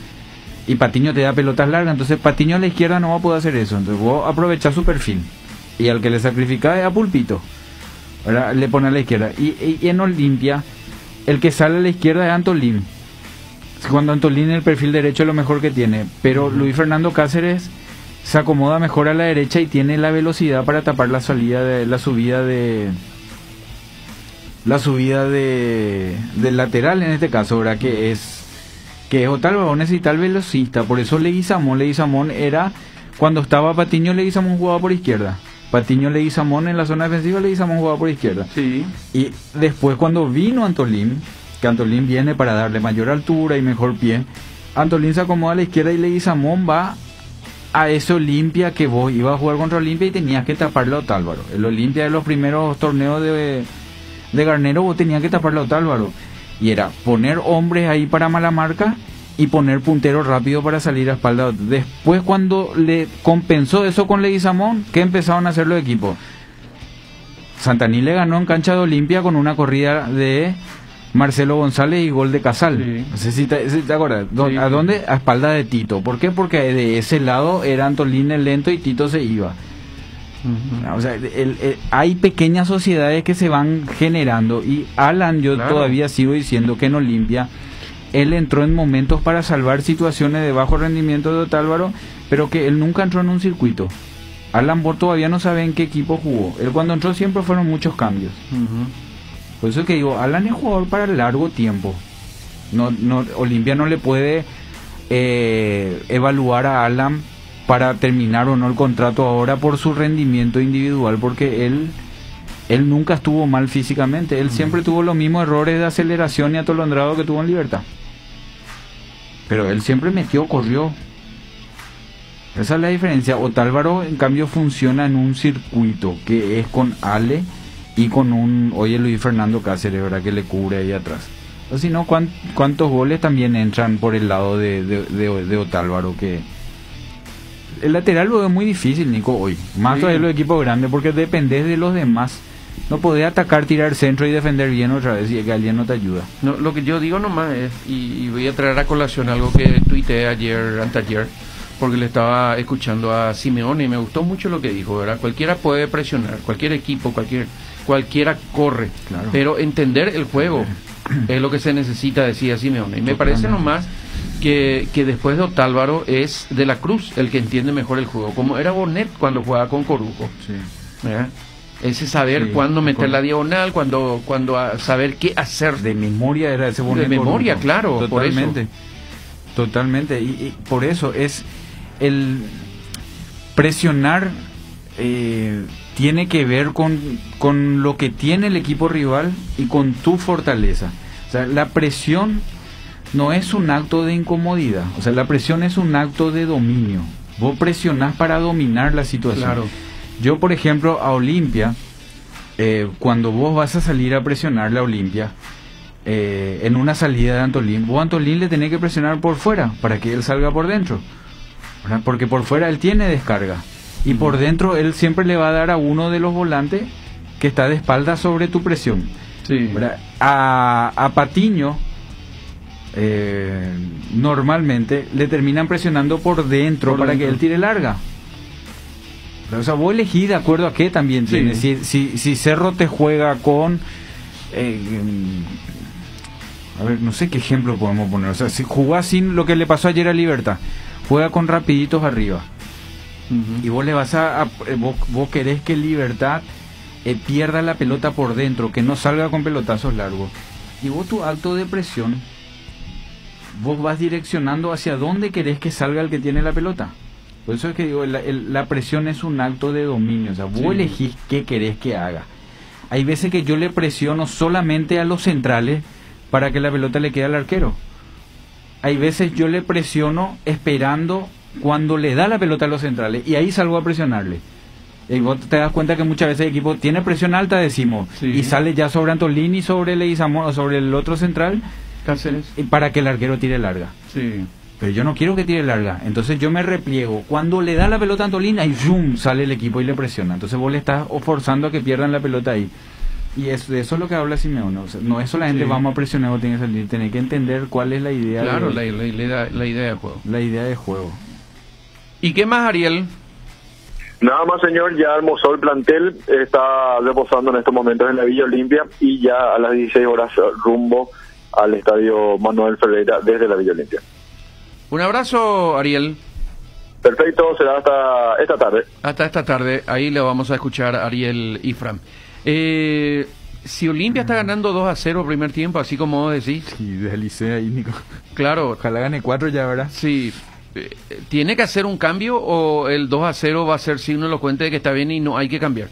Speaker 14: y Patiño te da pelotas largas. Entonces Patiño a la izquierda no va a poder hacer eso. Entonces vos aprovechás su perfil. Y al que le sacrifica es a Pulpito, ¿verdad? Le pone a la izquierda. Y en Olimpia, el que sale a la izquierda es Antolín. Cuando Antolín el perfil derecho es lo mejor que tiene. Pero Luis Fernando Cáceres se acomoda mejor a la derecha y tiene la velocidad para tapar la subida del lateral en este caso, ¿verdad? Que es Otálvaro necesita el velocista. Por eso Leguizamón era, cuando estaba Patiño, Leguizamón jugaba por izquierda. Patiño, Leguizamón en la zona defensiva, Leguizamón jugaba por izquierda. Sí. Y después cuando vino Antolín, que Antolín viene para darle mayor altura y mejor pie, Antolín se acomoda a la izquierda y Leguizamón va a ese Olimpia que vos ibas a jugar contra Olimpia y tenías que taparle a Otálvaro. El Olimpia de los primeros torneos de Garnero vos tenías que taparle a Otálvaro. Y era poner hombres ahí para mala marca y poner puntero rápido para salir a espalda. Después cuando le compensó eso con Leguizamón, ¿qué empezaron a hacer los equipos? Santaní le ganó en cancha de Olimpia con una corrida de Marcelo González y gol de Casal. Sí. No sé si te acuerdas. Sí. ¿A dónde? A espalda de Tito. ¿Por qué? Porque de ese lado era Antolín el lento y Tito se iba. O sea, hay pequeñas sociedades que se van generando. Y Alan, yo todavía sigo diciendo que en Olimpia él entró en momentos para salvar situaciones de bajo rendimiento de Otálvaro, pero que él nunca entró en un circuito. Alan Bor todavía no sabe en qué equipo jugó. Él cuando entró siempre fueron muchos cambios. Por eso es que digo, Alan es jugador para largo tiempo. Olimpia no le puede evaluar a Alan para terminar o no el contrato ahora por su rendimiento individual, porque él nunca estuvo mal físicamente. Él siempre tuvo los mismos errores de aceleración y atolondrado que tuvo en Libertad. Pero él siempre corrió. Esa es la diferencia. Otálvaro, en cambio, funciona en un circuito que es con Ale y con Luis Fernando Cáceres, ¿verdad? Que le cubre ahí atrás. O si no, ¿cuántos goles también entran por el lado de Otálvaro? Que el lateral lo es muy difícil, Nico, hoy. Más todavía los equipos grandes, porque dependés de los demás. No podés atacar, tirar centro y defender bien otra vez y que alguien no te ayuda.
Speaker 9: No, lo que yo digo nomás es, y voy a traer a colación algo que tuiteé anteayer, porque le estaba escuchando a Simeone y me gustó mucho lo que dijo, ¿verdad? Cualquiera puede presionar, cualquier equipo, cualquiera corre, claro. Pero entender el juego es lo que se necesita, decía Simeone. Y me parece nomás que después de Otálvaro es De la Cruz el que entiende mejor el juego, como era Bonet cuando jugaba con Corujo. Sí. ¿Verdad? Ese saber cuándo meter la diagonal, cuándo saber qué hacer.
Speaker 14: De memoria era ese Bonet.
Speaker 9: De memoria,
Speaker 14: Corujo.
Speaker 9: claro.
Speaker 14: Totalmente. Totalmente. Y por eso es el presionar tiene que ver con lo que tiene el equipo rival y con tu fortaleza. O sea, la presión no es un acto de incomodidad. O sea, la presión es un acto de dominio. Vos presionás para dominar la situación.
Speaker 9: Claro.
Speaker 14: Yo, por ejemplo, a Olimpia, cuando vos vas a salir a presionarle a Olimpia, en una salida de Antolín, vos a Antolín le tenés que presionar por fuera para que él salga por dentro, ¿verdad? Porque por fuera él tiene descarga y por dentro él siempre le va a dar a uno de los volantes que está de espalda sobre tu presión.
Speaker 9: Sí.
Speaker 14: A Patiño normalmente le terminan presionando por dentro para que él tire larga. O sea, vos elegís de acuerdo a qué también tienes. Si Cerro te juega con a ver, no sé qué ejemplo podemos poner. O sea, si jugás sin lo que le pasó ayer a Libertad, juega con rapiditos arriba. Y vos le vas vos querés que Libertad pierda la pelota por dentro, que no salga con pelotazos largos. Y vos tu acto de presión, vos vas direccionando hacia dónde querés que salga el que tiene la pelota. Por eso es que digo, la presión es un acto de dominio. O sea, vos elegís qué querés que haga. Hay veces que yo le presiono solamente a los centrales para que la pelota le quede al arquero. Hay veces yo le presiono esperando cuando le da la pelota a los centrales y ahí salgo a presionarle. Y vos te das cuenta que muchas veces el equipo tiene presión alta, decimos, y sale ya sobre Antolín y sobre Leguizamón o sobre el otro central,
Speaker 9: Cáceres,
Speaker 14: para que el arquero tire larga.
Speaker 9: Sí.
Speaker 14: Pero yo no quiero que tire larga, entonces yo me repliego. Cuando le da la pelota a Antolín, ahí zoom, sale el equipo y le presiona. Entonces vos le estás forzando a que pierdan la pelota ahí. Y de eso es lo que habla Simeone. O sea, no es solamente vamos a presionar o tiene que salir, tenés que entender cuál es la idea.
Speaker 9: Claro, la idea de juego.
Speaker 14: La idea de juego.
Speaker 9: ¿Y qué más, Ariel?
Speaker 7: Nada más, señor, ya almorzó el plantel, está reposando en estos momentos en la Villa Olimpia y ya a las 16 horas rumbo al estadio Manuel Ferreira desde la Villa Olimpia.
Speaker 9: Un abrazo, Ariel.
Speaker 7: Perfecto, será hasta esta tarde.
Speaker 9: Hasta esta tarde, ahí le vamos a escuchar a Ariel Ifram. Si Olimpia está ganando 2-0 primer tiempo, así como vos decís.
Speaker 14: Sí, deslicé ahí, Nico.
Speaker 9: Claro.
Speaker 14: Ojalá gane 4 ya, ¿verdad?
Speaker 9: Sí. ¿Tiene que hacer un cambio o el 2-0 va a ser signo elocuente de que está bien y no hay que cambiar?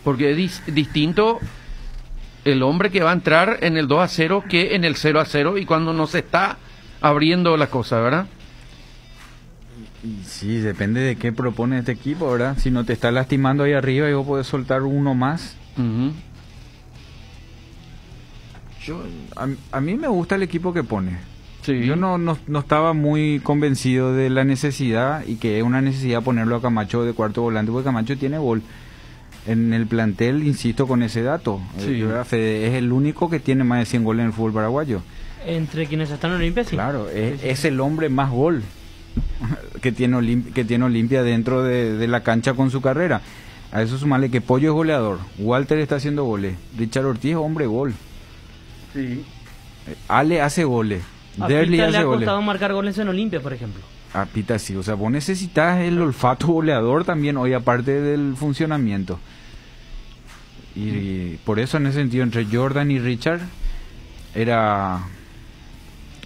Speaker 9: Porque es distinto el hombre que va a entrar en el 2-0 que en el 0-0 y cuando no se está abriendo la cosa, ¿verdad?
Speaker 14: Y sí, depende de qué propone este equipo, ¿verdad? Si no te está lastimando ahí arriba y vos podés soltar uno más. A mí me gusta el equipo que pone.
Speaker 9: Sí.
Speaker 14: Yo no estaba muy convencido de la necesidad y que es una necesidad ponerlo a Camacho de cuarto volante, porque Camacho tiene gol. En el plantel, insisto con ese dato,
Speaker 9: Sí.
Speaker 14: Fede es el único que tiene más de 100 goles en el fútbol paraguayo.
Speaker 15: Entre quienes están en Olimpia, sí.
Speaker 14: Claro, es el hombre más gol que tiene Olimpia dentro de la cancha con su carrera. A eso sumarle que Pollo es goleador, Walter está haciendo goles, Richard Ortiz es hombre gol.
Speaker 9: Sí.
Speaker 14: Ale hace goles,
Speaker 15: A
Speaker 14: Derli
Speaker 15: Pita le
Speaker 14: hace
Speaker 15: ha
Speaker 14: goles.
Speaker 15: costado marcar goles en Olimpia, por ejemplo.
Speaker 14: A Pita sí, o sea, vos necesitas el olfato goleador también hoy, aparte del funcionamiento. Y por eso en ese sentido entre Jordan y Richard era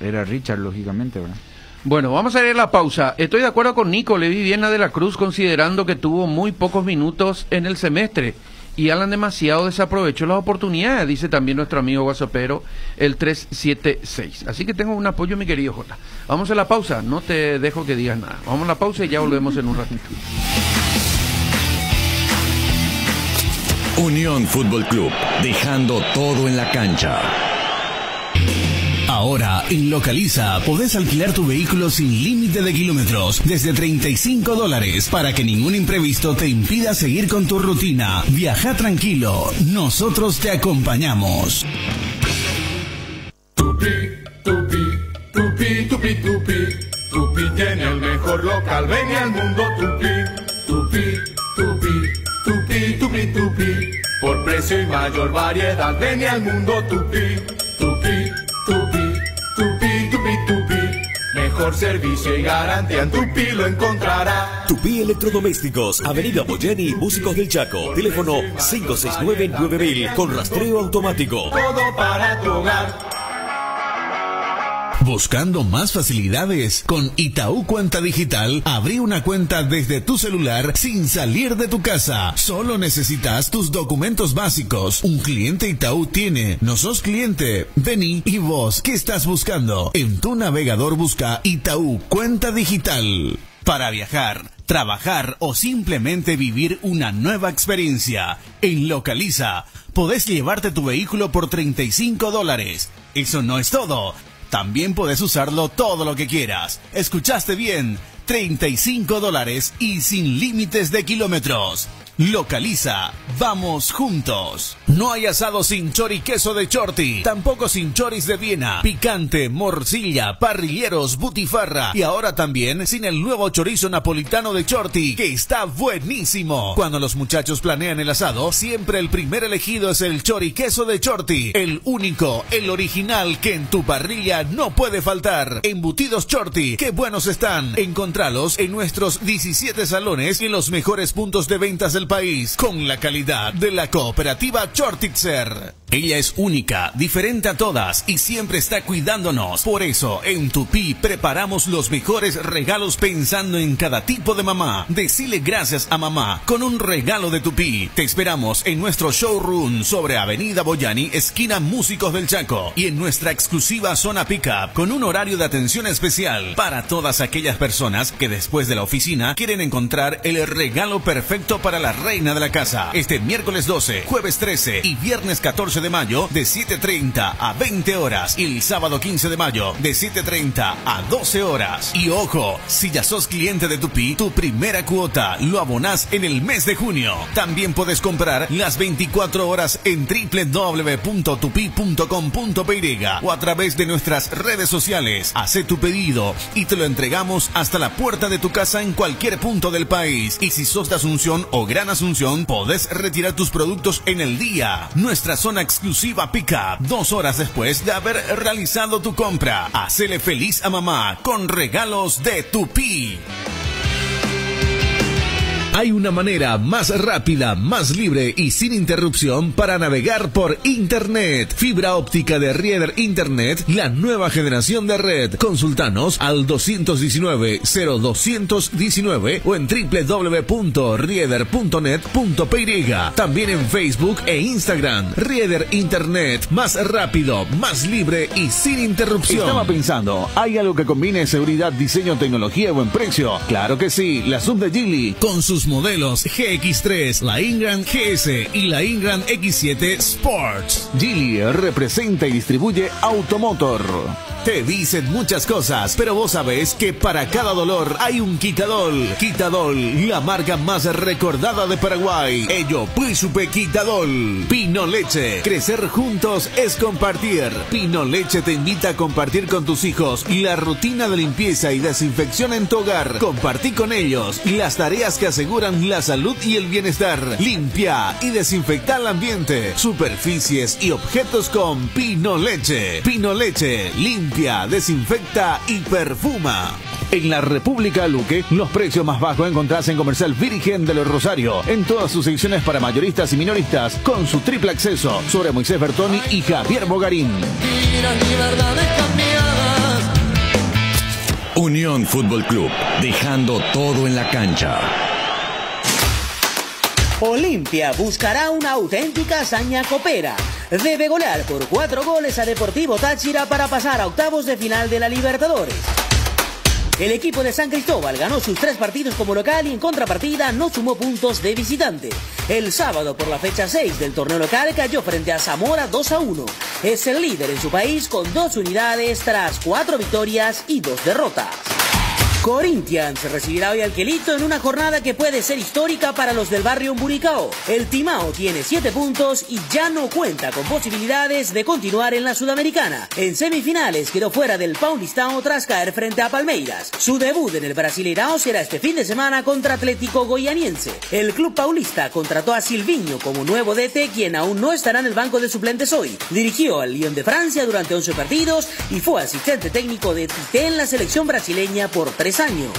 Speaker 14: Richard, lógicamente, ¿verdad?
Speaker 9: Bueno, vamos a ir a la pausa. Estoy de acuerdo con Nico, le vi bien a De la Cruz considerando que tuvo muy pocos minutos en el semestre y Alan demasiado desaprovechó las oportunidades, dice también nuestro amigo Guasopero, el 376. Así que tengo un apoyo, mi querido Jota. Vamos a la pausa, no te dejo que digas nada. Vamos a la pausa y ya volvemos en un ratito.
Speaker 17: Unión Fútbol Club, dejando todo en la cancha. Ahora, en Localiza, podés alquilar tu vehículo sin límite de kilómetros, desde $35, para que ningún imprevisto te impida seguir con tu rutina. Viaja tranquilo, nosotros te acompañamos.
Speaker 2: Tupi tiene el mejor local, ven al mundo Tupi. Por precio y mayor variedad, ven al mundo Tupi. Mejor servicio y garantía en Tupi lo encontrará.
Speaker 5: Tupi Electrodomésticos, Avenida Boyani, Músicos del Chaco. Teléfono 569-9000 con rastreo automático.
Speaker 2: Todo para tu hogar.
Speaker 17: Buscando más facilidades, con Itaú Cuenta Digital, abrí una cuenta desde tu celular sin salir de tu casa. Solo necesitas tus documentos básicos. Un cliente Itaú tiene. No sos cliente. Vení. ¿Y vos qué estás buscando? En tu navegador busca Itaú Cuenta Digital. Para viajar, trabajar o simplemente vivir una nueva experiencia. En Localiza, podés llevarte tu vehículo por $35. Eso no es todo. También podés usarlo todo lo que quieras. ¿Escuchaste bien? $35 y sin límites de kilómetros. Localiza, vamos juntos. No hay asado sin chori queso de Chorti, tampoco sin choris de Viena, picante, morcilla, parrilleros, butifarra y ahora también sin el nuevo chorizo napolitano de Chorti, que está buenísimo. Cuando los muchachos planean el asado, siempre el primer elegido es el chori queso de Chorti, el único, el original que en tu parrilla no puede faltar. Embutidos Chorti, qué buenos están. Encontralos en nuestros 17 salones y en los mejores puntos de ventas del país, con la calidad de la cooperativa Chortitzer. Ella es única, diferente a todas y siempre está cuidándonos. Por eso, en Tupi preparamos los mejores regalos pensando en cada tipo de mamá. Decile gracias a mamá con un regalo de Tupi. Te esperamos en nuestro showroom sobre Avenida Boyani, esquina Músicos del Chaco, y en nuestra exclusiva zona Pickup con un horario de atención especial para todas aquellas personas que después de la oficina quieren encontrar el regalo perfecto para la reina de la casa. Este miércoles 12, jueves 13 y viernes 14 de mayo de 7:30 a 20 horas y el sábado 15 de mayo de 7:30 a 12 horas. Y ojo, si ya sos cliente de Tupi, tu primera cuota lo abonás en el mes de junio. También puedes comprar las 24 horas en www.tupi.com.py o a través de nuestras redes sociales. Hacé tu pedido y te lo entregamos hasta la puerta de tu casa en cualquier punto del país. Y si sos de Asunción o Gran Asunción, podés retirar tus productos en el día. Nuestra zona exclusiva Pickup, 2 horas después de haber realizado tu compra. Hacele feliz a mamá con regalos de Tupi. Hay una manera más rápida, más libre y sin interrupción para navegar por Internet. Fibra óptica de Rieder Internet, la nueva generación de red. Consultanos al 219-0219 o en www.rieder.net.py. También en Facebook e Instagram. Rieder Internet, más rápido, más libre y sin interrupción.
Speaker 10: Estaba pensando, ¿hay algo que combine seguridad, diseño, tecnología y buen precio? Claro que sí, la sub de Geely.
Speaker 17: Con sus modelos GX3, la Ingram GS y la Ingram X7 Sports.
Speaker 10: Geely representa y distribuye Automotor.
Speaker 17: Te dicen muchas cosas, pero vos sabés que para cada dolor hay un Quitadol. Quitadol, la marca más recordada de Paraguay. Ello, Puisupe Quitadol. Pino Leche, crecer juntos es compartir. Pino Leche te invita a compartir con tus hijos la rutina de limpieza y desinfección en tu hogar. Compartí con ellos las tareas que aseguran la salud y el bienestar. Limpia y desinfecta el ambiente, superficies y objetos con Pino Leche. Pino Leche, limpia, desinfecta y perfuma.
Speaker 10: En la República Luque, los precios más bajos encontrás en Comercial Virgen de los Rosario, en todas sus secciones para mayoristas y minoristas, con su triple acceso sobre Moisés Bertoni y Javier Bogarín.
Speaker 11: Unión Fútbol Club, dejando todo en la cancha.
Speaker 23: Olimpia buscará una auténtica hazaña copera. Debe golear por 4 goles a Deportivo Táchira para pasar a octavos de final de la Libertadores. El equipo de San Cristóbal ganó sus 3 partidos como local y en contrapartida no sumó puntos de visitante. El sábado por la fecha 6 del torneo local cayó frente a Zamora 2-1. Es el líder en su país con 2 unidades tras 4 victorias y 2 derrotas. Corinthians recibirá hoy al Quelito en una jornada que puede ser histórica para los del barrio Umburicao. El Timao tiene 7 puntos y ya no cuenta con posibilidades de continuar en la Sudamericana. En semifinales quedó fuera del Paulistao tras caer frente a Palmeiras. Su debut en el Brasileirao será este fin de semana contra Atlético Goianiense. El club paulista contrató a Silvinho como nuevo DT, quien aún no estará en el banco de suplentes hoy. Dirigió al Lyon de Francia durante 11 partidos y fue asistente técnico de Tite en la selección brasileña por 3 años.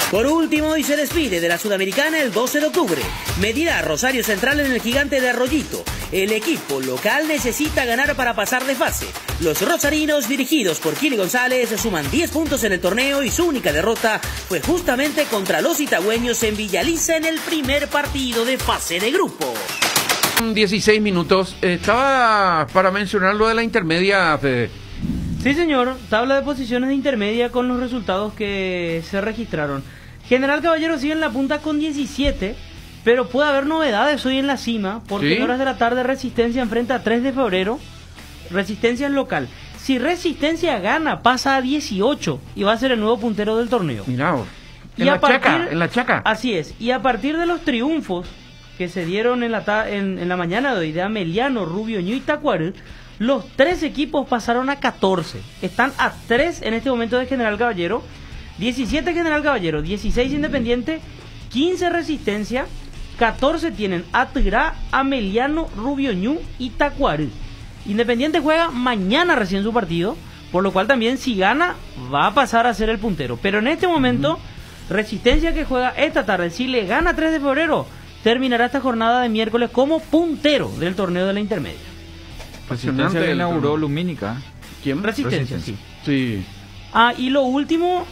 Speaker 23: Por último, hoy se despide de la Sudamericana el 12 de octubre. Medirá Rosario Central en el Gigante de Arroyito. El equipo local necesita ganar para pasar de fase. Los rosarinos, dirigidos por Kili González, suman 10 puntos en el torneo y su única derrota fue justamente contra los itagüeños en Villaliza en el primer partido de fase de grupo.
Speaker 9: 16 minutos. Estaba para mencionar lo de la intermedia, Fede.
Speaker 15: Sí, señor. Tabla de posiciones de intermedia con los resultados que se registraron. General Caballero sigue en la punta con 17, pero puede haber novedades hoy en la cima, porque en horas de la tarde Resistencia enfrenta a 3 de febrero. Resistencia es local. Si Resistencia gana, pasa a 18 y va a ser el nuevo puntero del torneo.
Speaker 9: Mirá, en la Chaca.
Speaker 15: Así es. Y a partir de los triunfos que se dieron en la mañana de hoy de Ameliano, Rubio Ñu y Tacuarú, los 3 equipos pasaron a 14. Están a 3 en este momento de General Caballero. 17 General Caballero, 16 Independiente, 15 Resistencia, 14 tienen Atirá, Ameliano, Rubio Ñu y Tacuarú. Independiente juega mañana recién su partido, por lo cual también si gana va a pasar a ser el puntero. Pero en este momento, Resistencia, que juega esta tarde, si le gana 3 de febrero, terminará esta jornada de miércoles como puntero del torneo de la intermedia.
Speaker 14: Resistencia que inauguró Lumínica.
Speaker 15: ¿Quién? Resistencia, sí.
Speaker 9: Sí.
Speaker 15: Y lo último,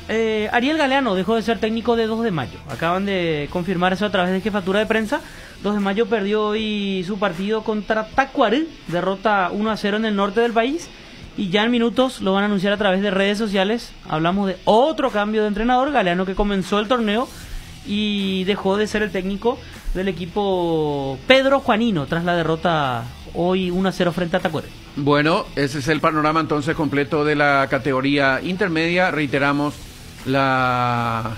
Speaker 15: Ariel Galeano dejó de ser técnico de 2 de mayo. Acaban de confirmar eso a través de jefatura de prensa. 2 de mayo perdió hoy su partido contra Tacuarú, derrota 1-0 en el norte del país. Y ya en minutos lo van a anunciar a través de redes sociales. Hablamos de otro cambio de entrenador, Galeano, que comenzó el torneo y dejó de ser el técnico del equipo Pedro Juanino tras la derrota hoy 1-0 frente a Tacuarú.
Speaker 9: Bueno, ese es el panorama entonces completo de la categoría intermedia. Reiteramos la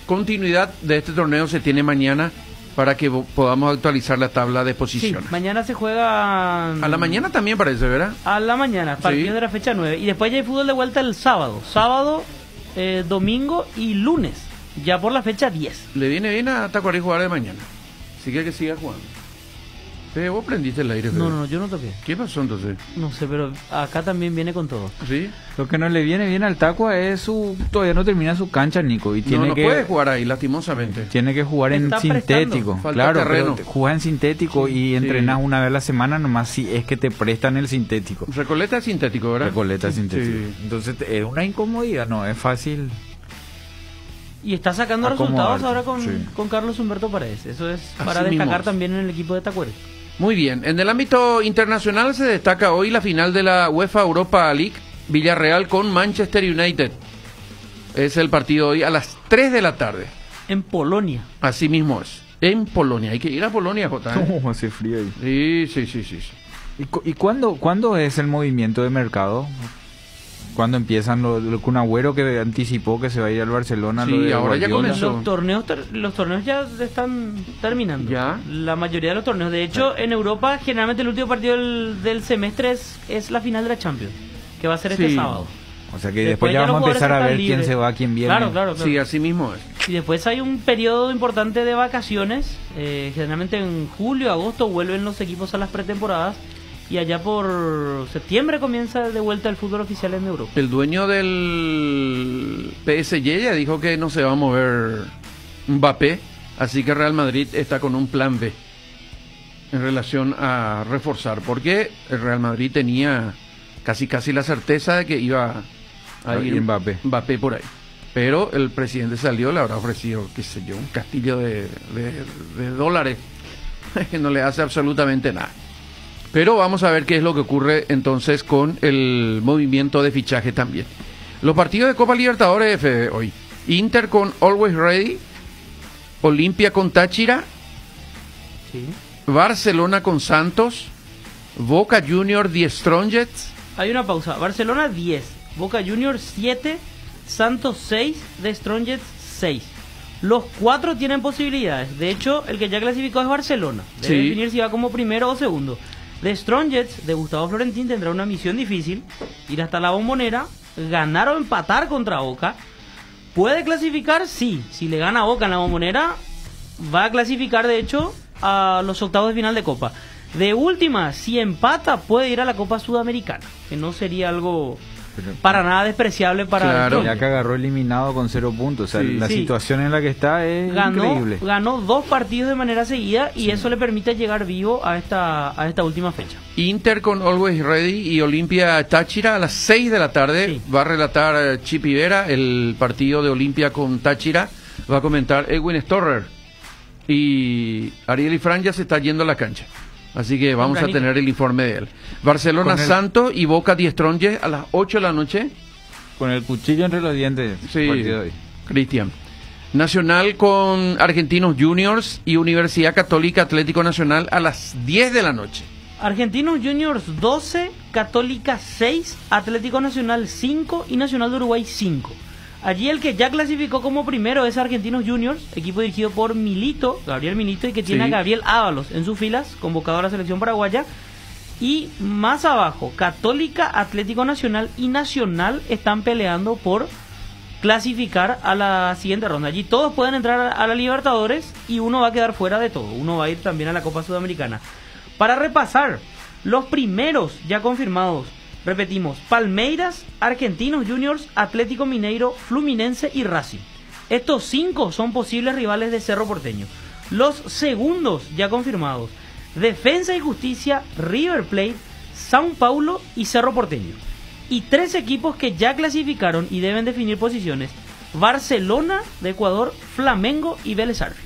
Speaker 9: continuidad de este torneo se tiene mañana para que podamos actualizar la tabla de posiciones.
Speaker 15: Sí, mañana se juega...
Speaker 9: A la mañana también parece, ¿verdad?
Speaker 15: A la mañana, partido de la fecha 9. Y después ya hay fútbol de vuelta el sábado. Sábado, domingo y lunes. Ya por la fecha 10.
Speaker 9: Le viene bien a Tacuarú jugar de mañana. Así que siga jugando. ¿Vos prendiste el aire?
Speaker 15: No, yo no toqué.
Speaker 9: ¿Qué pasó entonces?
Speaker 15: No sé, pero acá también viene con todo.
Speaker 9: ¿Sí?
Speaker 14: Lo que no le viene bien al Tacua es todavía no termina su cancha, Nico. Y
Speaker 9: no puede jugar ahí, lastimosamente.
Speaker 14: Tiene que jugar en sintético. Claro,
Speaker 9: terreno.
Speaker 14: Juega en sintético y entrenas una vez a la semana nomás si es que te prestan el sintético.
Speaker 9: Recoleta es sintético, ¿verdad?
Speaker 14: Recoleta es sintético. Sí. Entonces es una incomodidad, no es fácil.
Speaker 15: Y está sacando resultados ahora con Carlos Humberto Paredes. Eso es para destacar también en el equipo de Tacuarú.
Speaker 9: Muy bien, en el ámbito internacional se destaca hoy la final de la UEFA Europa League, Villarreal con Manchester United. Es el partido hoy a las 3 de la tarde.
Speaker 15: En Polonia.
Speaker 9: Así mismo es, en Polonia. Hay que ir a Polonia, Jota.
Speaker 14: ¿Cómo hace frío ahí?
Speaker 9: Sí.
Speaker 14: ¿Y cuándo es el movimiento de mercado? ¿Cuándo empiezan lo Kun Agüero que anticipó que se va a ir al Barcelona?
Speaker 9: Sí, ahora ya comenzó.
Speaker 15: Los torneos ya están terminando.
Speaker 9: ¿Ya?
Speaker 15: La mayoría de los torneos. De hecho, en Europa, generalmente el último partido del semestre es la final de la Champions, que va a ser este sábado.
Speaker 14: O sea que después ya vamos a empezar a ver quién se va, quién viene.
Speaker 15: Claro.
Speaker 9: Sí, así mismo es.
Speaker 15: Y después hay un periodo importante de vacaciones. Generalmente en julio, agosto vuelven los equipos a las pretemporadas. Y allá por septiembre comienza de vuelta el fútbol oficial en Europa.
Speaker 9: El dueño del PSG ya dijo que no se va a mover Mbappé, así que Real Madrid está con un plan B en relación a reforzar, porque el Real Madrid tenía casi la certeza de que iba a ir Mbappé por ahí. Pero el presidente salió, le habrá ofrecido, qué sé yo, un castillo de dólares que no le hace absolutamente nada. Pero vamos a ver qué es lo que ocurre entonces con el movimiento de fichaje también. Los partidos de Copa Libertadores de hoy. Inter con Always Ready, Olimpia con Táchira,
Speaker 15: Sí.
Speaker 9: Barcelona con Santos, Boca Juniors 10 Strongets.
Speaker 15: Hay una pausa. Barcelona 10, Boca Juniors 7, Santos 6, The Strongets 6. Los 4 tienen posibilidades. De hecho, el que ya clasificó es Barcelona. Debe
Speaker 9: Sí.
Speaker 15: definir si va como primero o segundo. The Strongets de Gustavo Florentín tendrá una misión difícil. Ir hasta la Bombonera, ganar o empatar contra Boca. ¿Puede clasificar? Sí. Si le gana a Boca en la Bombonera, va a clasificar de hecho a los octavos de final de Copa. De última, si empata, puede ir a la Copa Sudamericana, que no sería algo para nada despreciable para
Speaker 14: Claro,
Speaker 15: el
Speaker 14: ya que agarró eliminado con 0 puntos. O sea,
Speaker 15: Sí.
Speaker 14: la
Speaker 15: Sí.
Speaker 14: situación en la que está es increíble.
Speaker 15: Ganó 2 partidos de manera seguida y eso le permite llegar vivo a esta última fecha.
Speaker 9: Inter con Always Ready y Olimpia Táchira a las 6 de la tarde. Va a relatar Chip Ivera el partido de Olimpia con Táchira. Va a comentar Edwin Storrer. Y Ariel Ifrán ya se está yendo a la cancha. Así que vamos a
Speaker 14: Tempranito.
Speaker 9: tener el informe de él. Barcelona
Speaker 14: Con el-
Speaker 9: Santos y Boca 10 Strongest a las 8 de la noche.
Speaker 14: Con el cuchillo entre los dientes.
Speaker 9: Sí,
Speaker 14: partido de hoy.
Speaker 9: Cristian. Nacional con Argentinos Juniors y Universidad Católica Atlético Nacional a las 10 de la noche.
Speaker 15: Argentinos Juniors 12, Católica 6, Atlético Nacional 5 y Nacional de Uruguay 5. Allí el que ya clasificó como primero es Argentinos Juniors, equipo dirigido por Milito, Gabriel Milito, y que tiene
Speaker 9: Sí.
Speaker 15: a Gabriel Ábalos en sus filas, convocado a la selección paraguaya. Y más abajo, Católica, Atlético Nacional y Nacional están peleando por clasificar a la siguiente ronda. Allí todos pueden entrar a la Libertadores y uno va a quedar fuera de todo. Uno va a ir también a la Copa Sudamericana. Para repasar, los primeros ya confirmados, repetimos, Palmeiras, Argentinos Juniors, Atlético Mineiro, Fluminense y Racing. Estos 5 son posibles rivales de Cerro Porteño. Los segundos ya confirmados, Defensa y Justicia, River Plate, São Paulo y Cerro Porteño. Y 3 equipos que ya clasificaron y deben definir posiciones, Barcelona de Ecuador, Flamengo y Vélez Sarsfield.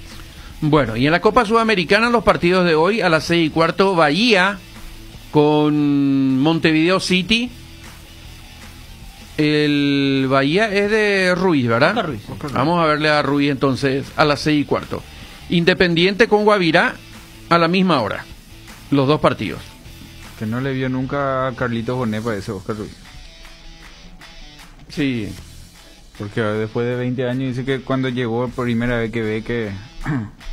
Speaker 9: Bueno, y en la Copa Sudamericana los partidos de hoy a las 6:15, Bahía con Montevideo City. El Bahía es de Ruiz, ¿verdad?
Speaker 15: Oscar Ruiz.
Speaker 9: Vamos a verle a Ruiz entonces a las 6:15. Independiente con Guavirá a la misma hora. Los 2 partidos.
Speaker 14: Que no le vio nunca a Carlitos Bonet para ese Oscar Ruiz.
Speaker 9: Sí.
Speaker 14: Porque después de 20 años dice que cuando llegó primera vez que ve que...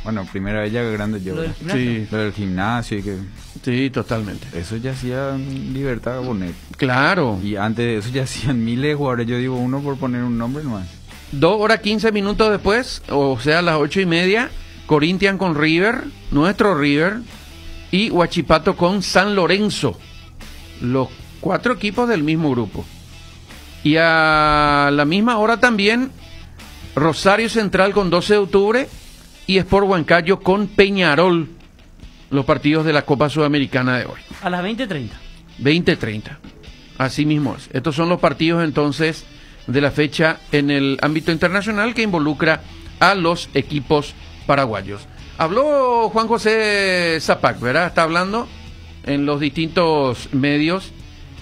Speaker 14: bueno, primera vez ya grande yo.
Speaker 15: Lo del
Speaker 14: ¿verdad?
Speaker 15: gimnasio.
Speaker 14: Sí. Lo del gimnasio y que...
Speaker 9: Sí, totalmente.
Speaker 14: Eso ya hacía Libertad Bonet.
Speaker 9: Claro.
Speaker 14: Y antes de eso ya hacían miles de jugadores. Yo digo uno por poner un nombre nomás.
Speaker 9: 2 horas 15 minutos después, o sea, a las 8:30, Corinthians con River, nuestro River, y Huachipato con San Lorenzo. Los 4 equipos del mismo grupo. Y a la misma hora también, Rosario Central con 12 de octubre y Sport Huancayo con Peñarol. Los partidos de la Copa Sudamericana de hoy.
Speaker 15: A las 20:30.
Speaker 9: 20:30. Así mismo es. Estos son los partidos entonces de la fecha en el ámbito internacional que involucra a los equipos paraguayos. Habló Juan José Zapac, ¿verdad? Está hablando en los distintos medios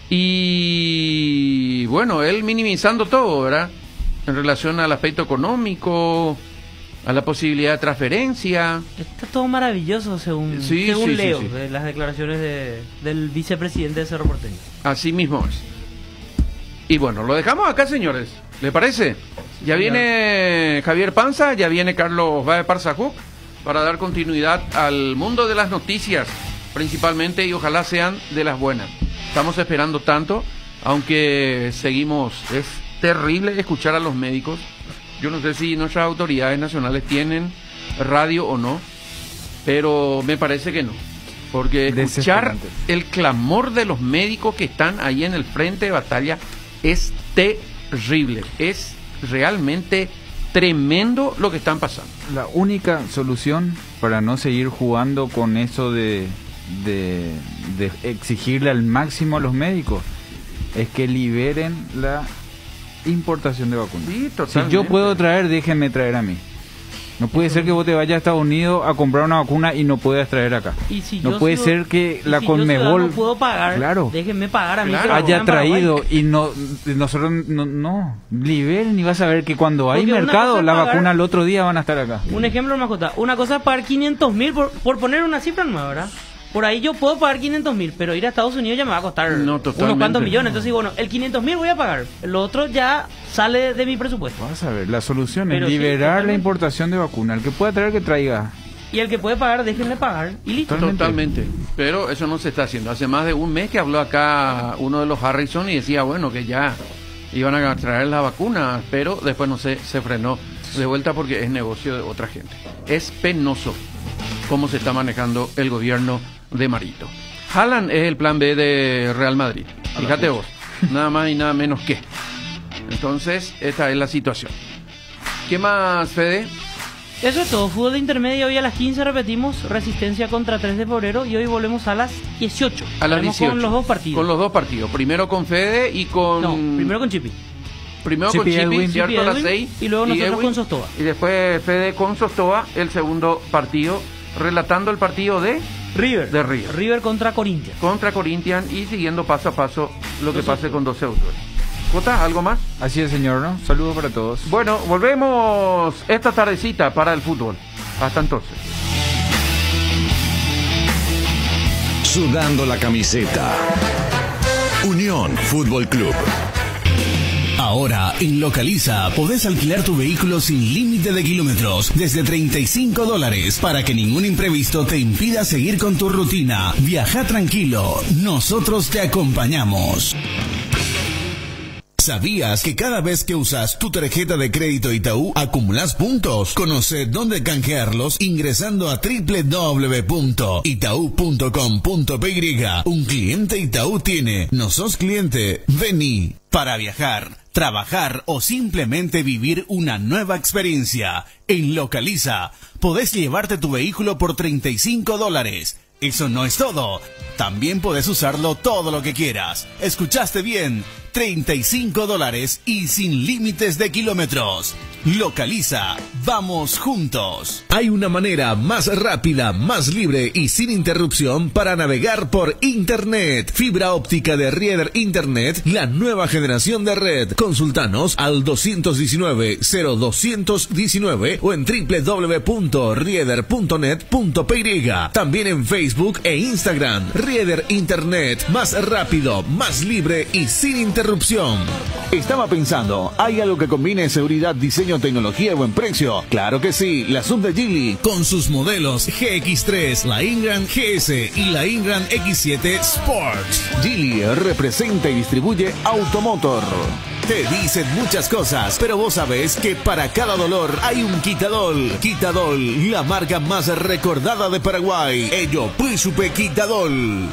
Speaker 9: y bueno, él minimizando todo, ¿verdad? En relación al aspecto económico, a la posibilidad de transferencia.
Speaker 15: Está todo maravilloso según
Speaker 9: Sí,
Speaker 15: Leo,
Speaker 9: sí.
Speaker 15: de las declaraciones del vicepresidente de Cerro Porteño.
Speaker 9: Así mismo es. Y bueno, lo dejamos acá, señores. ¿Le parece? Ya viene Javier Panza, ya viene Carlos Bae Parzajuc para dar continuidad al mundo de las noticias, principalmente, y ojalá sean de las buenas. Estamos esperando tanto, aunque seguimos. Es terrible escuchar a los médicos. Yo no sé si nuestras autoridades nacionales tienen radio o no, pero me parece que no. Porque escuchar
Speaker 14: Desesperante.
Speaker 9: el clamor de los médicos que están ahí en el frente de batalla es terrible. Es realmente tremendo lo que están pasando.
Speaker 14: La única solución para no seguir jugando con eso de exigirle al máximo a los médicos es que liberen la importación de vacunas.
Speaker 9: Sí,
Speaker 14: Si
Speaker 9: totalmente.
Speaker 14: yo puedo traer, déjenme traer a mí. No puede ser que vos te vayas a Estados Unidos a comprar una vacuna y no puedas traer acá.
Speaker 15: Y si
Speaker 14: no
Speaker 15: yo
Speaker 14: puede ser que la Conmebol
Speaker 15: no puedo pagar,
Speaker 14: claro,
Speaker 15: déjenme pagar a mí.
Speaker 14: Claro, haya traído y nosotros no liberen y vas a ver que cuando hay mercado la vacuna al otro día van a estar acá.
Speaker 15: Un ejemplo, mascota, una cosa es pagar 500.000 por poner una cifra nueva, ¿verdad? Por ahí yo puedo pagar 500.000, pero ir a Estados Unidos ya me va a costar unos cuantos millones. Entonces, bueno, el 500.000 voy a pagar. Lo otro ya sale de mi presupuesto.
Speaker 14: Vas a ver, la solución es liberar la importación de vacuna. El que pueda traer, que traiga.
Speaker 15: Y el que puede pagar, déjenle pagar. Y listo.
Speaker 9: Totalmente. Pero eso no se está haciendo. Hace más de un mes que habló acá uno de los Harrison y decía, bueno, que ya iban a traer la vacuna, pero después no se frenó de vuelta porque es negocio de otra gente. Es penoso cómo se está manejando el gobierno de Marito. Haaland es el plan B de Real Madrid. Fíjate vos, nada más y nada menos que. Entonces, esta es la situación. ¿Qué más, Fede?
Speaker 15: Eso es todo. Fútbol de intermedio. Hoy a las 15 repetimos Resistencia contra 3 de febrero. Y hoy volvemos a las 18.
Speaker 9: A las 18.
Speaker 15: Con los dos partidos.
Speaker 9: Con los dos partidos. Primero con Fede y con...
Speaker 15: No, primero con Chipi.
Speaker 9: Primero con Chipi, ¿cierto? A las 6.
Speaker 15: Y luego nosotros con Sostoa.
Speaker 9: Y después Fede con Sostoa, el segundo partido, relatando el partido de...
Speaker 15: River.
Speaker 9: De River.
Speaker 15: River contra Corinthians.
Speaker 9: Contra Corinthians y siguiendo paso a paso lo que pase con 12 autores. ¿Jota, algo más?
Speaker 14: Así es, señor, ¿no? Saludos para todos.
Speaker 9: Bueno, volvemos esta tardecita para el fútbol. Hasta entonces.
Speaker 11: Sudando la camiseta. Unión Fútbol Club.
Speaker 17: Ahora, en Localiza, podés alquilar tu vehículo sin límite de kilómetros desde $35 para que ningún imprevisto te impida seguir con tu rutina. Viaja tranquilo, nosotros te acompañamos. ¿Sabías que cada vez que usas tu tarjeta de crédito Itaú acumulas puntos? Conoce dónde canjearlos ingresando a www.itau.com.py. Un cliente Itaú tiene. ¿No sos cliente? Vení. Para viajar, trabajar o simplemente vivir una nueva experiencia. En Localiza, podés llevarte tu vehículo por $35. Eso no es todo. También podés usarlo todo lo que quieras. ¿Escuchaste bien? $35 y sin límites de kilómetros. Localiza, vamos juntos.
Speaker 6: Hay una manera más rápida, más libre y sin interrupción para navegar por Internet. Fibra óptica de Rieder Internet, la nueva generación de red. Consultanos al 219-0219 o en www.rieder.net.py. También en Facebook e Instagram. Rieder Internet, más rápido, más libre y sin interrupción.
Speaker 10: Estaba pensando, ¿hay algo que combine seguridad, diseño, tecnología y buen precio? Claro que sí, la sub de Geely,
Speaker 17: con sus modelos GX3, la Ingram GS y la Ingram X7 Sport.
Speaker 10: Geely representa y distribuye Automotor.
Speaker 17: Te dicen muchas cosas, pero vos sabés que para cada dolor hay un Quitadol. Quitadol, la marca más recordada de Paraguay. Ello, Puisupe Quitadol.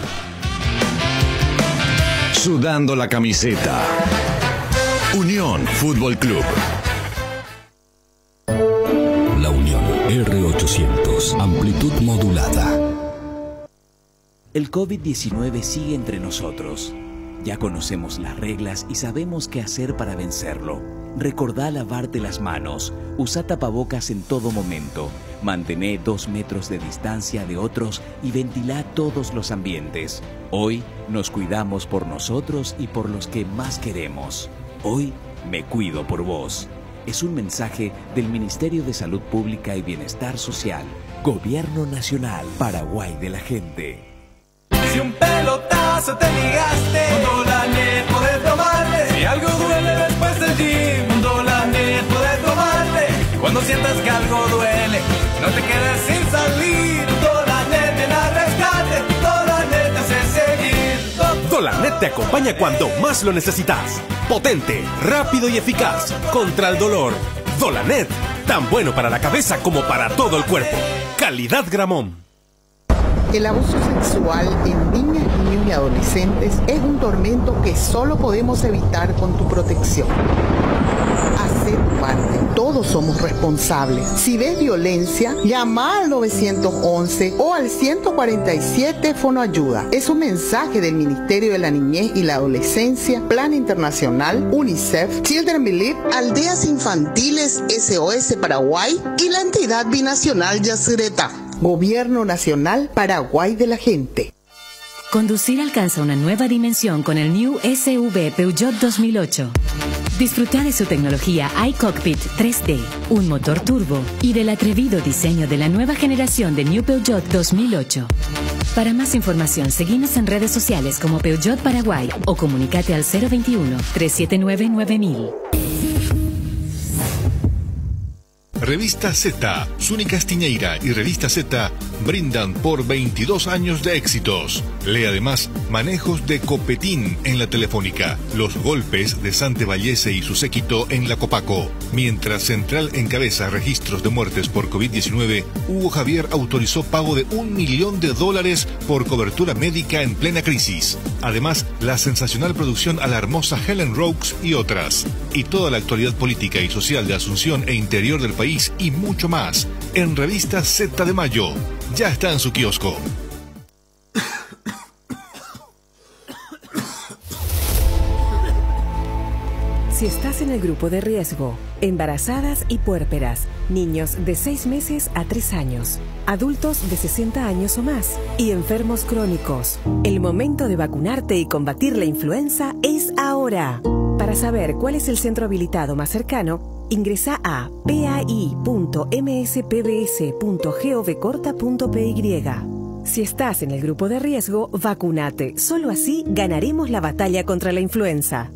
Speaker 11: Sudando la camiseta. Unión Fútbol Club.
Speaker 12: La Unión R800, amplitud modulada.
Speaker 16: El COVID-19 sigue entre nosotros. Ya conocemos las reglas y sabemos qué hacer para vencerlo. Recordá lavarte las manos, usa tapabocas en todo momento, mantené 2 metros de distancia de otros y ventilá todos los ambientes. Hoy nos cuidamos por nosotros y por los que más queremos. Hoy me cuido por vos. Es un mensaje del Ministerio de Salud Pública y Bienestar Social. Gobierno Nacional, Paraguay de la gente.
Speaker 2: Si un pelotazo te ligaste, un Dolanet podés tomarte. Si algo duele después del gym, un Dolanet podés tomarte. Cuando sientas que algo duele, no te quedes sin salir. Dolanet ven a rescate, Dolanet te hace seguir.
Speaker 3: Dolanet te acompaña cuando más lo necesitas. Potente, rápido y eficaz contra el dolor. Dolanet, tan bueno para la cabeza como para todo el cuerpo. Calidad Gramón.
Speaker 18: El abuso sexual en niñas, niños y adolescentes es un tormento que solo podemos evitar con tu protección. Hacé tu parte. Todos somos responsables. Si ves violencia, llama al 911 o al 147 Fonoayuda. Es un mensaje del Ministerio de la Niñez y la Adolescencia, Plan Internacional, UNICEF, Children Believe, Aldeas Infantiles SOS Paraguay y la entidad binacional Yacyretá. Gobierno Nacional Paraguay de la Gente.
Speaker 19: Conducir alcanza una nueva dimensión con el New SUV Peugeot 2008. Disfruta de su tecnología iCockpit 3D, un motor turbo y del atrevido diseño de la nueva generación de New Peugeot 2008. Para más información, seguinos en redes sociales como Peugeot Paraguay o comunícate al 021-379-9000.
Speaker 20: Revista Z, Zuni Castiñeira y Revista Z brindan por 22 años de éxitos. Lee además manejos de Copetín en la Telefónica, los golpes de Sante Vallese y su séquito en la Copaco. Mientras Central encabeza registros de muertes por COVID-19, Hugo Javier autorizó pago de $1 millón por cobertura médica en plena crisis. Además, la sensacional producción a la hermosa Helen Rokes y otras. Y toda la actualidad política y social de Asunción e interior del país y mucho más en Revista Z de Mayo. Ya está en su kiosco.
Speaker 21: Si estás en el grupo de riesgo, embarazadas y puérperas, niños de 6 meses a 3 años, adultos de 60 años o más y enfermos crónicos, el momento de vacunarte y combatir la influenza es ahora. Para saber cuál es el centro habilitado más cercano, ingresa a pai.mspbs.govcorta.py. Si estás en el grupo de riesgo, vacúnate. Solo así ganaremos la batalla contra la influenza.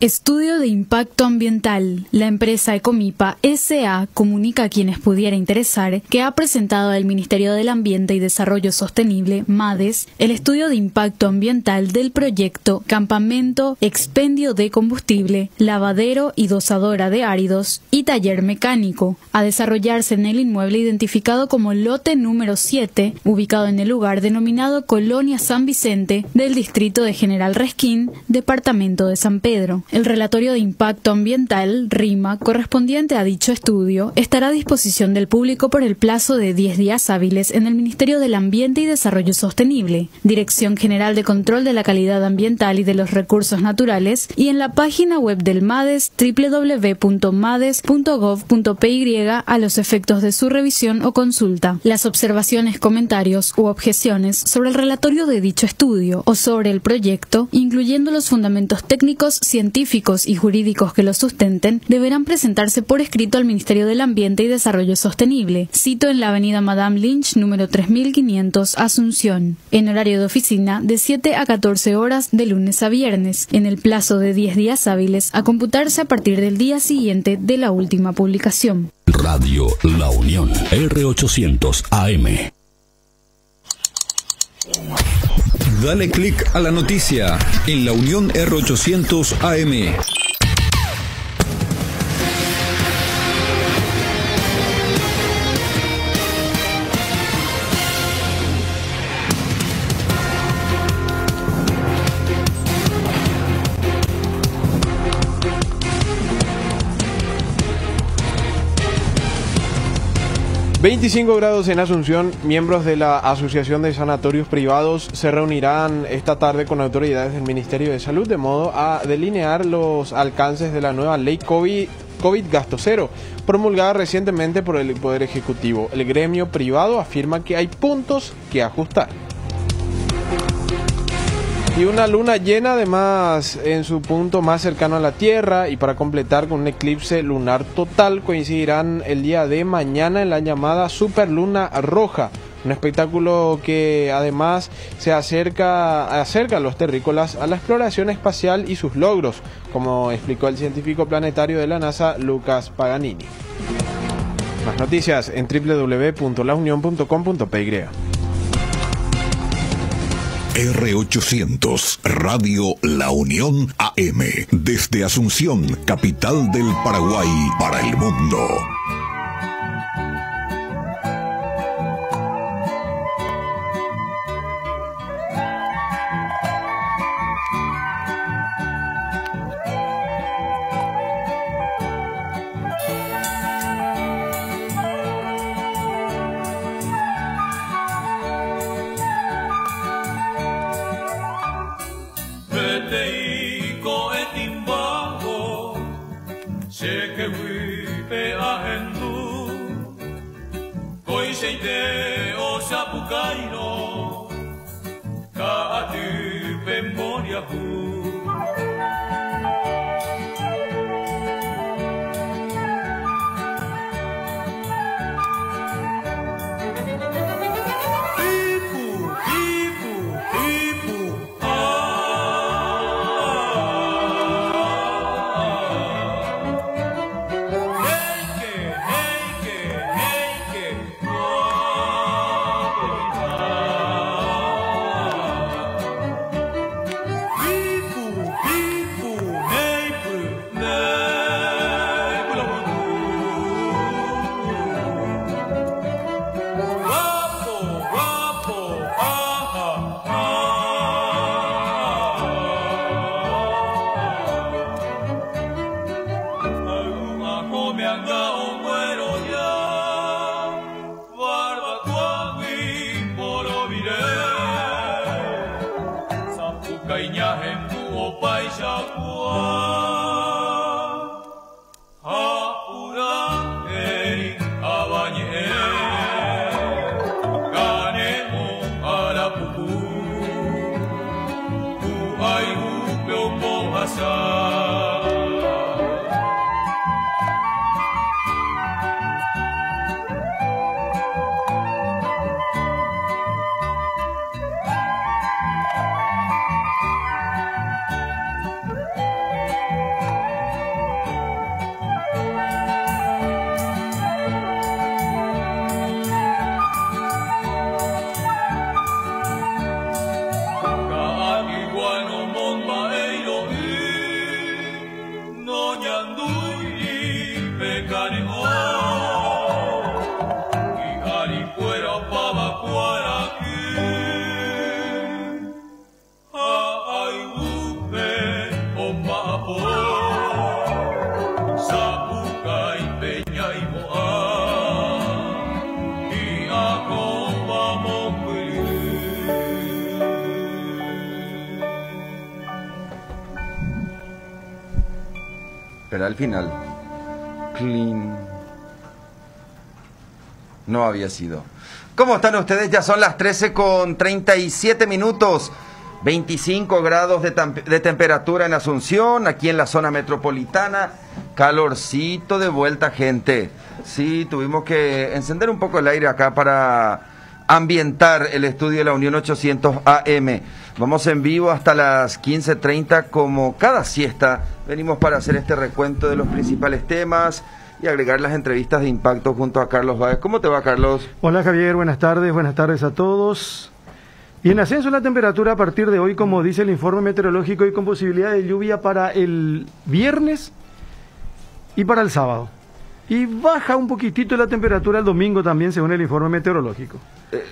Speaker 24: Estudio de impacto ambiental. La empresa Ecomipa S.A. comunica a quienes pudiera interesar que ha presentado al Ministerio del Ambiente y Desarrollo Sostenible, MADES, el estudio de impacto ambiental del proyecto Campamento, Expendio de Combustible, Lavadero y Dosadora de Áridos y Taller Mecánico, a desarrollarse en el inmueble identificado como lote número 7, ubicado en el lugar denominado Colonia San Vicente del distrito de General Resquín, departamento de San Pedro. El relatorio de impacto ambiental, RIMA, correspondiente a dicho estudio, estará a disposición del público por el plazo de 10 días hábiles en el Ministerio del Ambiente y Desarrollo Sostenible, Dirección General de Control de la Calidad Ambiental y de los Recursos Naturales, y en la página web del MADES, www.mades.gov.py, a los efectos de su revisión o consulta. Las observaciones, comentarios u objeciones sobre el relatorio de dicho estudio o sobre el proyecto, incluyendo los fundamentos técnicos, científicos y jurídicos que lo sustenten, deberán presentarse por escrito al Ministerio del Ambiente y Desarrollo Sostenible, sito en la avenida Madame Lynch, número 3500, Asunción, en horario de oficina de 7 a 14 horas de lunes a viernes, en el plazo de 10 días hábiles a computarse a partir del día siguiente de la última publicación.
Speaker 12: Radio La Unión, R800 AM.
Speaker 11: Dale clic a la noticia en La Unión R800 AM.
Speaker 25: ...25 grados en Asunción. Miembros de la Asociación de Sanatorios Privados se reunirán esta tarde con autoridades del Ministerio de Salud de modo a delinear los alcances de la nueva ley COVID Gasto Cero, promulgada recientemente por el Poder Ejecutivo. El gremio privado afirma que hay puntos que ajustar. Y una luna llena, además, en su punto más cercano a la Tierra, y para completar con un eclipse lunar total, coincidirán el día de mañana en la llamada Superluna Roja, un espectáculo que además se acerca a los terrícolas a la exploración espacial y sus logros, como explicó el científico planetario de la NASA, Lucas Paganini. Más noticias en www.launion.com.py.
Speaker 11: R800, Radio La Unión AM, desde Asunción, capital del Paraguay, para el mundo.
Speaker 2: Oisheite osapukaino Kaatu pemboniahu
Speaker 1: Pero al final, clean, no había sido. ¿Cómo están ustedes? Ya son las 13:37, 25 grados de temperatura en Asunción, aquí en la zona metropolitana, calorcito de vuelta, gente. Sí, tuvimos que encender un poco el aire acá para ambientar el estudio de la Unión 800 AM. Vamos en vivo hasta las 15:30, como cada siesta. Venimos para hacer este recuento de los principales temas y agregar las entrevistas de impacto junto a Carlos Báez. ¿Cómo te va, Carlos?
Speaker 4: Hola, Javier, buenas tardes a todos. Y en ascenso la temperatura a partir de hoy, como dice el informe meteorológico, y con posibilidad de lluvia para el viernes y para el sábado. Y baja un poquitito la temperatura el domingo también, según el informe meteorológico.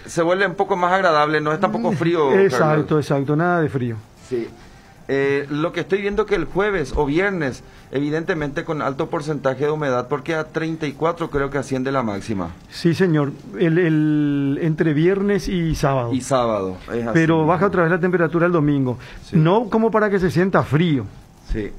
Speaker 1: Se vuelve un poco más agradable, no es tampoco frío.
Speaker 4: Exacto, nada de frío.
Speaker 1: Sí. Lo que estoy viendo que el jueves o viernes, evidentemente con alto porcentaje de humedad, porque a 34 creo que asciende la máxima.
Speaker 4: Sí, señor, entre viernes y sábado.
Speaker 1: Y sábado, es así.
Speaker 4: Pero baja otra vez la temperatura el domingo. Sí. No como para que se sienta frío.
Speaker 1: Sí.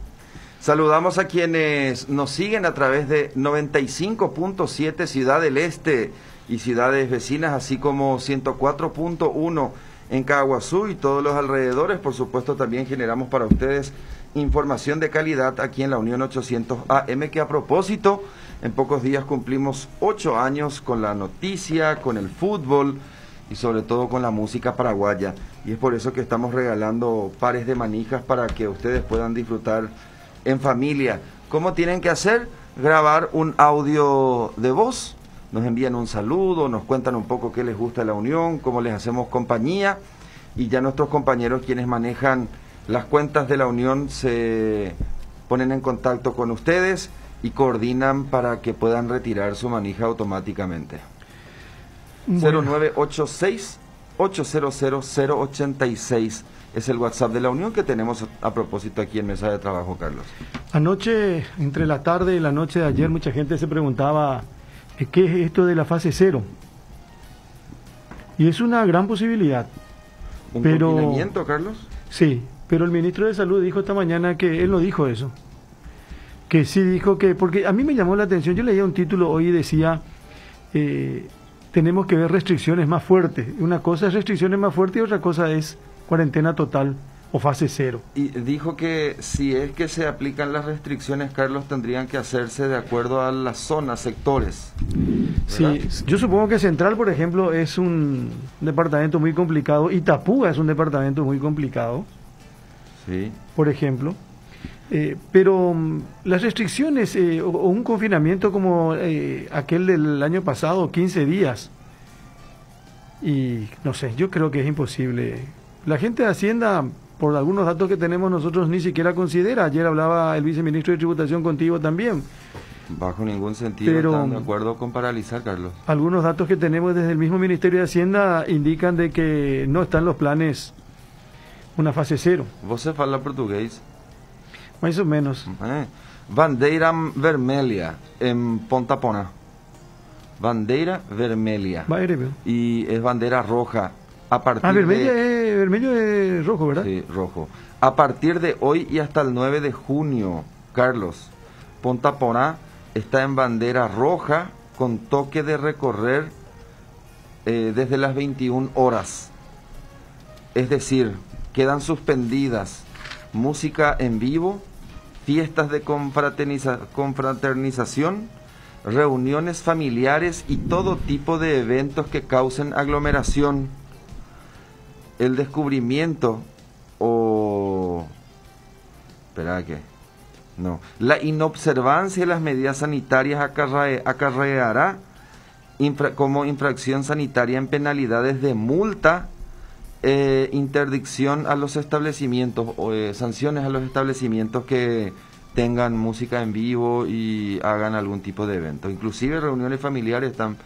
Speaker 1: Saludamos a quienes nos siguen a través de 95.7 Ciudad del Este y ciudades vecinas, así como 104.1 en Caguazú y todos los alrededores. Por supuesto, también generamos para ustedes información de calidad aquí en la Unión 800 AM, que a propósito, en pocos días cumplimos 8 años con la noticia, con el fútbol y sobre todo con la música paraguaya. Y es por eso que estamos regalando pares de manijas para que ustedes puedan disfrutar en familia. ¿Cómo tienen que hacer? Grabar un audio de voz. Nos envían un saludo, nos cuentan un poco qué les gusta de la Unión, cómo les hacemos compañía, y ya nuestros compañeros, quienes manejan las cuentas de la Unión, se ponen en contacto con ustedes y coordinan para que puedan retirar su manija automáticamente. Bueno. 0986-800-086 es el WhatsApp de la Unión que tenemos a propósito aquí en Mesa de Trabajo, Carlos.
Speaker 4: Anoche, entre la tarde y la noche de ayer, mucha gente se preguntaba ¿qué es esto de la fase 0? Y es una gran posibilidad.
Speaker 1: ¿Un confinamiento, Carlos?
Speaker 4: Sí, pero el ministro de Salud dijo esta mañana que él no dijo eso. Que sí dijo que, porque a mí me llamó la atención, yo leía un título hoy y decía, tenemos que ver restricciones más fuertes. Una cosa es restricciones más fuertes y otra cosa es cuarentena total o fase 0.
Speaker 1: Y dijo que si es que se aplican las restricciones, Carlos, tendrían que hacerse de acuerdo a las zonas, sectores.
Speaker 4: Sí, yo supongo que Central, por ejemplo, es un departamento muy complicado. Itapúa es un departamento muy complicado.
Speaker 1: Sí.
Speaker 4: Por ejemplo. Pero las restricciones o un confinamiento como aquel del año pasado, 15 días, y no sé, yo creo que es imposible. La gente de Hacienda, por algunos datos que tenemos nosotros, ni siquiera considera. Ayer hablaba el viceministro de Tributación contigo también.
Speaker 1: Bajo ningún sentido
Speaker 4: pero
Speaker 1: están de acuerdo con paralizar, Carlos.
Speaker 4: Algunos datos que tenemos desde el mismo Ministerio de Hacienda indican de que no están los planes una fase 0.
Speaker 1: ¿Vos hablas portugués?
Speaker 4: Más o menos.
Speaker 1: Bandeira vermelha en Ponta Porã. Bandera vermelha. Y es bandera roja. A partir
Speaker 4: vermelho es rojo, ¿verdad?
Speaker 1: Sí, rojo. A partir de hoy y hasta el 9 de junio, Carlos, Ponta Porã está en bandera roja con toque de recorrer desde las 21 horas. Es decir, quedan suspendidas música en vivo, fiestas de confraternización, reuniones familiares y todo tipo de eventos que causen aglomeración. El descubrimiento la inobservancia de las medidas sanitarias acarreará como infracción sanitaria en penalidades de multa, interdicción a los establecimientos, sanciones a los establecimientos que tengan música en vivo y hagan algún tipo de evento. Inclusive reuniones familiares están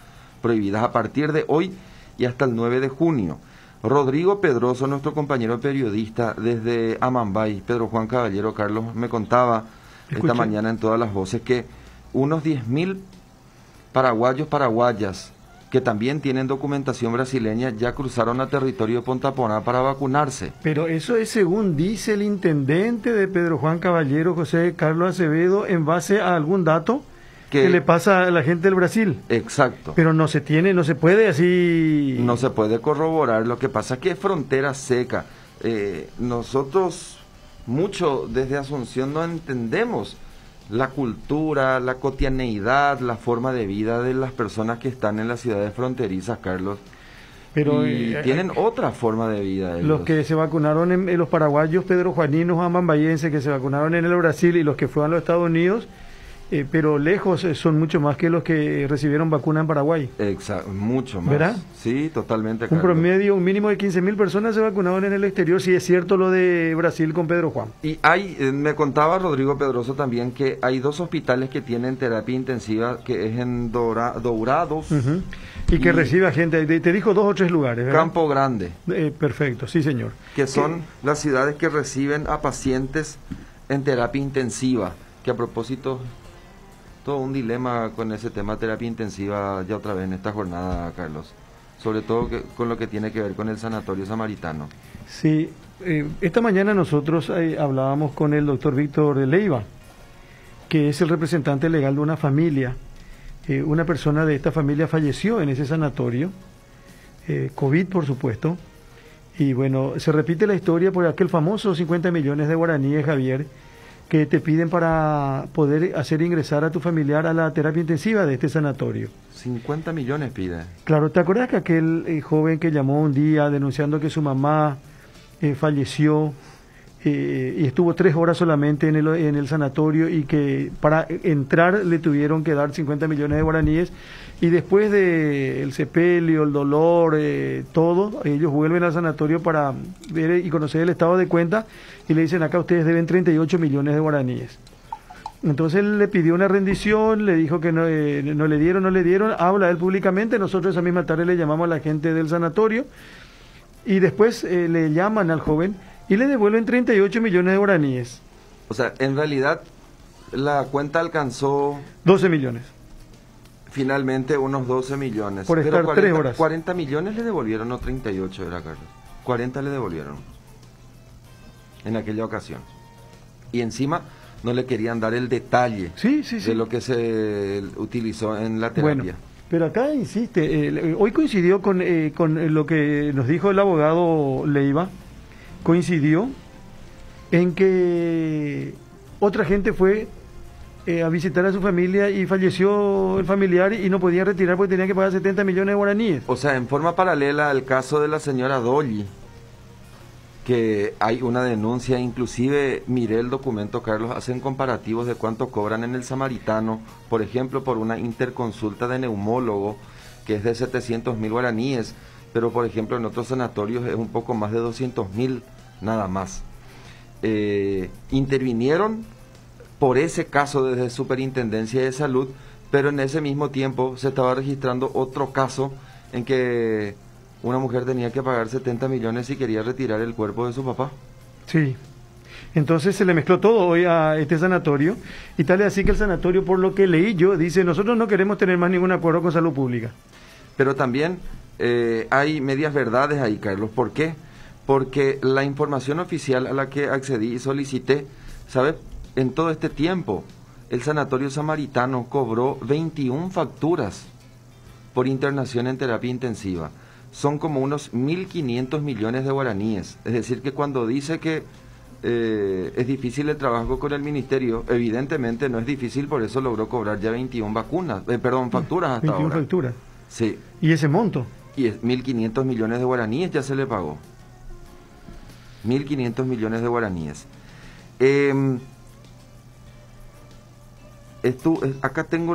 Speaker 1: prohibidas a partir de hoy y hasta el 9 de junio. Rodrigo Pedroso, nuestro compañero periodista desde Amambay, Pedro Juan Caballero, Carlos, me contaba esta mañana en Todas las Voces que unos 10.000 paraguayas que también tienen documentación brasileña ya cruzaron a territorio de Ponta Porã para vacunarse.
Speaker 4: Pero eso es según dice el intendente de Pedro Juan Caballero, José Carlos Acevedo, en base a algún dato que le pasa a la gente del Brasil.
Speaker 1: Exacto.
Speaker 4: Pero no se puede así...
Speaker 1: No se puede corroborar. Lo que pasa es que es frontera seca. Nosotros, mucho desde Asunción, no entendemos la cultura, la cotidianeidad, la forma de vida de las personas que están en las ciudades fronterizas, Carlos.
Speaker 4: Pero
Speaker 1: tienen otra forma de vida.
Speaker 4: Los que se vacunaron, los paraguayos pedrojuaninos amambayenses que se vacunaron en el Brasil y los que fueron a los Estados Unidos, pero lejos son mucho más que los que recibieron vacuna en Paraguay.
Speaker 1: Exacto, mucho más.
Speaker 4: ¿Verdad?
Speaker 1: Sí, totalmente.
Speaker 4: Un promedio, un mínimo de 15.000 personas se vacunaron en el exterior, si es cierto lo de Brasil con Pedro Juan.
Speaker 1: Y me contaba Rodrigo Pedroso también que hay 2 hospitales que tienen terapia intensiva, que es en Dourados.
Speaker 4: Y que reciba gente, te dijo 2 o 3 lugares, ¿verdad?
Speaker 1: Campo Grande.
Speaker 4: Perfecto, sí señor.
Speaker 1: Que son las ciudades que reciben a pacientes en terapia intensiva, que a propósito... Todo un dilema con ese tema terapia intensiva ya otra vez en esta jornada, Carlos. Sobre todo con lo que tiene que ver con el Sanatorio Samaritano.
Speaker 4: Sí, esta mañana nosotros hablábamos con el doctor Víctor Leiva, que es el representante legal de una familia. Una persona de esta familia falleció en ese sanatorio, COVID por supuesto. Y bueno, se repite la historia por aquel famoso 50 millones de guaraníes, Javier, que te piden para poder hacer ingresar a tu familiar a la terapia intensiva de este sanatorio.
Speaker 1: 50 millones pide.
Speaker 4: Claro, ¿te acuerdas que aquel joven que llamó un día denunciando que su mamá falleció y estuvo 3 horas solamente en el sanatorio y que para entrar le tuvieron que dar 50 millones de guaraníes y después del sepelio, el dolor, todo, ellos vuelven al sanatorio para ver y conocer el estado de cuenta y le dicen acá ustedes deben 38 millones de guaraníes. Entonces él le pidió una rendición, le dijo que no le dieron, habla él públicamente, nosotros esa misma tarde le llamamos a la gente del sanatorio y después le llaman al joven y le devuelven 38 millones de guaraníes.
Speaker 1: O sea, en realidad la cuenta alcanzó...
Speaker 4: 12 millones.
Speaker 1: Finalmente unos 12 millones.
Speaker 4: Por estar 3 horas.
Speaker 1: 40 millones le devolvieron, no 38 era, Carlos. 40 le devolvieron en aquella ocasión. Y encima no le querían dar el detalle de lo que se utilizó en la terapia.
Speaker 4: Bueno, Pero acá insiste, hoy coincidió con lo que nos dijo el abogado Leiva, coincidió en que otra gente fue a visitar a su familia y falleció el familiar y no podía retirar porque tenía que pagar 70 millones de guaraníes.
Speaker 1: O sea, en forma paralela al caso de la señora Dolly, que hay una denuncia, inclusive miré el documento, Carlos, hacen comparativos de cuánto cobran en el Samaritano, por ejemplo, por una interconsulta de neumólogo, que es de 700.000 guaraníes, pero por ejemplo en otros sanatorios es un poco más de 200.000 nada más. Intervinieron por ese caso desde Superintendencia de Salud, pero en ese mismo tiempo se estaba registrando otro caso en que una mujer tenía que pagar 70 millones si quería retirar el cuerpo de su papá.
Speaker 4: Sí. Entonces se le mezcló todo hoy a este sanatorio, y tal es así que el sanatorio, por lo que leí yo, dice: nosotros no queremos tener más ningún acuerdo con salud pública.
Speaker 1: Pero también hay medias verdades ahí, Carlos. ¿Por qué? Porque la información oficial a la que accedí y solicité, ¿sabe? En todo este tiempo, el Sanatorio Samaritano cobró 21 facturas por internación en terapia intensiva. Son como unos 1.500 millones de guaraníes. Es decir, que cuando dice que es difícil el trabajo con el ministerio, evidentemente no es difícil, por eso logró cobrar ya 21 facturas hasta
Speaker 4: 21
Speaker 1: ahora.
Speaker 4: facturas.
Speaker 1: Sí.
Speaker 4: ¿Y ese monto?
Speaker 1: Y 1.500 millones de guaraníes ya se le pagó. 1.500 millones de guaraníes. Acá tengo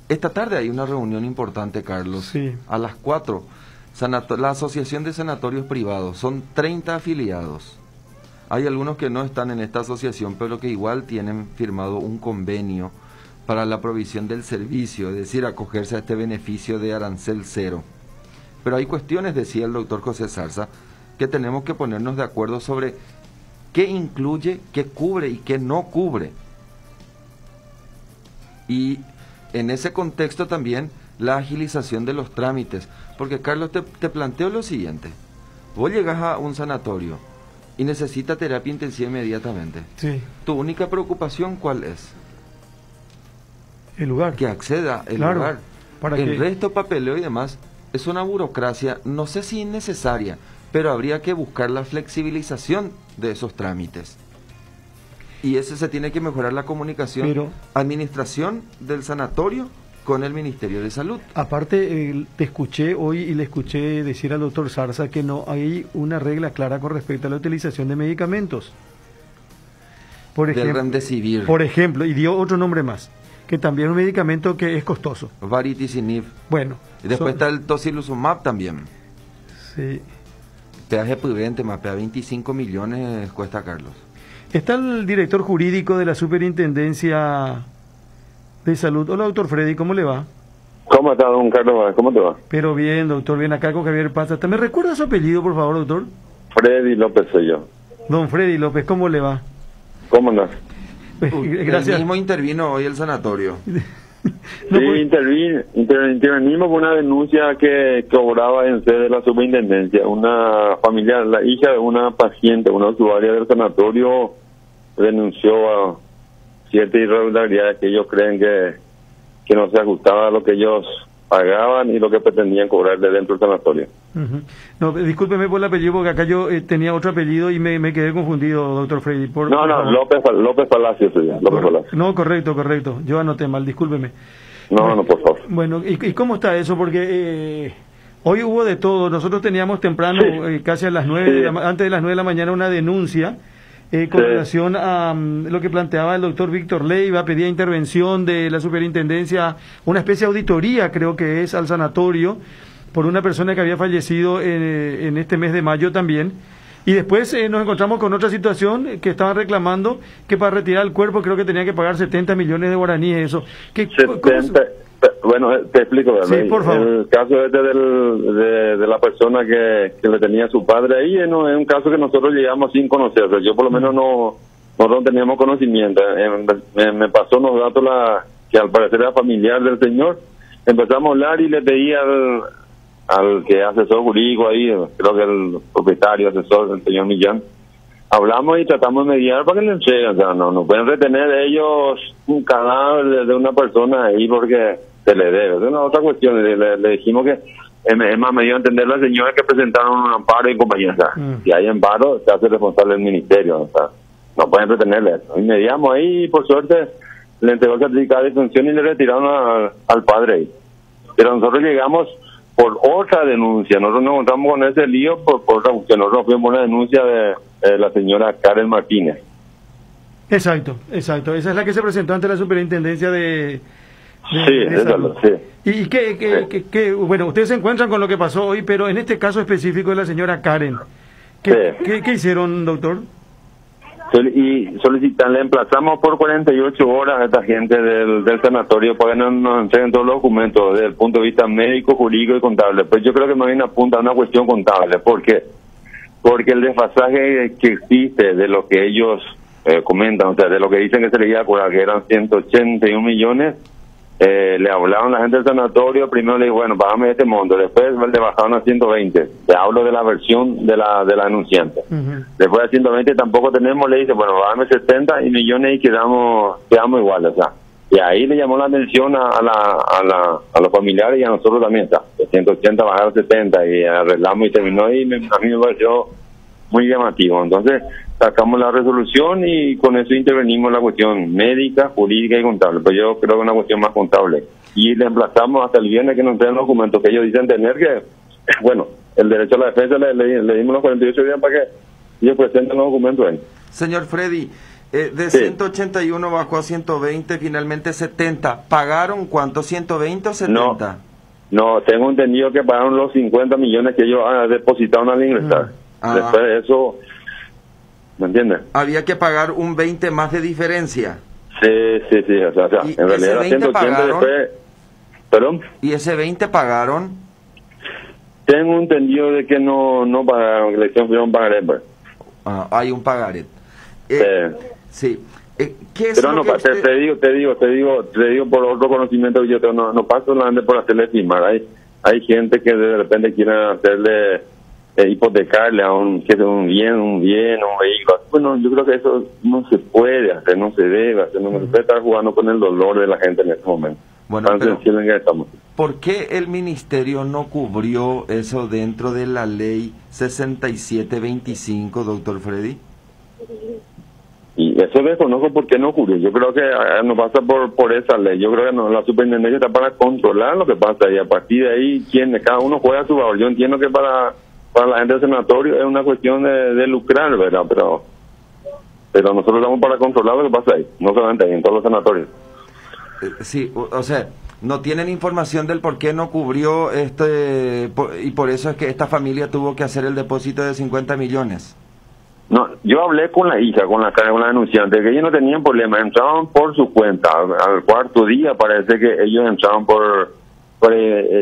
Speaker 1: esta tarde hay una reunión importante, Carlos.
Speaker 4: Sí.
Speaker 1: A las 4. La Asociación de Sanatorios Privados. Son 30 afiliados. Hay algunos que no están en esta asociación, pero que igual tienen firmado un convenio para la provisión del servicio, es decir, acogerse a este beneficio de arancel cero. Pero hay cuestiones, decía el doctor José Zarza, que tenemos que ponernos de acuerdo sobre qué incluye, qué cubre y qué no cubre. Y en ese contexto también la agilización de los trámites. Porque, Carlos, te planteo lo siguiente. Vos llegas a un sanatorio y necesitas terapia intensiva inmediatamente.
Speaker 4: Sí.
Speaker 1: ¿Tu única preocupación cuál es?
Speaker 4: El lugar.
Speaker 1: Que acceda el lugar. El resto, papeleo y demás, es una burocracia, no sé si innecesaria, pero habría que buscar la flexibilización de esos trámites. Y ese se tiene que mejorar la comunicación, administración del sanatorio con el Ministerio de Salud.
Speaker 4: Aparte, te escuché hoy y le escuché decir al doctor Zarza que no hay una regla clara con respecto a la utilización de medicamentos. Por ejemplo, y dio otro nombre más, que también es un medicamento que es costoso.
Speaker 1: Varitisinib.
Speaker 4: Bueno.
Speaker 1: Y después está el tocilizumab también.
Speaker 4: Sí.
Speaker 1: Peaje prudente, mapea 25 millones cuesta, Carlos.
Speaker 4: Está el director jurídico de la Superintendencia de Salud. Hola, doctor Freddy, ¿cómo le va?
Speaker 5: ¿Cómo está, don Carlos? ¿Cómo te va?
Speaker 4: Pero bien, doctor, bien, acá con Javier Paz. ¿Me recuerda su apellido, por favor, doctor?
Speaker 5: Freddy López soy yo.
Speaker 4: Don Freddy López, ¿cómo le va?
Speaker 5: ¿Cómo no?
Speaker 4: Gracias.
Speaker 1: El mismo intervino hoy el sanatorio.
Speaker 5: Intervenimos por una denuncia que cobraba en sede de la superintendencia. Una familiar, la hija de una paciente, una usuaria del sanatorio, denunció a ciertas irregularidades que ellos creen que no se ajustaba a lo que ellos pagaban y lo que pretendían cobrarle dentro del sanatorio.
Speaker 4: No, discúlpeme por el apellido, porque acá yo tenía otro apellido y me quedé confundido, doctor Freddy.
Speaker 5: López Palacio soy yo, López Palacio.
Speaker 4: No, correcto, yo anoté mal, discúlpeme.
Speaker 5: No, por favor.
Speaker 4: Bueno, ¿y cómo está eso? Porque hoy hubo de todo. Nosotros teníamos temprano, casi a las 9, antes de las 9 de la mañana, una denuncia con relación a lo que planteaba el doctor Víctor Leiva. Pedía intervención de la superintendencia, una especie de auditoría, creo que es, al sanatorio, por una persona que había fallecido en este mes de mayo también. Y después nos encontramos con otra situación que estaban reclamando que para retirar el cuerpo creo que tenían que pagar 70 millones de guaraníes. Eso.
Speaker 5: Bueno, te explico, ¿verdad?
Speaker 4: Sí, por favor.
Speaker 5: El caso de la persona que le tenía a su padre ahí no es un caso que nosotros llegamos sin conocer. O sea, yo por lo menos no teníamos conocimiento. Me pasó unos datos que al parecer era familiar del señor. Empezamos a hablar y le pedí al que asesor jurídico ahí, creo que el propietario, asesor, el señor Millán, hablamos y tratamos de mediar para que le entreguen. O sea, no pueden retener ellos un cadáver de una persona ahí porque se le debe. Es una otra cuestión. Le dijimos que es más, me dio a entender la señora que presentaron un amparo y compañía. O sea, si hay amparo, se hace responsable del ministerio. O sea, no pueden retenerle eso. Y mediamos ahí y por suerte le entregó el certificado de defunción y le retiraron al padre ahí. Pero nosotros llegamos por otra denuncia. Nosotros nos encontramos con ese lío por otra cuestión. Nosotros fuimos por una denuncia de la señora Karen Martínez.
Speaker 4: Exacto. Esa es la que se presentó ante la superintendencia de
Speaker 5: salud. Sí.
Speaker 4: Y que, bueno, ustedes se encuentran con lo que pasó hoy, pero en este caso específico de la señora Karen, ¿qué hicieron, doctor?
Speaker 5: Y le emplazamos por 48 horas a esta gente del sanatorio para que nos entreguen todos los documentos desde el punto de vista médico, jurídico y contable. Pues yo creo que me viene apunta a una cuestión contable. ¿Por qué? Porque el desfasaje que existe de lo que ellos comentan, o sea, de lo que dicen que se le iba a cobrar, que eran 181 millones, le hablaron a la gente del sanatorio, primero le dijo, bueno, pagame este monto, después le bajaron a 120, te hablo de la versión de la denunciante. Después de 120 tampoco tenemos, le dice, bueno, pagame 70 millones y quedamos iguales, o sea, y ahí le llamó la atención a los familiares y a nosotros también, o sea, de 180 bajaron a 70 y arreglamos y terminó y a mí me pareció muy llamativo. Entonces sacamos la resolución y con eso intervenimos en la cuestión médica, jurídica y contable. Pues yo creo que es una cuestión más contable. Y le emplazamos hasta el viernes que nos den los documentos que ellos dicen tener, que, bueno, el derecho a la defensa le dimos los 48 días para que ellos presenten los documentos ahí.
Speaker 1: Señor Freddy, de 181 bajó a 120, finalmente 70. ¿Pagaron cuánto? ¿120 o 70?
Speaker 5: No, tengo entendido que pagaron los 50 millones que ellos depositaron al ingresar. Después de eso, ¿me entiendes?
Speaker 1: Había que pagar un 20 más de diferencia.
Speaker 5: Sí, o sea en realidad era 180 después. ¿Perdón?
Speaker 1: ¿Y ese 20 pagaron?
Speaker 5: Tengo entendido de que no pagaron, que le hicieron pagaré, pues.
Speaker 1: Hay un pagaré. Sí. ¿Qué es
Speaker 5: pero no, usted... te digo por otro conocimiento que yo tengo, no paso solamente por hacerle firmar. Hay gente que de repente quiere hacerle hipotecarle a un bien, un vehículo. Bueno, yo creo que eso no se puede hacer, no se debe hacer, no se puede estar jugando con el dolor de la gente en este momento.
Speaker 1: Bueno, pero ¿por qué el ministerio no cubrió eso dentro de la ley 6725, doctor Freddy?
Speaker 5: Y eso desconozco por qué no cubrió. Yo creo que no pasa por esa ley. Yo creo que la superintendencia está para controlar lo que pasa y a partir de ahí cada uno juega a su favor. Yo entiendo que para la gente del sanatorio es una cuestión de lucrar, ¿verdad? Pero nosotros estamos para controlar lo que pasa ahí, no solamente ahí, en todos los sanatorios.
Speaker 1: Sí, o sea, no tienen información del por qué no cubrió y por eso es que esta familia tuvo que hacer el depósito de 50 millones.
Speaker 5: No, yo hablé con la hija, con la denunciante, que ellos no tenían problema, entraban por su cuenta. Al cuarto día parece que ellos entraban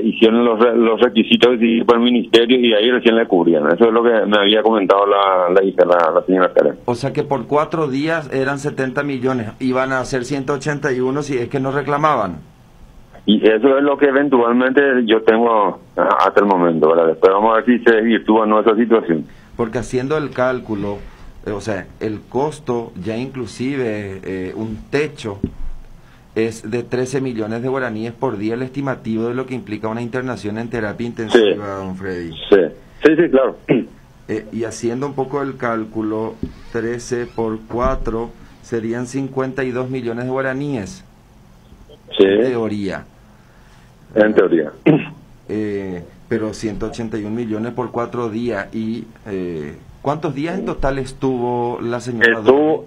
Speaker 5: hicieron los requisitos por el ministerio y ahí recién le cubrían. Eso es lo que me había comentado la hija, la señora Karen.
Speaker 1: O sea que por 4 días eran 70 millones, iban a ser 181 si es que no reclamaban.
Speaker 5: Y eso es lo que eventualmente yo tengo hasta el momento, ¿verdad? Después vamos a ver si se desvirtúa nuestra situación.
Speaker 1: Porque haciendo el cálculo, o sea, el costo ya inclusive un techo es de 13 millones de guaraníes por día, el estimativo de lo que implica una internación en terapia intensiva, don Freddy.
Speaker 5: Sí, claro.
Speaker 1: Y haciendo un poco el cálculo, 13 por 4 serían 52 millones de guaraníes.
Speaker 5: Sí.
Speaker 1: En teoría.
Speaker 5: En teoría.
Speaker 1: Pero 181 millones por 4 días. ¿Y cuántos días en total estuvo la señora?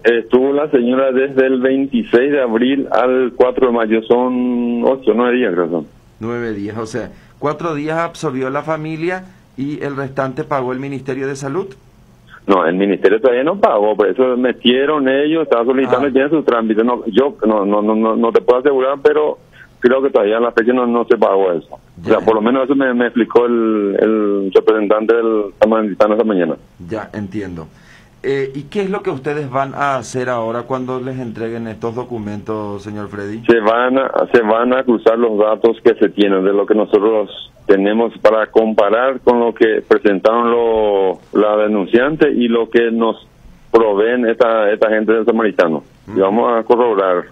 Speaker 5: Estuvo la señora desde el 26 de abril al 4 de mayo. Son 8, 9 días, creo que son.
Speaker 1: 9 días, o sea, 4 días absorbió la familia y el restante pagó el Ministerio de Salud.
Speaker 5: No, el ministerio todavía no pagó, por eso metieron ellos, estaba solicitando y tienen sus trámites. Yo no te puedo asegurar, pero creo que todavía a la fecha no se pagó eso. Ya. O sea, por lo menos eso me explicó el representante del Samaritano esta mañana.
Speaker 1: Ya, entiendo. ¿Y qué es lo que ustedes van a hacer ahora cuando les entreguen estos documentos, señor Freddy?
Speaker 5: Se van a cruzar los datos que se tienen de lo que nosotros tenemos para comparar con lo que presentaron la denunciante y lo que nos proveen esta gente del Samaritano. Y vamos a corroborar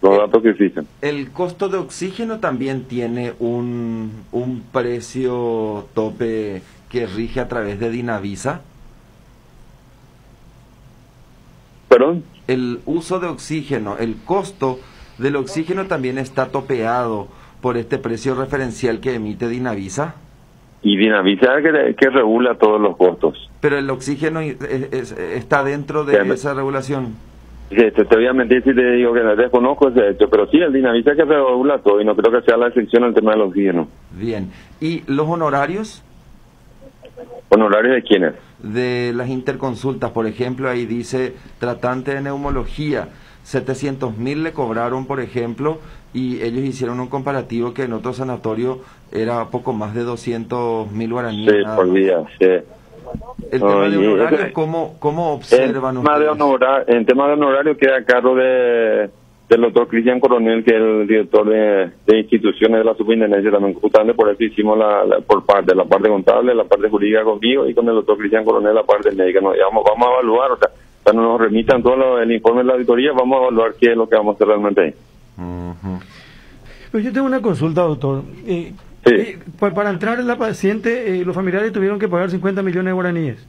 Speaker 5: los datos que existen.
Speaker 1: El costo de oxígeno también tiene un precio tope que rige a través de Dinavisa.
Speaker 5: ¿Perdón?
Speaker 1: El uso de oxígeno, el costo del oxígeno también está topeado por este precio referencial que emite Dinavisa.
Speaker 5: Y Dinavisa que regula todos los costos.
Speaker 1: Pero el oxígeno está dentro de esa regulación.
Speaker 5: Sí, te voy a mentir si te digo que desconozco ese hecho, pero sí, el Dinavisa que regula todo y no creo que sea la excepción al tema del oxígeno.
Speaker 1: Bien. ¿Y los honorarios?
Speaker 5: ¿Honorarios de quiénes?
Speaker 1: De las interconsultas, por ejemplo, ahí dice tratante de neumología, 700.000 le cobraron, por ejemplo, y ellos hicieron un comparativo que en otro sanatorio era poco más de 200.000 guaraníes.
Speaker 5: Sí, por día, sí.
Speaker 1: El tema de honorarios, ¿cómo observan ustedes?
Speaker 5: En tema de honorario queda a cargo del doctor Cristian Coronel, que es el director de instituciones de la superintendencia también. Justamente por eso hicimos la parte contable, la parte jurídica conmigo y con el doctor Cristian Coronel la parte médica. Vamos a evaluar, o sea, cuando nos remitan todo el informe de la auditoría, vamos a evaluar qué es lo que vamos a hacer realmente ahí.
Speaker 4: Pues yo tengo una consulta, doctor.
Speaker 5: Sí.
Speaker 4: Para entrar en la paciente, los familiares tuvieron que pagar 50 millones de guaraníes.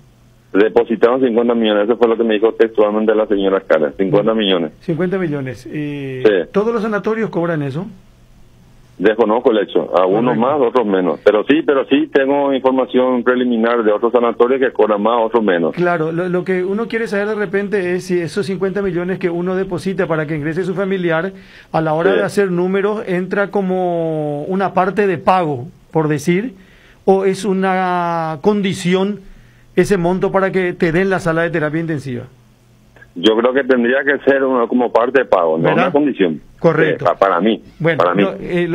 Speaker 5: Depositaron 50 millones, eso fue lo que me dijo textualmente la señora Cara, 50 millones.
Speaker 4: 50 millones.
Speaker 5: Sí.
Speaker 4: ¿Todos los sanatorios cobran eso?
Speaker 5: Desconozco el hecho, algunos más, otros menos. Pero sí tengo información preliminar de otros sanatorios que cobran más, otros menos.
Speaker 4: Claro, lo que uno quiere saber de repente es si esos 50 millones que uno deposita para que ingrese su familiar, a la hora de hacer números, entra como una parte de pago, por decir, o es una condición ese monto para que te den la sala de terapia intensiva.
Speaker 5: Yo creo que tendría que ser como parte de pago, no una condición.
Speaker 4: Correcto.
Speaker 5: Para mí.
Speaker 4: Bueno,
Speaker 5: para mí.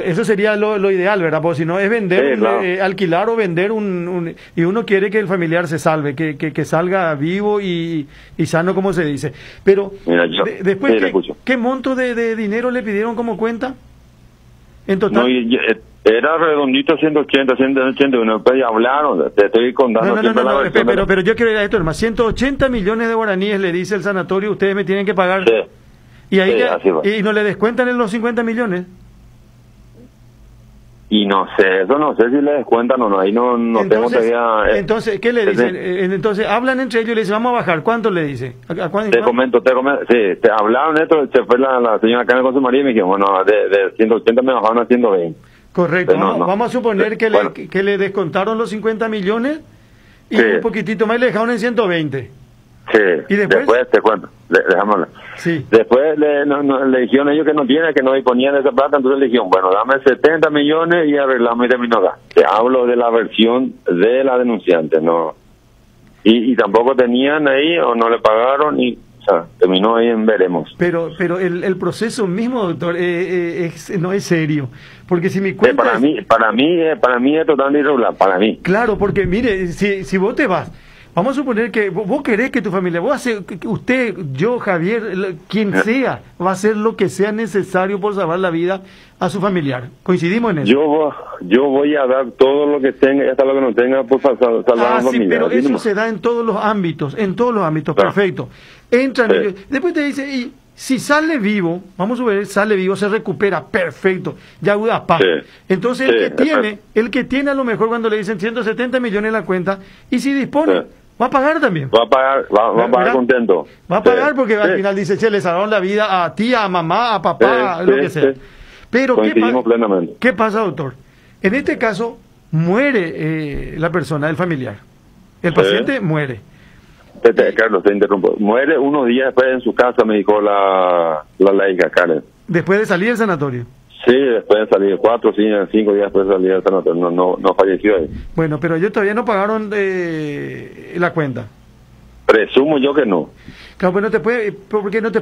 Speaker 4: Eso sería lo ideal, ¿verdad? Porque si no es vender, claro. Alquilar o vender y uno quiere que el familiar se salve, que salga vivo y sano, como se dice. Pero
Speaker 5: mira,
Speaker 4: después, ¿qué monto de dinero le pidieron como cuenta? En total.
Speaker 5: No, era redondito 180, 181, después ya hablaron, te estoy contando.
Speaker 4: Pero yo quiero ir a esto, hermano. 180 millones de guaraníes le dice el sanatorio, ustedes me tienen que pagar.
Speaker 5: Sí.
Speaker 4: Y ahí y no le descuentan en los 50 millones.
Speaker 5: Y no sé, eso no sé si le descuentan o no, ahí no tengo todavía...
Speaker 4: Entonces, ¿qué le dicen? Entonces, hablan entre ellos y le dicen, vamos a bajar, ¿cuánto le dice?
Speaker 5: Te comento, sí, te hablaron esto, se fue la señora Carmen con su marido y me dijeron, bueno, de 180 me bajaron a 120.
Speaker 4: Correcto, vamos a suponer que le descontaron los 50 millones y un poquitito más le dejaron en 120.
Speaker 5: Sí,
Speaker 4: ¿Y después
Speaker 5: te cuento, dejámoslo.
Speaker 4: Sí.
Speaker 5: Después le dijeron ellos que no disponían de esa plata, entonces le dijeron, bueno, dame 70 millones y arreglamos y terminó acá. Te hablo de la versión de la denunciante, no. Y tampoco tenían ahí o no le pagaron y... O sea, terminó ahí en veremos.
Speaker 4: Pero el proceso mismo, doctor, no es serio. Porque si mi cuenta...
Speaker 5: Para mí es totalmente irregular, para mí.
Speaker 4: Claro, porque mire, si vos te vas, vamos a suponer que vos querés que tu familia, usted, yo, Javier, quien sea, va a hacer lo que sea necesario por salvar la vida a su familiar. ¿Coincidimos en eso?
Speaker 5: Yo voy a dar todo lo que tenga, hasta lo que no tenga, por salvar a la familia.
Speaker 4: Pero eso se da en todos los ámbitos, claro. Perfecto. Entran ellos, después te dice, y si sale vivo, vamos a ver, sale vivo, se recupera, perfecto, ya da paz. Entonces el que tiene a lo mejor cuando le dicen 170 millones en la cuenta, y si dispone, va a pagar también.
Speaker 5: Va a pagar contento.
Speaker 4: Va a pagar porque al final dice, le salvaron la vida a tía, a mamá, a papá, lo que sea. Pero ¿qué pasa, doctor? En este caso, muere la persona, el familiar. El paciente muere.
Speaker 5: Carlos, te interrumpo. Muere unos días después en su casa, me dijo la laica, Karen.
Speaker 4: ¿Después de salir del sanatorio?
Speaker 5: Sí, después de salir, 4, 5 días después de salir del sanatorio. No falleció ahí.
Speaker 4: Bueno, pero ellos todavía no pagaron la cuenta.
Speaker 5: Presumo yo que no.
Speaker 4: Claro, pues no te puede, porque no te